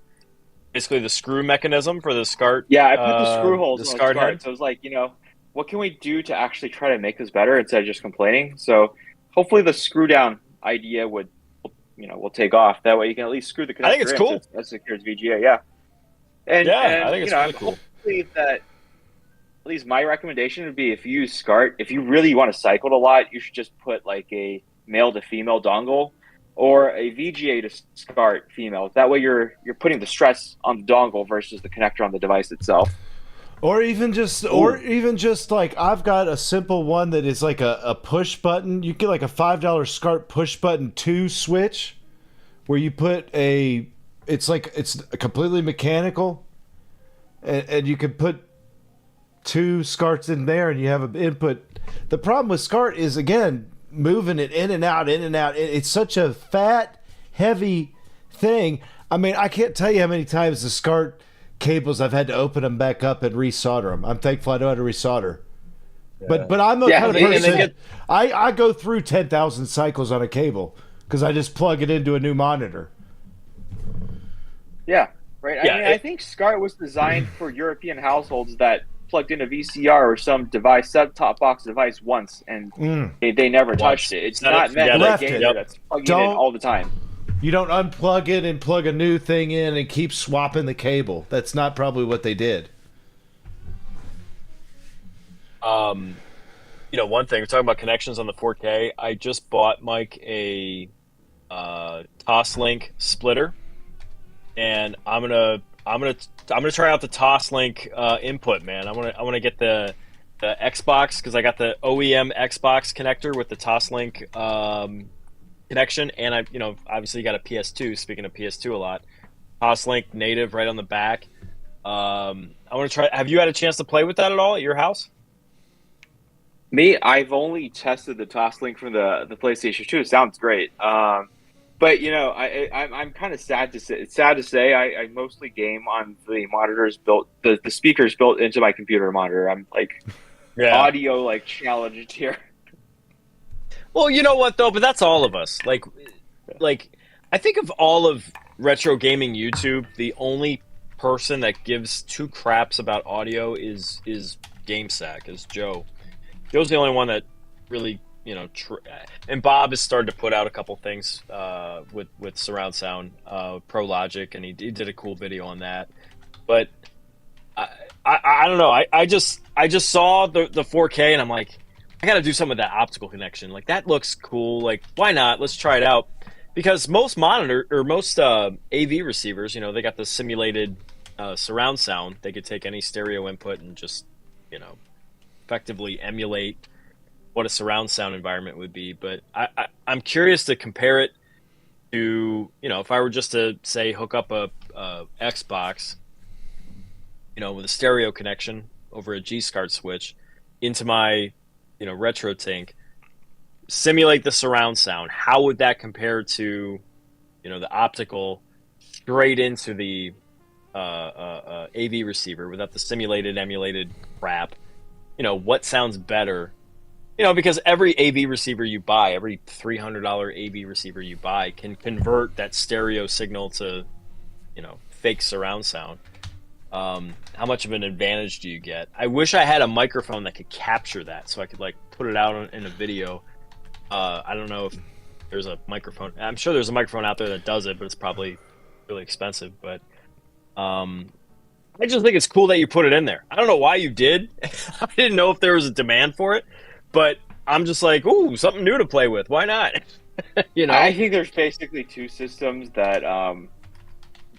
[SPEAKER 2] basically the screw mechanism for the Scart.
[SPEAKER 3] Yeah, I put the screw holes
[SPEAKER 2] the
[SPEAKER 3] in the
[SPEAKER 2] Scart
[SPEAKER 3] Scart.
[SPEAKER 2] head.
[SPEAKER 3] So I was like, what can we do to actually try to make this better instead of just complaining? So hopefully the screw down idea will take off. That way you can at least screw the connector
[SPEAKER 2] I think it's cool.
[SPEAKER 3] That secures VGA, yeah. And
[SPEAKER 2] I think it's really cool.
[SPEAKER 3] Hopefully that, at least my recommendation would be, if you use Scart, if you really want to cycle it a lot, you should just put like a male to female dongle or a VGA to Scart female. That way you're putting the stress on the dongle versus the connector on the device itself.
[SPEAKER 1] Or even just like, I've got a simple one that is like a push button. You get like a $5 Scart push button 2 switch, where you put it's completely mechanical, and you can put 2 Scarts in there, and you have an input. The problem with Scart is, again, moving it in and out, in and out. It's such a fat, heavy thing. I mean, I can't tell you how many times the Scart cables I've had to open them back up and resolder them. I'm thankful I know how to resolder. Yeah. But I'm the kind of person, I go through 10,000 cycles on a cable because I just plug it into a new monitor.
[SPEAKER 3] Yeah, right.
[SPEAKER 2] Yeah,
[SPEAKER 3] I think Scart was designed for European households that plugged in a VCR or some device, set-top box device once, and they never touched it. It's not meant for a gamer that's plugging it in all the time.
[SPEAKER 1] You don't unplug it and plug a new thing in and keep swapping the cable. That's not probably what they did.
[SPEAKER 2] One thing, we're talking about connections on the 4K. I just bought Mike a Toslink splitter, and I'm gonna try out the Toslink input, man. I want to get the Xbox, because I got the OEM Xbox connector with the Toslink connection, and I obviously got a PS2. Speaking of PS2 a lot, Toslink native right on the back. I want to try. Have you had a chance to play with that at all at your house?
[SPEAKER 3] Me, I've only tested the Toslink from the PlayStation 2. It sounds great. But I'm kind of sad to say. It's sad to say I mostly game on the monitors built, the speakers built into my computer monitor. I'm like audio challenged here.
[SPEAKER 2] Well, you know what though, but that's all of us. Like I think of all of retro gaming YouTube, the only person that gives 2 craps about audio is GameSack, is Joe. Joe's the only one that really. And Bob has started to put out a couple things with surround sound, Pro Logic, and he did a cool video on that. But I don't know. I just saw the 4K, and I'm like, I got to do something with that optical connection. Like, that looks cool. Like, why not? Let's try it out. Because most AV receivers, they got the simulated surround sound. They could take any stereo input and just, effectively emulate what a surround sound environment would be. But I'm curious to compare it to, if I were just to say hook up a Xbox, with a stereo connection over a G-Scart switch into my, RetroTINK, simulate the surround sound. How would that compare to, the optical straight into the AV receiver without the simulated, emulated crap? What sounds better? Because every AV receiver you buy, every $300 AV receiver you buy can convert that stereo signal to, fake surround sound. How much of an advantage do you get? I wish I had a microphone that could capture that so I could put it out in a video. I don't know if there's a microphone. I'm sure there's a microphone out there that does it, but it's probably really expensive. But I just think it's cool that you put it in there. I don't know why you did. I didn't know if there was a demand for it, but I'm just like, ooh, something new to play with. Why not?
[SPEAKER 3] I think there's basically two systems that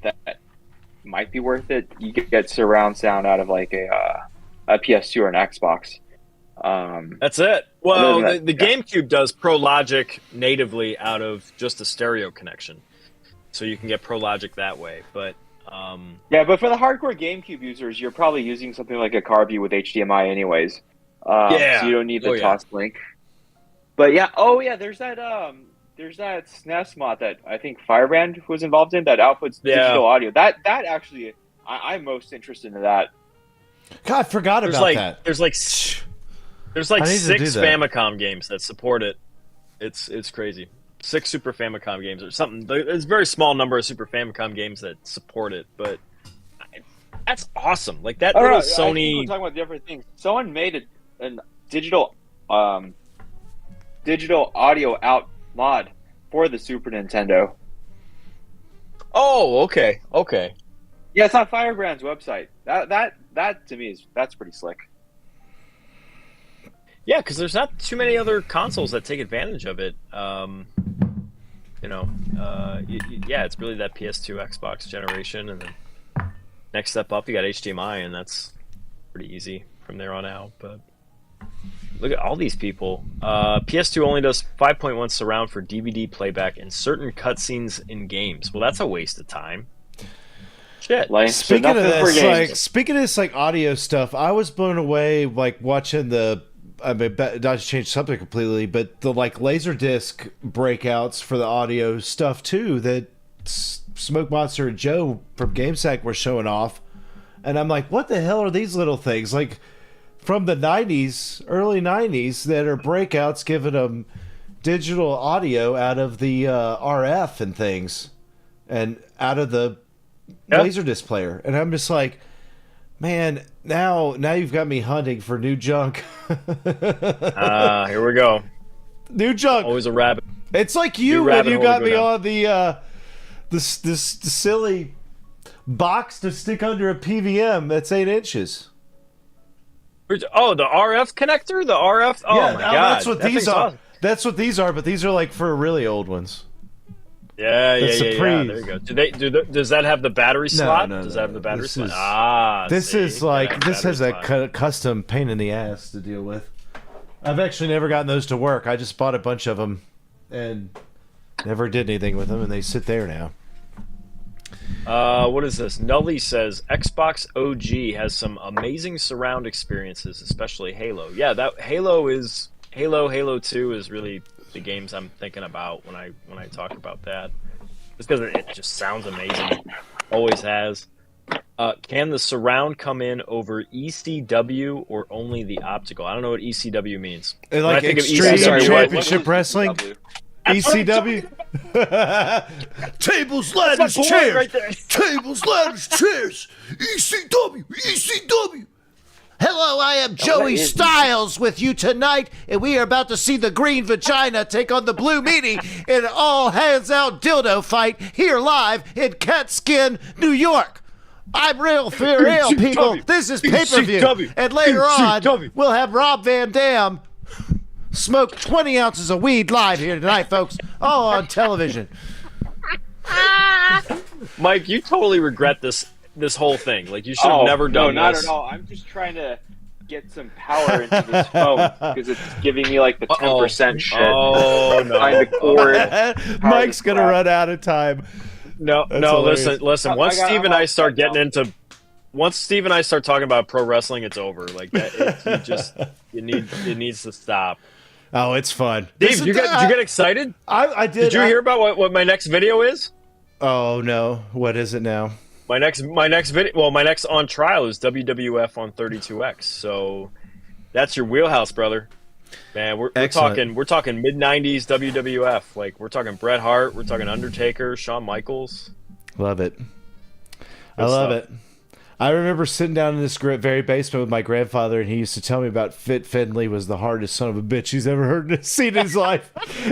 [SPEAKER 3] that might be worth it. You could get surround sound out of a PS2 or an Xbox.
[SPEAKER 2] That's it. Well, the GameCube does Pro Logic natively out of just a stereo connection, so you can get Pro Logic that way. But
[SPEAKER 3] but for the hardcore GameCube users, you're probably using something like a Carby with HDMI anyways. So you don't need the TOS link. But there's that SNES mod that I think Firebrand was involved in that outputs digital audio. That actually, I'm most interested in that.
[SPEAKER 1] God, I forgot about that.
[SPEAKER 2] There's like 6 Famicom games that support it. It's crazy. 6 Super Famicom games or something. There's a very small number of Super Famicom games that support it, but that's awesome. Like that little Sony.
[SPEAKER 3] I think we're talking about different things. Someone made a digital audio out mod for the Super Nintendo.
[SPEAKER 2] Oh, okay.
[SPEAKER 3] Yeah, it's on Firebrand's website. That to me that's pretty slick.
[SPEAKER 2] Yeah, because there's not too many other consoles that take advantage of it. It's really that PS2, Xbox generation, and then next step up, you got HDMI, and that's pretty easy from there on out. But look at all these people. PS2 only does 5.1 surround for DVD playback and certain cutscenes in games. Well, that's a waste of time. Shit.
[SPEAKER 1] Speaking of this, audio stuff, I was blown away watching not to change subject completely, but the LaserDisc breakouts for the audio stuff too that Smoke Monster and Joe from GameSack were showing off, and I'm like, what the hell are these little things from the 90s, early 90s that are breakouts giving them digital audio out of the RF and things, and out of the LaserDisc player, and I'm just like, man, now you've got me hunting for new junk.
[SPEAKER 2] Here we go.
[SPEAKER 1] New junk.
[SPEAKER 2] Always a rabbit.
[SPEAKER 1] It's like you when you got me on the silly box to stick under a PVM that's 8 inches.
[SPEAKER 2] Oh, the RF connector? The RF? Oh, my God.
[SPEAKER 1] That's what these are. Awesome. That's what these are, but these are for really old ones.
[SPEAKER 2] Yeah. There you go. Does that have the battery slot?
[SPEAKER 1] No.
[SPEAKER 2] Does that have the battery slot?
[SPEAKER 1] This has a custom pain in the ass to deal with. I've actually never gotten those to work. I just bought a bunch of them and never did anything with them, and they sit there now.
[SPEAKER 2] What is this? Nully says Xbox OG has some amazing surround experiences, especially Halo. Yeah, that Halo 2 is really the games I'm thinking about when I talk about that. Just because it just sounds amazing. Always has. Can the surround come in over ECW or only the optical? I don't know what ECW means.
[SPEAKER 1] Like Extreme Championship Wrestling? ECW? Tables, ladders, chairs. Right there. Tables, ladders, chairs. ECW. Hello, I am Joey Styles with you tonight, and we are about to see the green vagina take on the blue meaty in an all-hands-out dildo fight here live in Catskin, New York. I'm real for real, people. This is pay-per-view, and later on, we'll have Rob Van Dam smoke 20 ounces of weed live here tonight, folks, all on television.
[SPEAKER 2] Mike, you totally regret this whole thing. You should have never done this.
[SPEAKER 3] No, not at all. I'm just trying to get some power into this phone because it's giving me like the 10% shit.
[SPEAKER 2] Oh no!
[SPEAKER 3] Find the cord.
[SPEAKER 1] Mike's gonna run out of time.
[SPEAKER 2] No. Listen. Once Steve and I start talking about pro wrestling, it's over. Like that, it needs to stop.
[SPEAKER 1] Oh, it's fun.
[SPEAKER 2] Dave, did you get excited?
[SPEAKER 1] I did.
[SPEAKER 2] Did you hear about what my next video is?
[SPEAKER 1] Oh no! What is it now?
[SPEAKER 2] My next video. Well, my next on trial is WWF on 32X. So that's your wheelhouse, brother. Man, we're talking mid '90s WWF. Like we're talking Bret Hart, we're talking Undertaker, Shawn Michaels.
[SPEAKER 1] Love it. I love it. I remember sitting down in this very basement with my grandfather, and he used to tell me about Fit Finley was the hardest son of a bitch he's ever seen in his life.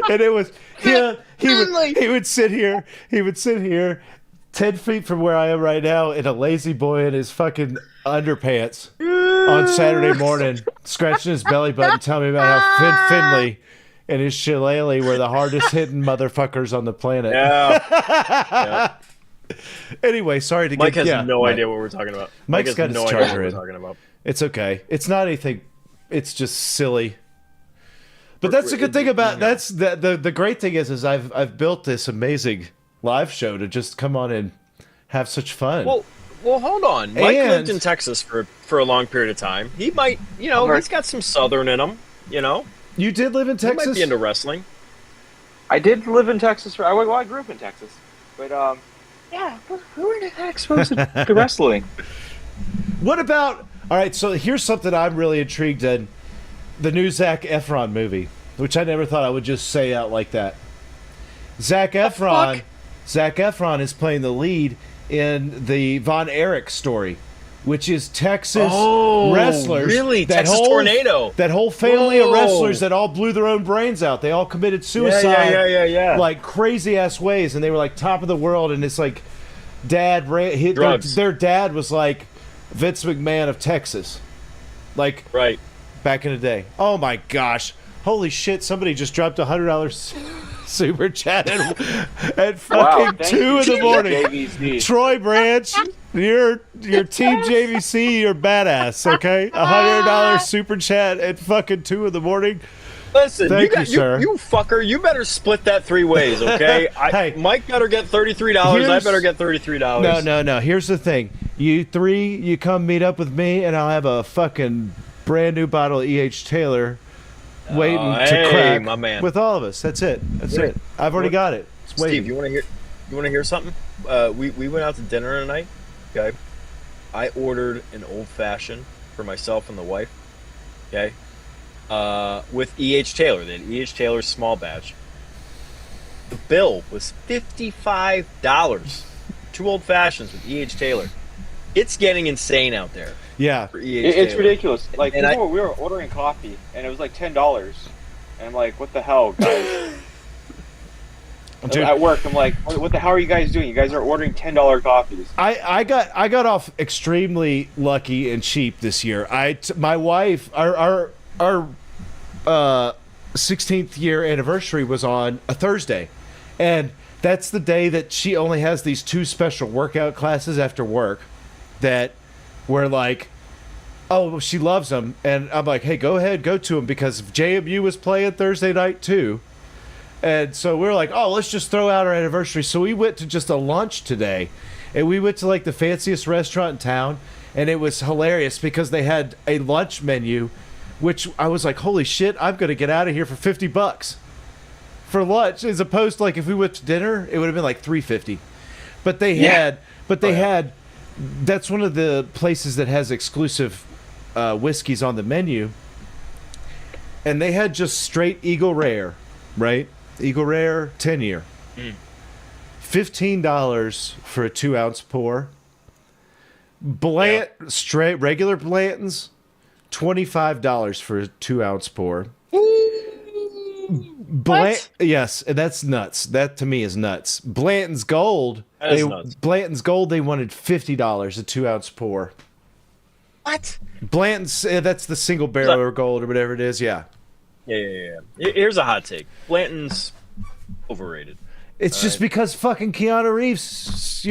[SPEAKER 1] And it was he would sit here 10 feet from where I am right now in a lazy boy in his fucking underpants on Saturday morning, scratching his belly button, telling me about how Fit Finley and his shillelagh were the hardest hitting motherfuckers on the planet.
[SPEAKER 2] Yeah.
[SPEAKER 1] Anyway, sorry to
[SPEAKER 2] Mike
[SPEAKER 1] get...
[SPEAKER 2] has no idea what we're talking about.
[SPEAKER 1] Mike's got his charger in.
[SPEAKER 2] Talking about.
[SPEAKER 1] It's okay. It's not anything. It's just silly. But that's the good thing about... That's the great thing is I've built this amazing live show to just come on and have such fun.
[SPEAKER 2] Well, hold on. Mike lived in Texas for a long period of time. He might, he's got some Southern in him,
[SPEAKER 1] You did live in Texas?
[SPEAKER 2] He might be into wrestling.
[SPEAKER 3] I did live in Texas. I grew up in Texas. But, yeah, we weren't that exposed to wrestling.
[SPEAKER 1] What about... All right, so here's something I'm really intrigued in. The new Zac Efron movie, which I never thought I would just say out like that. Zac Efron is playing the lead in the Von Erich story, which is Texas wrestlers.
[SPEAKER 2] Really? Texas Tornado.
[SPEAKER 1] That whole family of wrestlers that all blew their own brains out. They all committed suicide.
[SPEAKER 2] Yeah.
[SPEAKER 1] Like crazy ass ways, and they were like top of the world. And it's like, their dad was like Vince McMahon of Texas, like
[SPEAKER 2] right
[SPEAKER 1] back in the day. Oh my gosh! Holy shit! Somebody just dropped $100 super chat at fucking 2 in the morning.
[SPEAKER 3] JVC.
[SPEAKER 1] Troy Branch, your team JVC, you're badass. Okay, $100 super chat at fucking 2 in the morning.
[SPEAKER 2] Listen,
[SPEAKER 1] Thank you, sir.
[SPEAKER 2] You fucker, you better split that 3 ways, okay?
[SPEAKER 1] Hey,
[SPEAKER 2] Mike better get $33. I better get $33.
[SPEAKER 1] No. Here's the thing. You 3, you come meet up with me, and I'll have a fucking brand new bottle of E.H. Taylor waiting to crack
[SPEAKER 2] my man.
[SPEAKER 1] with all of us. That's it. I've already got it. It's waiting.
[SPEAKER 2] Steve, you want to hear something? We went out to dinner tonight. Okay, I ordered an old fashioned for myself and the wife. Okay. With E.H. Taylor. They had E.H. Taylor's small batch. The bill was $55. 2 old fashions with E.H. Taylor. It's getting insane out there.
[SPEAKER 1] Yeah,
[SPEAKER 2] for E.H. Taylor.
[SPEAKER 3] It's ridiculous. Like
[SPEAKER 2] we
[SPEAKER 3] were ordering coffee, and it was like $10, and I'm like, "What the hell, guys?"
[SPEAKER 1] Dude,
[SPEAKER 3] at work, I'm like, "What the hell are you guys doing? You guys are ordering $10 coffees."
[SPEAKER 1] I got off extremely lucky and cheap this year. My wife, our 16th year anniversary was on a Thursday, and that's the day that she only has these 2 special workout classes after work that were like, oh, she loves them, and I'm like, hey, go ahead, go to them, because JMU was playing Thursday night too. And so we were like, oh, let's just throw out our anniversary. So we went to just a lunch today, and we went to like the fanciest restaurant in town, and it was hilarious because they had a lunch menu, which I was like, holy shit, I'm going to get out of here for $50 for lunch, as opposed to like if we went to dinner, it would have been like $3.50. But they had, that's one of the places that has exclusive whiskeys on the menu, and they had just straight Eagle Rare, right? Eagle Rare 10-year. $15 for a 2-ounce pour. Straight regular Blanton's, $25 for a 2-ounce pour. Yes, and that's nuts. That to me is nuts. Blanton's Gold. Blanton's Gold. They wanted $50 a 2-ounce pour.
[SPEAKER 2] What?
[SPEAKER 1] Blanton's. That's the single barrel or gold or whatever it is. Yeah.
[SPEAKER 2] Yeah. Here's a hot take. Blanton's overrated.
[SPEAKER 1] It's just because fucking Keanu Reeves,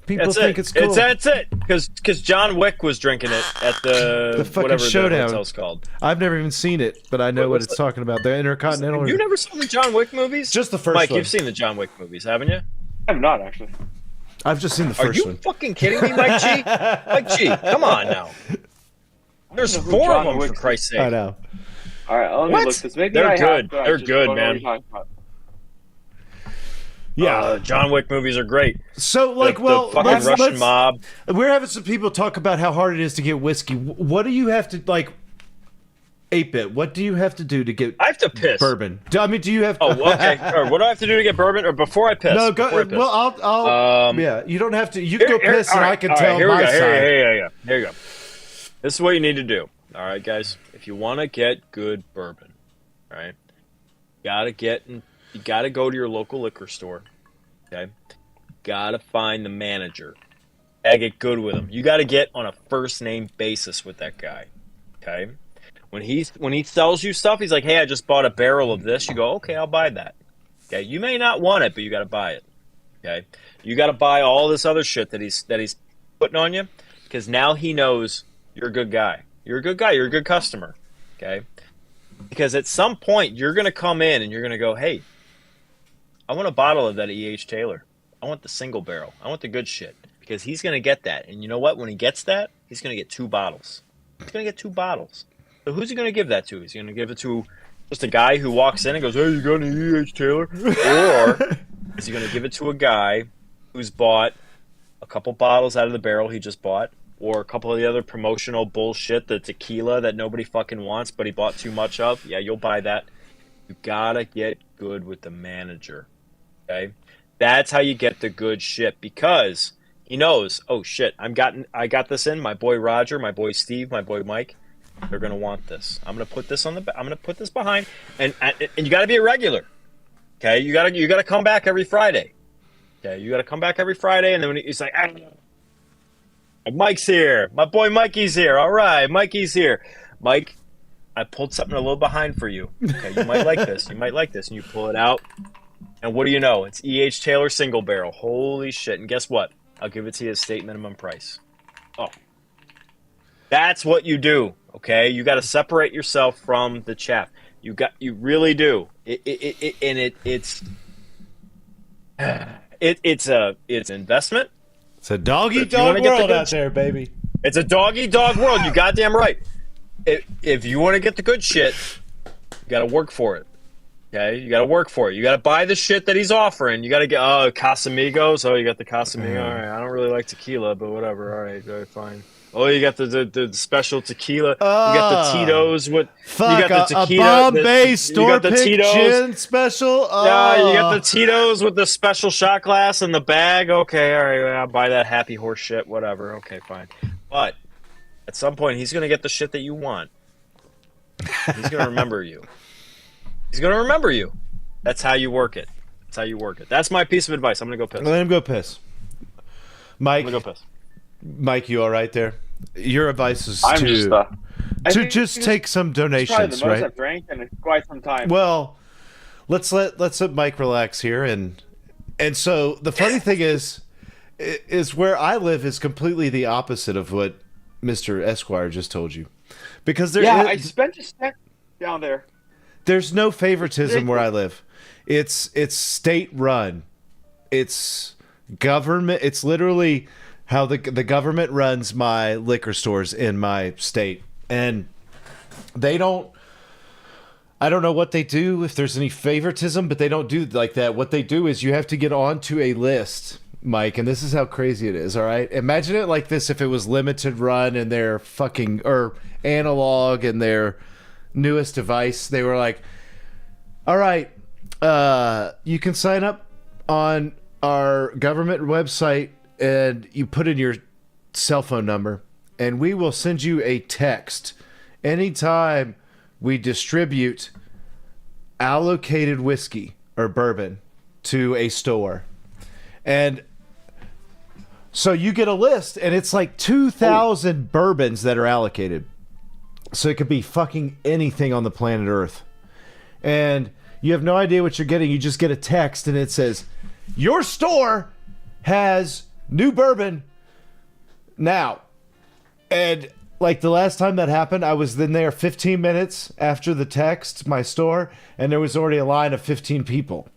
[SPEAKER 1] People think it's cool.
[SPEAKER 2] That's it. Because John Wick was drinking it at the
[SPEAKER 1] fucking
[SPEAKER 2] whatever
[SPEAKER 1] showdown.
[SPEAKER 2] the hotel's called.
[SPEAKER 1] I've never even seen it, but I know what it's talking about. The Intercontinental.
[SPEAKER 2] You never seen the John Wick movies?
[SPEAKER 1] Just the first
[SPEAKER 2] Mike,
[SPEAKER 1] one.
[SPEAKER 2] you've seen the John Wick movies, haven't you?
[SPEAKER 3] I'm not actually.
[SPEAKER 1] I've just seen the
[SPEAKER 2] Are
[SPEAKER 1] first
[SPEAKER 2] you
[SPEAKER 1] one.
[SPEAKER 2] fucking kidding me, Mike G? Mike G, come on now. There's 4 of them, for Christ's sake.
[SPEAKER 1] I know.
[SPEAKER 3] All right, let me look this. Maybe
[SPEAKER 2] They're
[SPEAKER 3] I
[SPEAKER 2] good.
[SPEAKER 3] Have,
[SPEAKER 2] They're
[SPEAKER 3] just
[SPEAKER 2] good,
[SPEAKER 3] don't know what
[SPEAKER 2] man.
[SPEAKER 3] you're talking about.
[SPEAKER 1] Yeah.
[SPEAKER 2] John Wick movies are great.
[SPEAKER 1] So, like,
[SPEAKER 2] the fucking Russian mob.
[SPEAKER 1] We're having some people talk about how hard it is to get whiskey. What do you have to, like, 8-bit, what do you have to do to get
[SPEAKER 2] I have to piss.
[SPEAKER 1] bourbon? I mean, do you have to...
[SPEAKER 2] Oh, okay. All right, what do I have to do to get bourbon? Or before I piss?
[SPEAKER 1] No, go...
[SPEAKER 2] Before I piss.
[SPEAKER 1] Well, I'll yeah, you don't have to... You can go piss and I can tell my side.
[SPEAKER 2] Here you go. This is what you need to do. All right, guys. If you want to get good bourbon, all right, you gotta go to your local liquor store. Okay, gotta find the manager. Gotta get good with him. You gotta get on a first name basis with that guy. Okay, when he sells you stuff, he's like, "Hey, I just bought a barrel of this." You go, "Okay, I'll buy that." Okay, you may not want it, but you gotta buy it. Okay, you gotta buy all this other shit that he's putting on you, because now he knows you're a good guy. You're a good guy. You're a good customer. Okay, because at some point you're gonna come in and you're gonna go, "Hey, I want a bottle of that E.H. Taylor. I want the single barrel. I want the good shit." Because he's going to get that. And you know what? When he gets that, he's going to get 2 bottles. He's going to get 2 bottles. So who's he going to give that to? He's going to give it to just a guy who walks in and goes, "Hey, you got any E.H. Taylor?" Or is he going to give it to a guy who's bought a couple bottles out of the barrel he just bought, or a couple of the other promotional bullshit, the tequila that nobody fucking wants, but he bought too much of? Yeah, you'll buy that. You got to get good with the manager. Okay, that's how you get the good shit, because he knows, oh shit, I got this in. My boy Roger, my boy Steve, my boy Mike, they're gonna want this. I'm gonna put this behind, and you got to be a regular. Okay, you gotta come back every Friday. Okay, you gotta come back every Friday, and then when he's like, Mike's here, my boy Mikey's here. All right, Mikey's here. Mike, I pulled something a little behind for you. Okay, you might like this. You might like this, and you pull it out. And what do you know? It's E.H. Taylor single barrel. Holy shit. And guess what? I'll give it to you at state minimum price. Oh. That's what you do, okay? You got to separate yourself from the chaff. You really do. It's investment.
[SPEAKER 1] It's a dog-eat-dog world out there, baby.
[SPEAKER 2] It's a dog-eat-dog world. You goddamn right. If you want to get the good shit, you got to work for it. Okay, you got to work for it. You got to buy the shit that he's offering. You got to get Casamigos. Oh, you got the Casamigo. All right, I don't really like tequila, but whatever. All right, fine. Oh, you got the special tequila. You got the Tito's with.
[SPEAKER 1] Fuck,
[SPEAKER 2] you got the tequila,
[SPEAKER 1] a Bombay store pick
[SPEAKER 2] Tito's
[SPEAKER 1] gin special. Oh.
[SPEAKER 2] Yeah, you got the Tito's with the special shot glass in the bag. Okay, all right, I'll buy that happy horse shit. Whatever. Okay, fine. But at some point, he's gonna get the shit that you want. He's gonna remember you. He's going to remember you. That's how you work it. That's my piece of advice. I'm going to go piss.
[SPEAKER 1] Let him go piss. Mike.
[SPEAKER 2] I'm going to go piss.
[SPEAKER 1] Mike, you all right there? Your advice is to just take some donations, right?
[SPEAKER 3] I've drank in quite some time.
[SPEAKER 1] Well, let's let Mike relax here, and so the funny thing is where I live is completely the opposite of what Mr. Esquire just told you, because
[SPEAKER 3] I spent a step down there.
[SPEAKER 1] There's no favoritism where I live. It's state run. It's government. It's literally how the government runs my liquor stores in my state, and they don't. I don't know what they do, if there's any favoritism, but they don't do like that. What they do is you have to get onto a list, Mike, and this is how crazy it is. All right, imagine it like this: if it was limited run and their fucking or analog and their newest device, they were like, all right, you can sign up on our government website and you put in your cell phone number and we will send you a text anytime we distribute allocated whiskey or bourbon to a store. And so you get a list and it's like 2,000 bourbons that are allocated. So it could be fucking anything on the planet Earth. And you have no idea what you're getting. You just get a text and it says, your store has new bourbon now. And like the last time that happened, I was in there 15 minutes after the text, my store, and there was already a line of 15 people.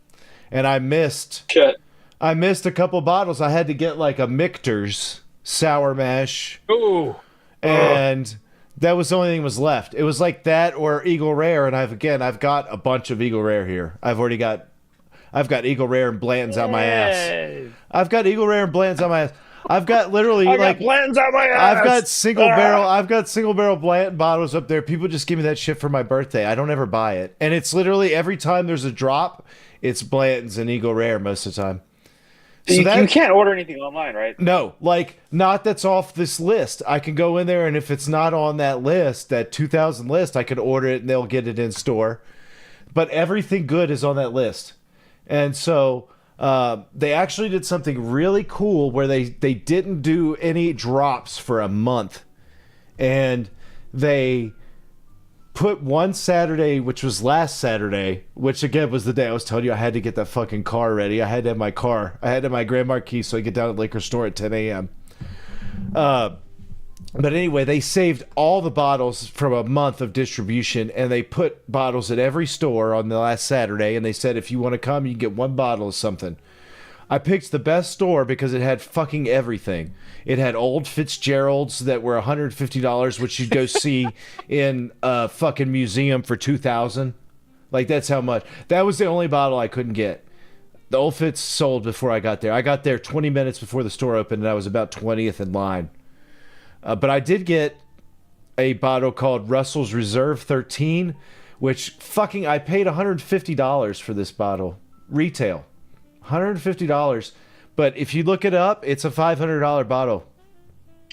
[SPEAKER 1] And I missed a couple bottles. I had to get like a Michter's sour mash.
[SPEAKER 2] Ooh.
[SPEAKER 1] And that was the only thing that was left. It was like that or Eagle Rare, and I've got a bunch of Eagle Rare here. I've got Eagle Rare and Blanton's on my ass. I've got Eagle Rare and Blanton's on my ass. I've got literally
[SPEAKER 2] Blanton's on my ass.
[SPEAKER 1] I've got single barrel Blanton bottles up there. People just give me that shit for my birthday. I don't ever buy it. And it's literally every time there's a drop, it's Blanton's and Eagle Rare most of the time.
[SPEAKER 3] So you can't order anything online, right?
[SPEAKER 1] No, like not that's off this list. I can go in there, and if it's not on that list, that 2000 list, I can order it and they'll get it in store. But everything good is on that list. And so they actually did something really cool where they didn't do any drops for a month. And they put one Saturday, which was last Saturday, which again was the day I was telling you I had to get that fucking car ready. I had to have my car. I had to have my Grand Marquis so I could get down to the liquor store at 10 a.m. But anyway, they saved all the bottles from a month of distribution, and they put bottles at every store on the last Saturday, and they said, if you want to come, you can get one bottle of something. I picked the best store because it had fucking everything. It had old Fitzgeralds that were $150, which you'd go see in a fucking museum for $2,000. Like, that's how much. That was the only bottle I couldn't get. The old Fitz sold before I got there. I got there 20 minutes before the store opened, and I was about 20th in line. But I did get a bottle called Russell's Reserve 13, which fucking I paid $150 for this bottle. Retail. $150. But if you look it up, it's a $500 bottle.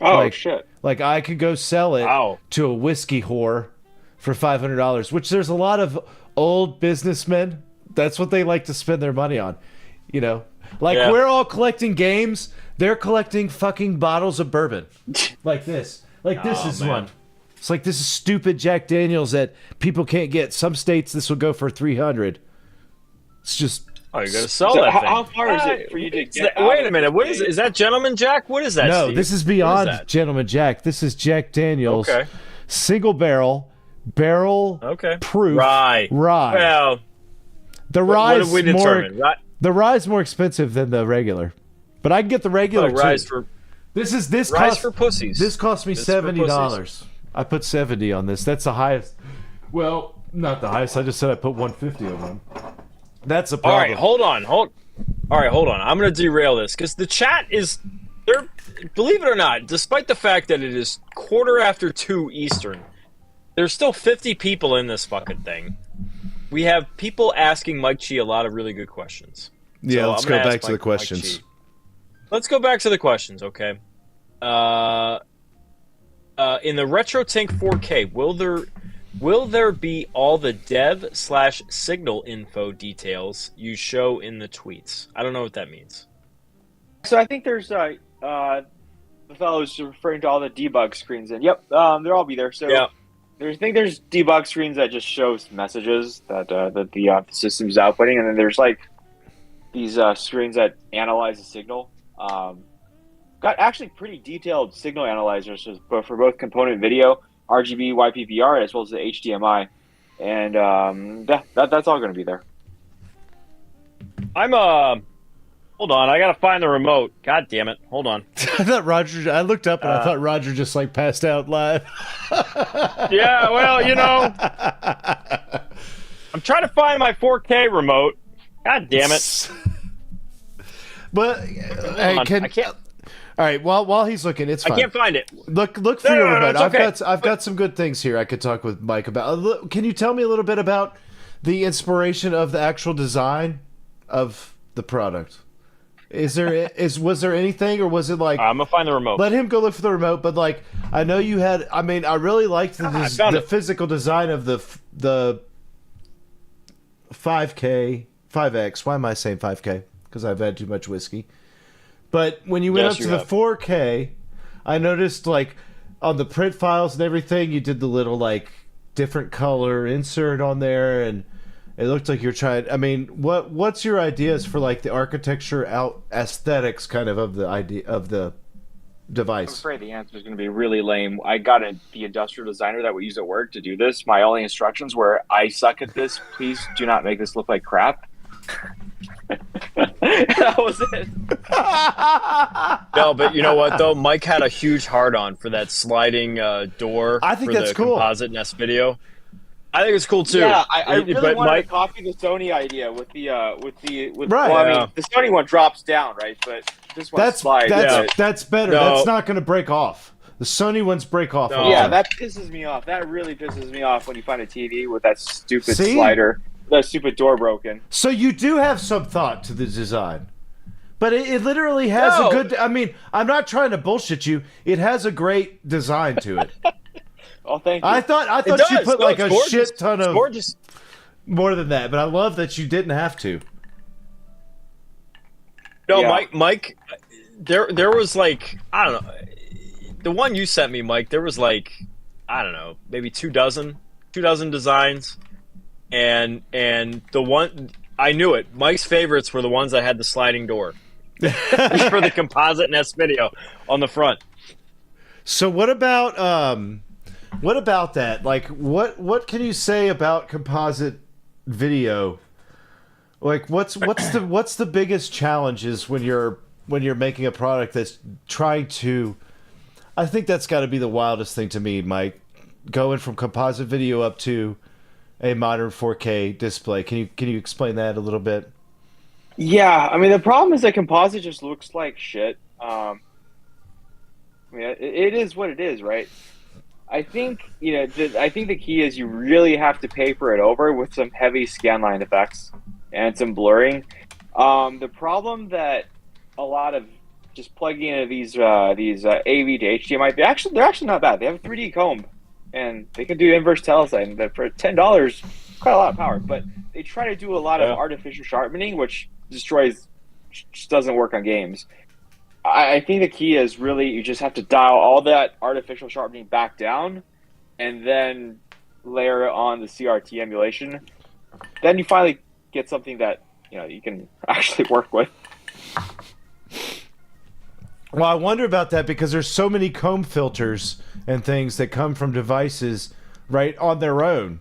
[SPEAKER 3] Oh, shit.
[SPEAKER 1] Like I could go sell it to a whiskey whore for $500, which there's a lot of old businessmen. That's what they like to spend their money on. You know? Like we're all collecting games. They're collecting fucking bottles of bourbon. Like this. Like this is one. It's like this is stupid Jack Daniels that people can't get. Some states this will go for $300. It's just...
[SPEAKER 2] Oh, you're going to sell that thing.
[SPEAKER 3] How far is it for you to get
[SPEAKER 2] Wait a minute. What is it? Is that Gentleman Jack? What is that,
[SPEAKER 1] No,
[SPEAKER 2] Steve?
[SPEAKER 1] this is beyond Gentleman Jack. This is Jack Daniels. Okay. Single barrel proof
[SPEAKER 2] rye. Well,
[SPEAKER 1] the rye
[SPEAKER 2] what have we determined?
[SPEAKER 1] The rye is more expensive than the regular. But I can get the regular too.
[SPEAKER 2] Rye's for pussies.
[SPEAKER 1] This cost me $70. I put 70 on this. That's the highest. Well, not the highest. I just said I put 150 on them. That's a problem.
[SPEAKER 2] All right, hold on. I'm going to derail this because the chat is there. Believe it or not, despite the fact that it is 2:45 Eastern, there's still 50 people in this fucking thing. We have people asking Mike Chi a lot of really good questions.
[SPEAKER 1] Yeah, let's go back to the questions.
[SPEAKER 2] Let's go back to the questions, okay? In the RetroTINK 4K, will there be all the dev/signal info details you show in the tweets? I don't know what that means.
[SPEAKER 3] So I think there's the fellow's referring to all the debug screens, and yep, they'll all be there. So
[SPEAKER 2] yeah.
[SPEAKER 3] I think there's debug screens that just shows messages that the system's outputting, and then there's like these screens that analyze the signal. Got actually pretty detailed signal analyzers for both component video, RGB, YPPR, as well as the HDMI, and that's all going to be there.
[SPEAKER 2] Hold on, I gotta find the remote. God damn it! Hold on.
[SPEAKER 1] I thought Roger. I looked up and I thought Roger just like passed out live.
[SPEAKER 2] Yeah, well, you know, I'm trying to find my 4K remote. God damn it!
[SPEAKER 1] But hey,
[SPEAKER 2] I can't.
[SPEAKER 1] All right, while he's looking, it's fine.
[SPEAKER 2] I can't find it.
[SPEAKER 1] Look for your remote.
[SPEAKER 2] Okay.
[SPEAKER 1] I've got some good things here I could talk with Mike about. Can you tell me a little bit about the inspiration of the actual design of the product? Was there anything, or was it like
[SPEAKER 2] I'm gonna find the remote?
[SPEAKER 1] Let him go look for the remote. But like, I know you had. I mean, I really liked the physical design of the 5K, 5X. Why am I saying 5K? Because I've had too much whiskey. But when you went up to the 4K, I noticed like on the print files and everything, you did the little like different color insert on there, and It looked like you're trying. I mean, what's your ideas for like the architecture out aesthetics kind of the idea of the device?
[SPEAKER 3] I'm afraid the answer is going to be really lame. I got the industrial designer that we use at work to do this. My only instructions were, I suck at this. Please do not make this look like crap. That was it.
[SPEAKER 2] No, but you know what though? Mike had a huge hard-on for that sliding door.
[SPEAKER 1] I think
[SPEAKER 2] for
[SPEAKER 1] that's
[SPEAKER 2] the
[SPEAKER 1] cool.
[SPEAKER 2] Composite Nest video. I think it's cool too.
[SPEAKER 3] Yeah, I really wanted to
[SPEAKER 2] Mike,
[SPEAKER 3] copy the Sony idea with
[SPEAKER 1] Right.
[SPEAKER 3] Well, I
[SPEAKER 2] Yeah.
[SPEAKER 3] mean, the Sony one drops down, right? But this one slides.
[SPEAKER 1] That's better.
[SPEAKER 2] No.
[SPEAKER 1] That's not going to break off. The Sony ones break off.
[SPEAKER 2] No.
[SPEAKER 1] all the
[SPEAKER 3] Yeah,
[SPEAKER 1] time.
[SPEAKER 3] that pisses me off. That really pisses me off when you find a TV with that stupid
[SPEAKER 1] See?
[SPEAKER 3] slider, that stupid door broken.
[SPEAKER 1] So you do have some thought to the design. But it literally has
[SPEAKER 2] No.
[SPEAKER 1] a good. I mean, I'm not trying to bullshit you. It has a great design to it.
[SPEAKER 3] Oh, thank you.
[SPEAKER 1] I thought
[SPEAKER 2] It
[SPEAKER 1] you
[SPEAKER 2] does.
[SPEAKER 1] put
[SPEAKER 2] No,
[SPEAKER 1] like
[SPEAKER 2] it's
[SPEAKER 1] a
[SPEAKER 2] gorgeous.
[SPEAKER 1] shit ton
[SPEAKER 2] It's
[SPEAKER 1] of
[SPEAKER 2] gorgeous.
[SPEAKER 1] more than that. But I love that you didn't have to.
[SPEAKER 2] No,
[SPEAKER 3] Yeah.
[SPEAKER 2] Mike, there was like, I don't know, the one you sent me, Mike. There was like, I don't know, maybe two dozen designs, and the one I knew it. Mike's favorites were the ones that had the sliding door for the Composite Nest video on the front.
[SPEAKER 1] So what about that? Like what can you say about composite video? Like what's the biggest challenges when you're making a product that's trying to? I think that's got to be the wildest thing to me, Mike. Going from composite video up to a modern 4K display. Can you explain that a little bit?
[SPEAKER 3] Yeah, I mean, the problem is that composite just looks like shit. I mean, it is what it is, right? I think I think the key is you really have to paper it over with some heavy scanline effects and some blurring. The problem that a lot of just plugging into these AV to HDMI, they're actually not bad. They have a 3D comb, and they can do inverse telecine. That for $10, quite a lot of power. But they try to do a lot of artificial sharpening, which just doesn't work on games. I think the key is really you just have to dial all that artificial sharpening back down, and then layer on the CRT emulation. Then you finally get something that you can actually work with.
[SPEAKER 1] Well, I wonder about that because there's so many comb filters and things that come from devices right on their own.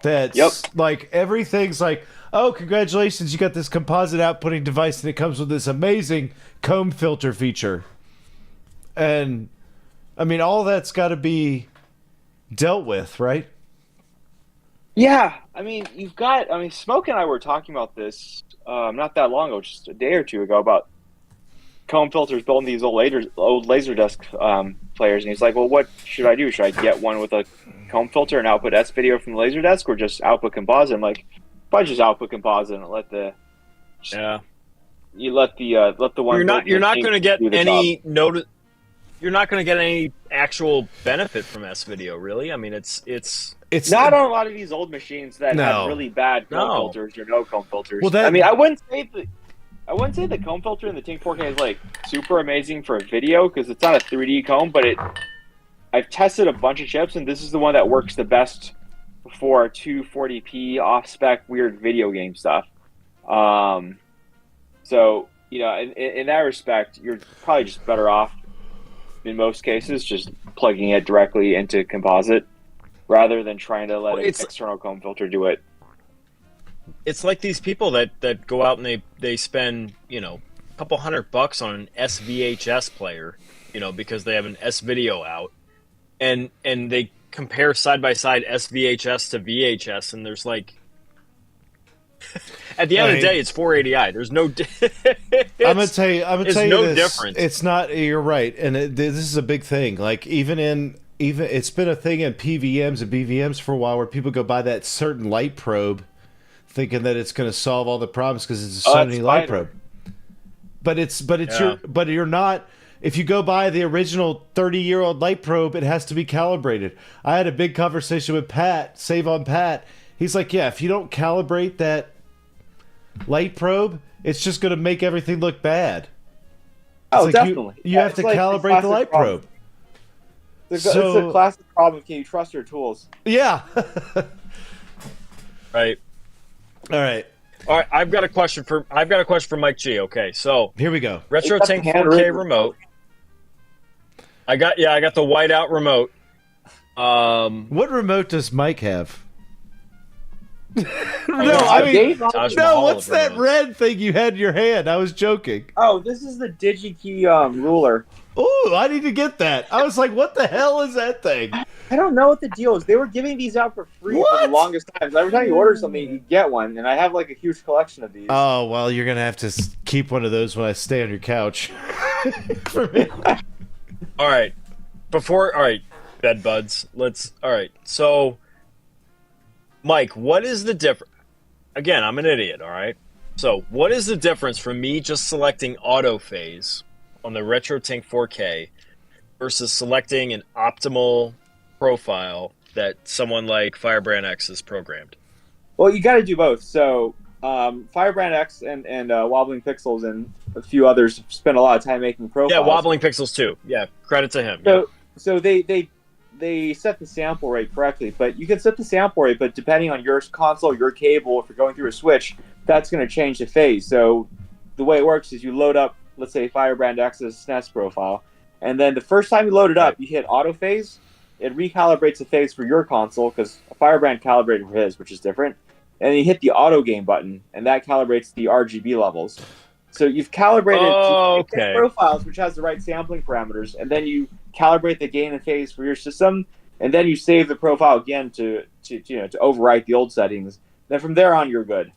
[SPEAKER 1] That's like everything's like, oh, congratulations, you got this composite outputting device and it comes with this amazing comb filter feature. And I mean, all that's got to be dealt with, right?
[SPEAKER 3] Yeah, I mean, Smoke and I were talking about this not that long ago, just a day or two ago, about comb filters built in these old LaserDisc players, and he's like, well, what should I do? Should I get one with a comb filter and output S video from the LaserDisc, or just output composite? I'm like, probably just output composite and let the one.
[SPEAKER 2] You're not going to get any notice. You're not going to get any actual benefit from S video, really. I mean, it's
[SPEAKER 3] not on a lot of these old machines that have really bad comb filters or no comb filters.
[SPEAKER 1] Well,
[SPEAKER 3] I mean, I wouldn't say the comb filter in the TINK 4K is like super amazing for video because it's not a 3D comb, but I've tested a bunch of chips, and this is the one that works the best for 240p off-spec weird video game stuff. So in that respect, you're probably just better off in most cases just plugging it directly into composite rather than trying to let an external comb filter do it.
[SPEAKER 2] It's like these people that go out and they spend a couple $100 on an SVHS player, because they have an S video out, and they compare side by side SVHS to VHS, and there's like at the end of the day, it's 480i. There's no.
[SPEAKER 1] I'm gonna tell you
[SPEAKER 2] no
[SPEAKER 1] this.
[SPEAKER 2] difference.
[SPEAKER 1] It's not. You're right, and this is a big thing. Like even it's been a thing in PVMs and BVMs for a while, where people go buy that certain light probe, thinking that it's going to solve all the problems because it's a Sony light probe. But you're not. If you go buy the original 30-year-old light probe, it has to be calibrated. I had a big conversation with Pat, Save on Pat. He's like, yeah, if you don't calibrate that light probe, it's just going to make everything look bad.
[SPEAKER 3] Oh, definitely.
[SPEAKER 1] You have to calibrate the light probe.
[SPEAKER 3] It's a classic problem. Can you trust your tools?
[SPEAKER 1] Yeah.
[SPEAKER 2] Right.
[SPEAKER 1] All right.
[SPEAKER 2] All right, I've got a question for Mike G. Okay, so
[SPEAKER 1] Here we go.
[SPEAKER 2] RetroTINK 4K remote. I got the whiteout remote.
[SPEAKER 1] What remote does Mike have?
[SPEAKER 2] No,
[SPEAKER 1] what's that red thing you had in your hand? I was joking.
[SPEAKER 3] Oh, this is the DigiKey ruler.
[SPEAKER 1] Oh, I need to get that. I was like, what the hell is that thing?
[SPEAKER 3] I don't know what the deal is. They were giving these out for free for the longest time. So every time you order something, you get one. And I have like a huge collection of these.
[SPEAKER 1] Oh, well, you're going to have to keep one of those when I stay on your couch. For me.
[SPEAKER 2] All right. Bed buds. All right. So, Mike, what is the difference? Again, I'm an idiot, all right? So, what is the difference from me just selecting auto phase on the RetroTINK 4K versus selecting an optimal profile that someone like Firebrand X has programmed?
[SPEAKER 3] Well, you got to do both. So, Firebrand X and Wobbling Pixels and a few others spend a lot of time making profiles.
[SPEAKER 2] Yeah, Wobbling Pixels too. Yeah, credit to him.
[SPEAKER 3] So they set the sample rate correctly, but you can set the sample rate, but depending on your console, your cable, if you're going through a switch, that's going to change the phase. So the way it works is you load up, let's say, Firebrand X's SNES profile, and then the first time you load it up, you hit auto phase. It recalibrates the phase for your console because Firebrand calibrated for his, which is different. And then you hit the auto gain button, and that calibrates the RGB levels. So you've calibrated profiles, which has the right sampling parameters, and then you calibrate the gain and phase for your system, and then you save the profile again to overwrite the old settings. Then from there on, you're good.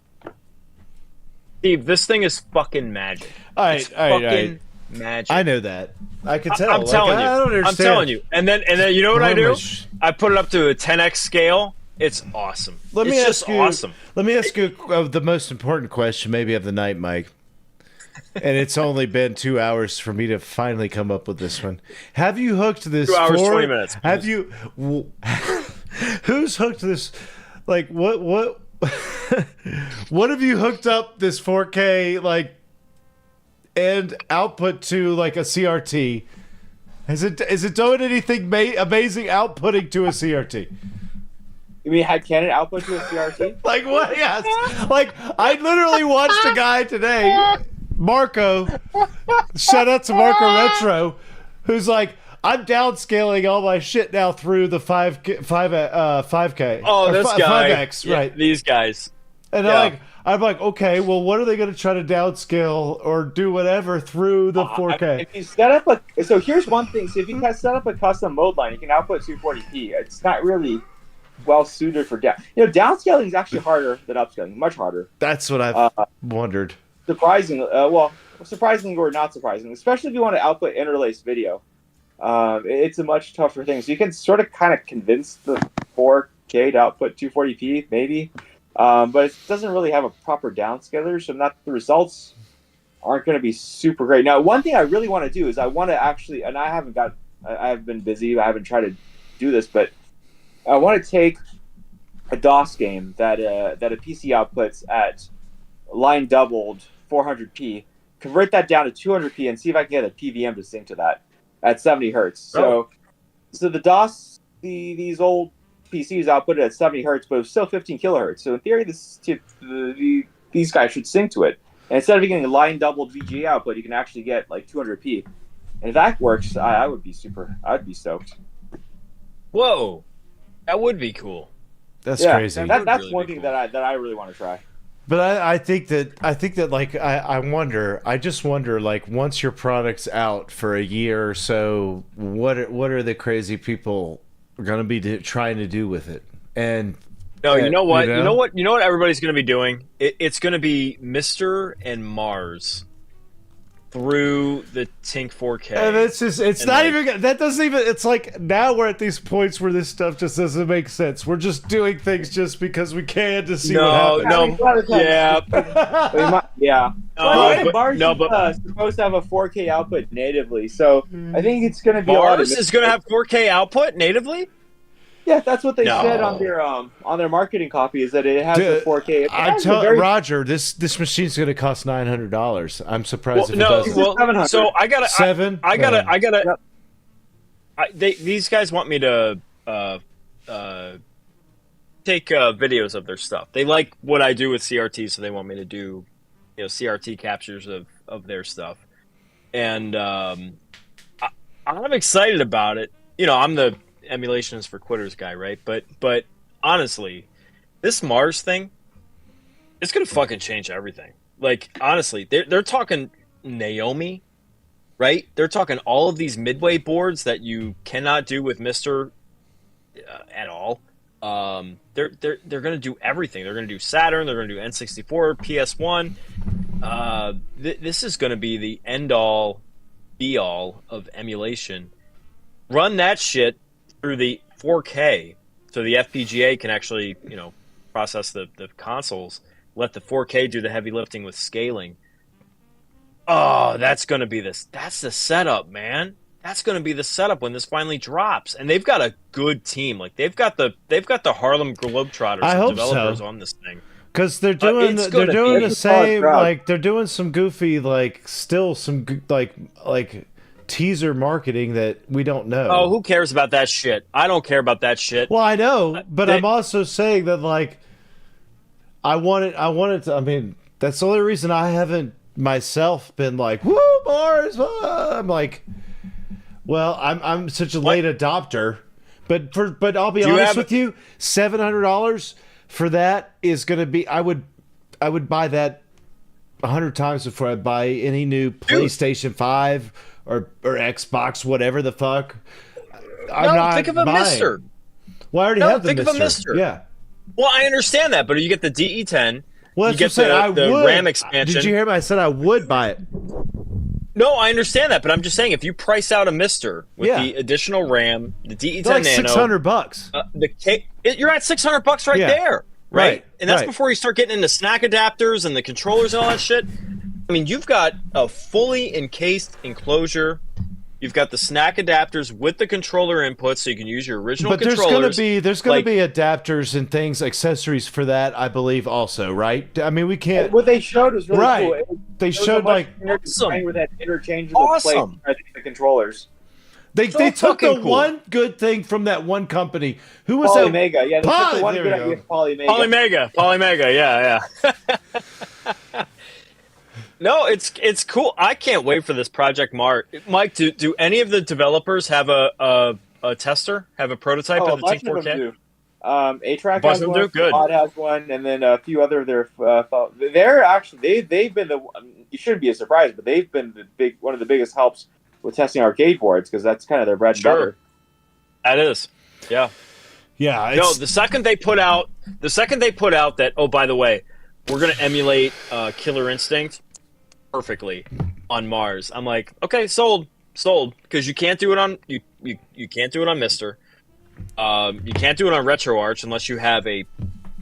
[SPEAKER 2] Steve, this thing is fucking magic.
[SPEAKER 1] All right.
[SPEAKER 2] Magic.
[SPEAKER 1] I know that. I can tell.
[SPEAKER 2] I'm telling you.
[SPEAKER 1] I don't understand.
[SPEAKER 2] I'm telling you. And then you know what I do? I put it up to a 10x scale. It's awesome. Let me ask you
[SPEAKER 1] the most important question maybe of the night, Mike. And it's only been 2 hours for me to finally come up with this one. Have you hooked this
[SPEAKER 2] 2 hours, 20 minutes.
[SPEAKER 1] Have you who's hooked this? Like what what have you hooked up this 4K like and output to like a CRT? Is it doing anything amazing outputting to a CRT?
[SPEAKER 3] You mean can it output to a CRT?
[SPEAKER 1] Like what? Yes. Like I literally watched a guy today, Marco. Shout out to Marco Retro, who's like, I'm downscaling all my shit now through the 5K.
[SPEAKER 2] Oh, this guy.
[SPEAKER 1] 5X, right?
[SPEAKER 2] These guys.
[SPEAKER 1] And I'm like, okay, well, what are they going to try to downscale or do whatever through the 4K?
[SPEAKER 3] If you set up so here's one thing. So if you set up a custom mode line, you can output 240p. It's not really well suited for downscaling is actually harder than upscaling, much harder.
[SPEAKER 1] That's what I've wondered.
[SPEAKER 3] Surprisingly or not surprisingly, especially if you want to output interlaced video, it's a much tougher thing. So you can sort of kind of convince the 4K to output 240p, maybe, but it doesn't really have a proper downscaler, so the results aren't going to be super great. Now, one thing I really want to do is I want to actually, and I've been busy, I haven't tried to do this, but I want to take a DOS game that a PC outputs at line doubled 400p, convert that down to 200p, and see if I can get a PVM to sync to that at 70 hertz. So the DOS, these old PCs output it at 70 hertz, but it was still 15 kilohertz. So in theory, these guys should sync to it. And instead of getting a line doubled VGA output, you can actually get like 200p. And if that works, I'd be stoked.
[SPEAKER 2] Whoa, that would be cool.
[SPEAKER 1] That's crazy.
[SPEAKER 3] That's
[SPEAKER 2] really
[SPEAKER 3] one thing
[SPEAKER 2] cool.
[SPEAKER 3] that I really want to try.
[SPEAKER 1] But I think that like I just wonder like once your product's out for a year or so, what are the crazy people going to be trying to do with it? And
[SPEAKER 2] no, you know what? You know what everybody's going to be doing? It's going to be Mr. and Mars through the Tink 4K.
[SPEAKER 1] And it's not even that doesn't even. It's like now we're at these points where this stuff just doesn't make sense. We're just doing things just because we can to see what happens.
[SPEAKER 3] Mars is supposed to have a 4K output natively, so I think it's going to be
[SPEAKER 2] Mars is going to have 4K output natively.
[SPEAKER 3] Yeah, that's what they said on their marketing copy, is that it has a 4K.
[SPEAKER 1] I tell Roger, this machine's going to cost $900. I'm surprised if it doesn't.
[SPEAKER 2] Well, so I gotta
[SPEAKER 1] $700.
[SPEAKER 2] I gotta. These guys want me to videos of their stuff. They like what I do with CRT, so they want me to do, CRT captures of their stuff. And I'm excited about it. I'm the emulation is for quitters guy, right? But honestly, this Mars thing, it's gonna fucking change everything. Like, honestly, they're talking Naomi, right? They're talking all of these midway boards that you cannot do with Mister at all. They're gonna do everything. They're gonna do Saturn. They're gonna do N64, PS1. This is gonna be the end all, be all of emulation. Run that shit through the 4K, so the FPGA can actually, process the consoles. Let the 4K do the heavy lifting with scaling. Oh, that's gonna be this. That's the setup, man. That's gonna be the setup when this finally drops. And they've got a good team. Like they've got the Harlem Globetrotters of developers on this thing.
[SPEAKER 1] Because they're doing the same, like they're doing some goofy, like still some like teaser marketing that we don't know.
[SPEAKER 2] Oh, who cares about that shit? I don't care about that shit.
[SPEAKER 1] Well, I know, but I'm also saying that like I wanted to. I mean, that's the only reason I haven't myself been like, woo, Mars. I'm like, well, I'm such a late adopter, but I'll be honest with you, $700 for that is going to be. I would buy that 100 times before I buy any new PlayStation 5 or Xbox, whatever the fuck. I'm not
[SPEAKER 2] think of a
[SPEAKER 1] buying.
[SPEAKER 2] Mister.
[SPEAKER 1] Well, I already have the
[SPEAKER 2] think
[SPEAKER 1] Mister.
[SPEAKER 2] of a Mister.
[SPEAKER 1] Yeah.
[SPEAKER 2] Well, I understand that, but you get the DE10.
[SPEAKER 1] Well,
[SPEAKER 2] you get the RAM expansion.
[SPEAKER 1] Did you hear me? I said I would buy it.
[SPEAKER 2] No, I understand that, but I'm just saying if you price out a Mister with the additional RAM, the DE10
[SPEAKER 1] like
[SPEAKER 2] Nano,
[SPEAKER 1] $600.
[SPEAKER 2] You're at $600 right there, right? And that's
[SPEAKER 1] right.
[SPEAKER 2] before you start getting into snack adapters and the controllers and all that shit. I mean, you've got a fully encased enclosure. You've got the snack adapters with the controller inputs, so you can use your original controllers.
[SPEAKER 1] But there's gonna be adapters and things, accessories for that, I believe, also, right? I mean, we can't.
[SPEAKER 3] What they showed was really cool.
[SPEAKER 1] They showed like
[SPEAKER 3] awesome with that interchangeable plate for the controllers.
[SPEAKER 1] They took the one good thing from that one company. Who was that?
[SPEAKER 3] Polymega. Yeah, they took the one good idea of Polymega.
[SPEAKER 2] Polymega. Yeah. No, it's cool. I can't wait for this Project Mars. Mike, do any of the developers have a tester? Have a prototype of the Tink 4K?
[SPEAKER 3] A-Track has one, Odd has one, and then a few other of their. They're actually they've been the. You shouldn't be a surprise, but they've been one of the biggest helps with testing arcade boards because that's kind of their bread and butter.
[SPEAKER 2] That is, yeah. No, the second they put out that, oh, by the way, we're gonna emulate Killer Instinct perfectly on Mars. I'm like, okay, sold, because you can't do it on you can't do it on Mister. You can't do it on RetroArch unless you have a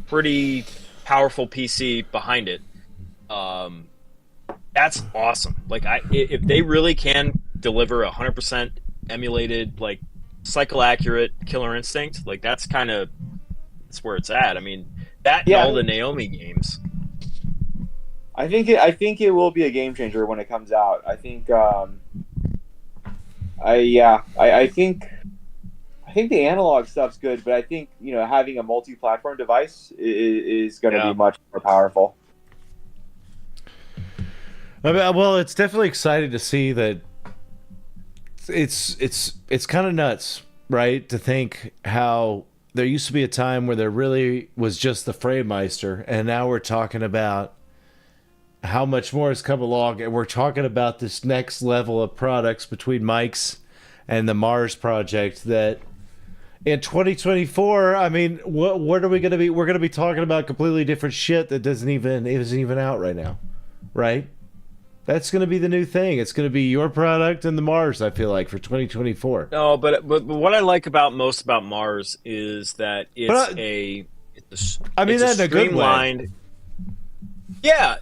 [SPEAKER 2] pretty powerful PC behind it. That's awesome. Like, if they really can deliver 100% emulated, like cycle accurate Killer Instinct, like that's where it's at. I mean, and all the Naomi games.
[SPEAKER 3] I think it will be a game changer when it comes out. I think I think the analog stuff's good, but I think having a multi-platform device is going to be much more powerful.
[SPEAKER 1] I mean, well, it's definitely exciting to see that. It's kind of nuts, right? To think how there used to be a time where there really was just the Framemeister, and now we're talking about how much more has come along, and we're talking about this next level of products between Mike's and the Mars project that in 2024, I mean, what are we going to be? We're going to be talking about completely different shit that isn't even out right now, right? That's going to be the new thing. It's going to be your product and the Mars, I feel like, for 2024.
[SPEAKER 2] No, but what I like most about Mars is that it's a streamlined.
[SPEAKER 1] Good way.
[SPEAKER 2] Yeah.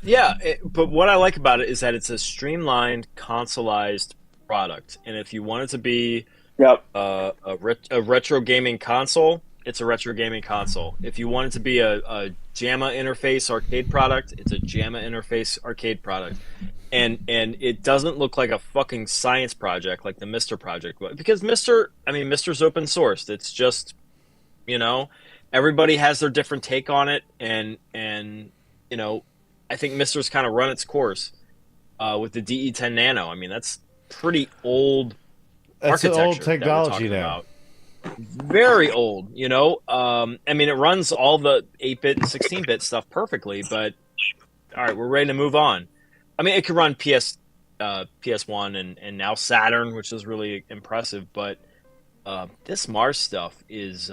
[SPEAKER 2] But what I like about it is that it's a streamlined, consoleized product. And if you want it to be a retro gaming console, it's a retro gaming console. If you want it to be a JAMA interface arcade product, it's a JAMA interface arcade product. And it doesn't look like a fucking science project like the Mister project, because Mister's open sourced. It's just, and everybody has their different take on it, and you know, I think Mister's kind of run its course with the DE10 Nano. I mean, that's pretty old.
[SPEAKER 1] That's an
[SPEAKER 2] architecture
[SPEAKER 1] old technology
[SPEAKER 2] that we're
[SPEAKER 1] now.
[SPEAKER 2] about. Very old, you know. I mean, it runs all the 8-bit and 16-bit stuff perfectly, but all right, we're ready to move on. I mean, it could run PS1 and now Saturn, which is really impressive, but this Mars stuff is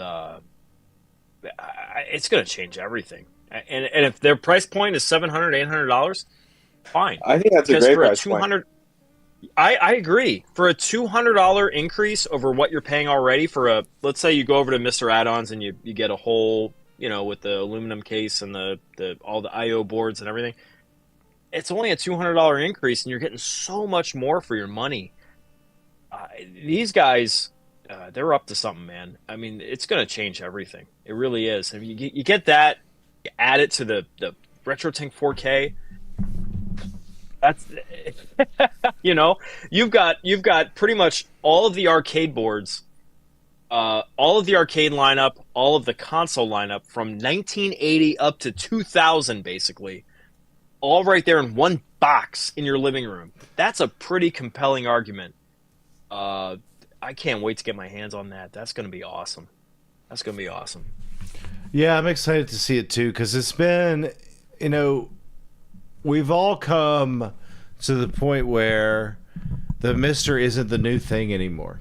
[SPEAKER 2] it's going to change everything. And if their price point is $700, $800, fine.
[SPEAKER 3] I think that's
[SPEAKER 2] because
[SPEAKER 3] a great
[SPEAKER 2] for
[SPEAKER 3] price point.
[SPEAKER 2] I agree. For a $200 increase over what you're paying already for a, let's say you go over to Mr. Add-ons and you get a whole, you know, with the aluminum case and the all the I/O boards and everything, it's only a $200 increase and you're getting so much more for your money. These guys, they're up to something, man. I mean, it's going to change everything. It really is. And you get that, you add it to the RetroTINK 4K. That's, you know, you've got pretty much all of the arcade boards, all of the arcade lineup, all of the console lineup from 1980 up to 2000, basically, all right there in one box in your living room. That's a pretty compelling argument. I can't wait to get my hands on that. That's going to be awesome. That's going to be awesome.
[SPEAKER 1] Yeah, I'm excited to see it too, because it's been, you know, we've all come to the point where the Mister isn't the new thing anymore.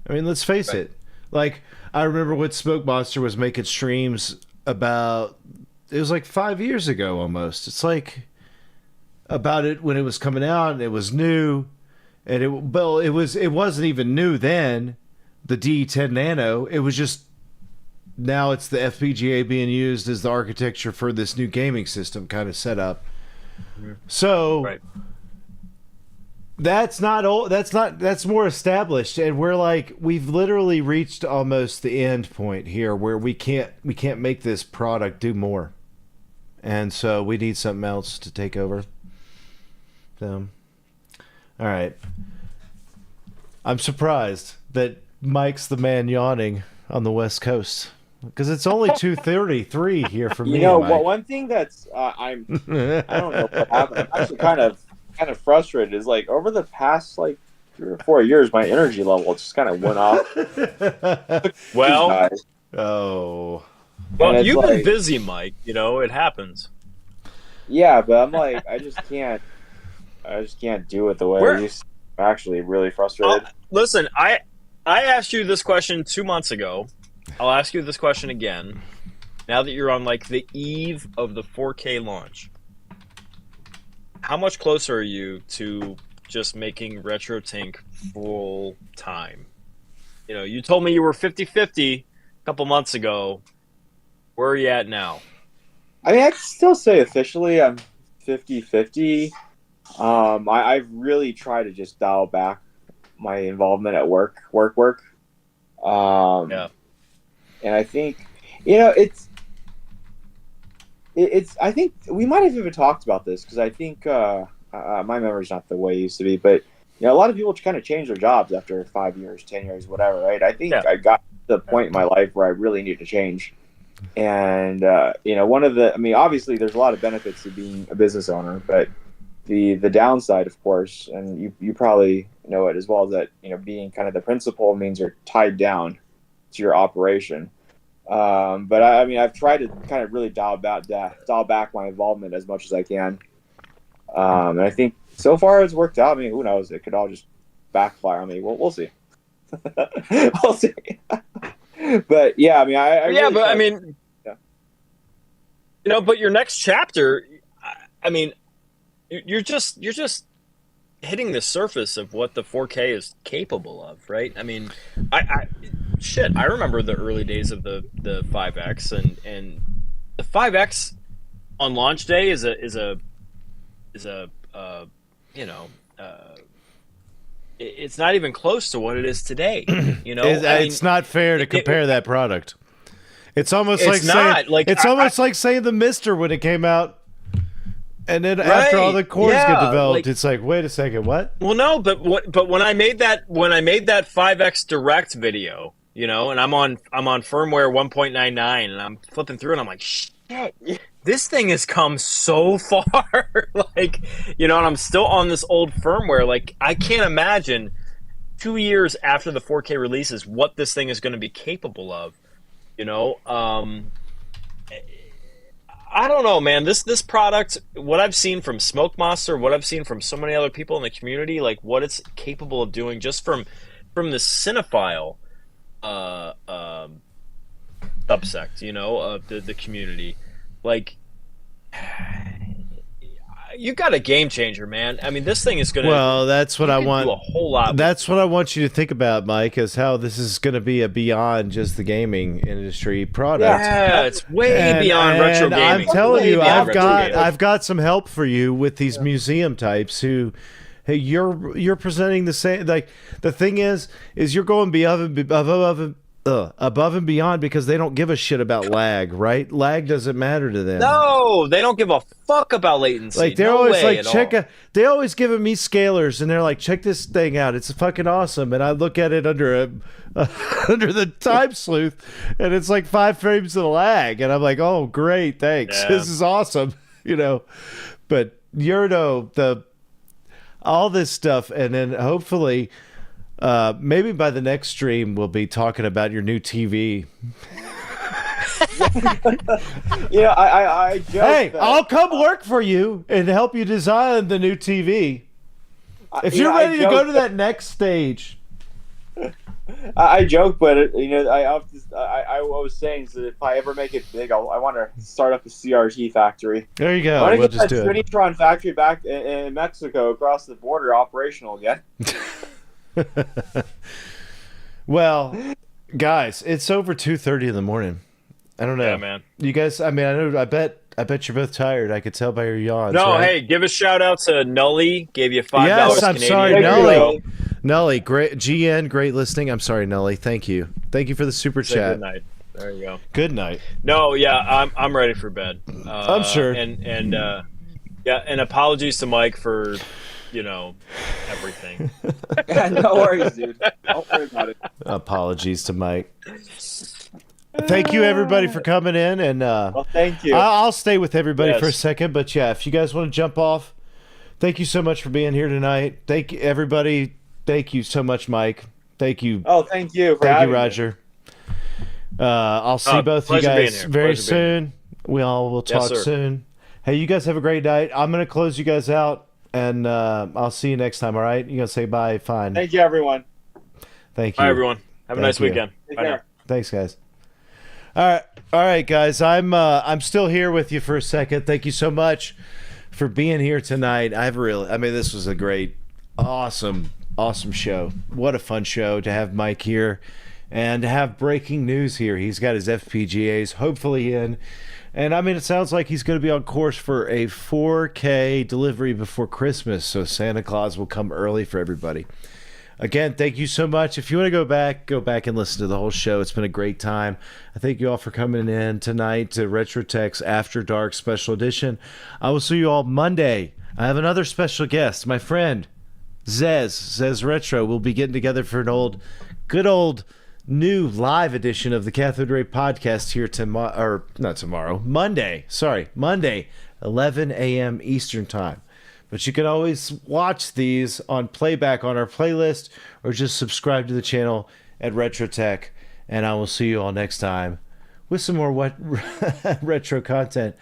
[SPEAKER 1] I mean, let's face it. Like, I remember when Smoke Monster was making streams about, it was like 5 years ago almost. It's like about it when it was coming out and it was new. And it wasn't even new then, the D10 Nano. It was just, now it's the FPGA being used as the architecture for this new gaming system kind of setup. So
[SPEAKER 2] right.
[SPEAKER 1] That's not old. That's more established, and we've literally reached almost the end point here where we can't make this product do more, and so we need something else to take over. So, all right. I'm surprised that Mike's the man yawning on the West Coast. Because it's only 2:33 here for me.
[SPEAKER 3] You know,
[SPEAKER 1] Mike.
[SPEAKER 3] one thing that's I don't know what happened. I'm actually kind of frustrated. Is like over the past like 3 or 4 years, my energy level just kind of went up.
[SPEAKER 2] Well,
[SPEAKER 1] oh,
[SPEAKER 2] well, you've been busy, Mike. You know, it happens.
[SPEAKER 3] Yeah, but I'm like, I just can't do it the way I used to. I'm actually really frustrated.
[SPEAKER 2] Listen, I asked you this question 2 months ago. I'll ask you this question again. Now that you're on like the eve of the 4K launch, how much closer are you to just making RetroTINK full time? You know, you told me you were 50-50 a couple months ago. Where are you at now?
[SPEAKER 3] I mean, I'd still say officially I'm 50-50. I've really tried to just dial back my involvement at work.
[SPEAKER 2] Yeah.
[SPEAKER 3] And I think, you know, it's. I think we might have even talked about this because I think my memory's not the way it used to be, but you know, a lot of people kind of change their jobs after 5 years, 10 years, whatever, right? I think I got to the point in my life where I really need to change, and you know, obviously, there's a lot of benefits to being a business owner, but the downside, of course, and you probably know it as well, is that you know, being kind of the principal means you're tied down to your operation. But I mean, I've tried to kind of really dial back my involvement as much as I can. And I think so far it's worked out. I mean, who knows? It could all just backfire on me. We'll see. We'll see. But yeah, I mean, I mean, yeah.
[SPEAKER 2] You know, but your next chapter, I mean, you're just hitting the surface of what the 4K is capable of, right? I mean, I remember the early days of the 5X, and the 5X on launch day is a you know, it's not even close to what it is today. You know,
[SPEAKER 1] it's not fair to compare that product. It's almost like saying the Mister when it came out. And then after all the cores get developed, it's like, wait a second, what?
[SPEAKER 2] Well, no, but when I made that 5X Direct video, you know, and I'm on firmware 1.99, and I'm flipping through, and I'm like, shit, this thing has come so far. Like, you know, and I'm still on this old firmware. Like, I can't imagine 2 years after the 4K releases what this thing is going to be capable of. You know, I don't know, man. This product, what I've seen from Smoke Monster, what I've seen from so many other people in the community, like what it's capable of doing, just from the cinephile uh, um subsect, you know, of the community, like you got a game changer, man. I mean, this thing is gonna.
[SPEAKER 1] Well, that's what I want.
[SPEAKER 2] Do a whole lot.
[SPEAKER 1] That's what I want you to think about, Mike, is how this is going to be a beyond just the gaming industry product.
[SPEAKER 2] Yeah, it's way beyond retro gaming.
[SPEAKER 1] I'm telling you, I've got some help for you with these museum types who. Hey, you're presenting the same. Like the thing is you're going above and beyond because they don't give a shit about lag, right? Lag doesn't matter to them.
[SPEAKER 2] No, they don't give a fuck about latency.
[SPEAKER 1] Like they're always like, they always giving me scalers, and they're like, check this thing out, it's fucking awesome. And I look at it under under the time sleuth, and it's like 5 frames of lag, and I'm like, oh great, thanks, this is awesome, you know. But all this stuff, and then hopefully. Maybe by the next stream, we'll be talking about your new TV.
[SPEAKER 3] Yeah, I joke.
[SPEAKER 1] Hey, I'll come work for you and help you design the new TV. If you're ready to go to that next stage.
[SPEAKER 3] I joke, but you know, I was saying that if I ever make it big, I want to start up a CRT factory.
[SPEAKER 1] There you go.
[SPEAKER 3] I want to
[SPEAKER 1] we'll
[SPEAKER 3] get
[SPEAKER 1] just
[SPEAKER 3] that
[SPEAKER 1] do it.
[SPEAKER 3] Unitron factory back in Mexico across the border operational again.
[SPEAKER 1] Well, guys, it's over 2:30 in the morning. I don't know.
[SPEAKER 2] Yeah, man.
[SPEAKER 1] You guys, I mean, I bet you're both tired. I could tell by your yawns.
[SPEAKER 2] No,
[SPEAKER 1] right?
[SPEAKER 2] hey, give a shout out to Nully. Gave you $5.
[SPEAKER 1] Yes, I'm
[SPEAKER 2] Canadian.
[SPEAKER 1] sorry, Nully. Nully, great GN, great listening. I'm sorry, Nully. Thank you for the super chat.
[SPEAKER 2] Good night. There you go.
[SPEAKER 1] Good night.
[SPEAKER 2] No, yeah, I'm ready for bed.
[SPEAKER 1] I'm sure.
[SPEAKER 2] And yeah, and apologies to Mike for, you know, everything.
[SPEAKER 3] No worries, dude. Don't worry about it.
[SPEAKER 1] Apologies to Mike. Thank you, everybody, for coming in. And
[SPEAKER 3] well, thank you.
[SPEAKER 1] I'll stay with everybody for a second. But yeah, if you guys want to jump off, thank you so much for being here tonight. Thank you, everybody. Thank you so much, Mike. Thank you.
[SPEAKER 3] Oh, thank you.
[SPEAKER 1] Thank you, Roger. I'll see both you guys very soon. We all will talk soon. Hey, you guys have a great night. I'm going to close you guys out. And I'll see you next time, all right? You going to say bye? Fine.
[SPEAKER 3] Thank you, everyone.
[SPEAKER 1] Thank you.
[SPEAKER 2] Bye, everyone. Have a nice weekend.
[SPEAKER 3] Bye now.
[SPEAKER 1] Thanks, guys. All right, guys. I'm still here with you for a second. Thank you so much for being here tonight. This was a great, awesome show. What a fun show to have Mike here and to have breaking news here. He's got his FPGAs hopefully in. And I mean, it sounds like he's going to be on course for a 4K delivery before Christmas, so Santa Claus will come early for everybody. Again, thank you so much. If you want to go back and listen to the whole show. It's been a great time. I thank you all for coming in tonight to RetroTINK's After Dark Special Edition. I will see you all Monday. I have another special guest, my friend Zez Retro. We'll be getting together for an good old new live edition of the Cathode Ray podcast here Monday, 11 a.m. Eastern Time. But you can always watch these on playback on our playlist or just subscribe to the channel at RetroTINK. And I will see you all next time with some more retro content.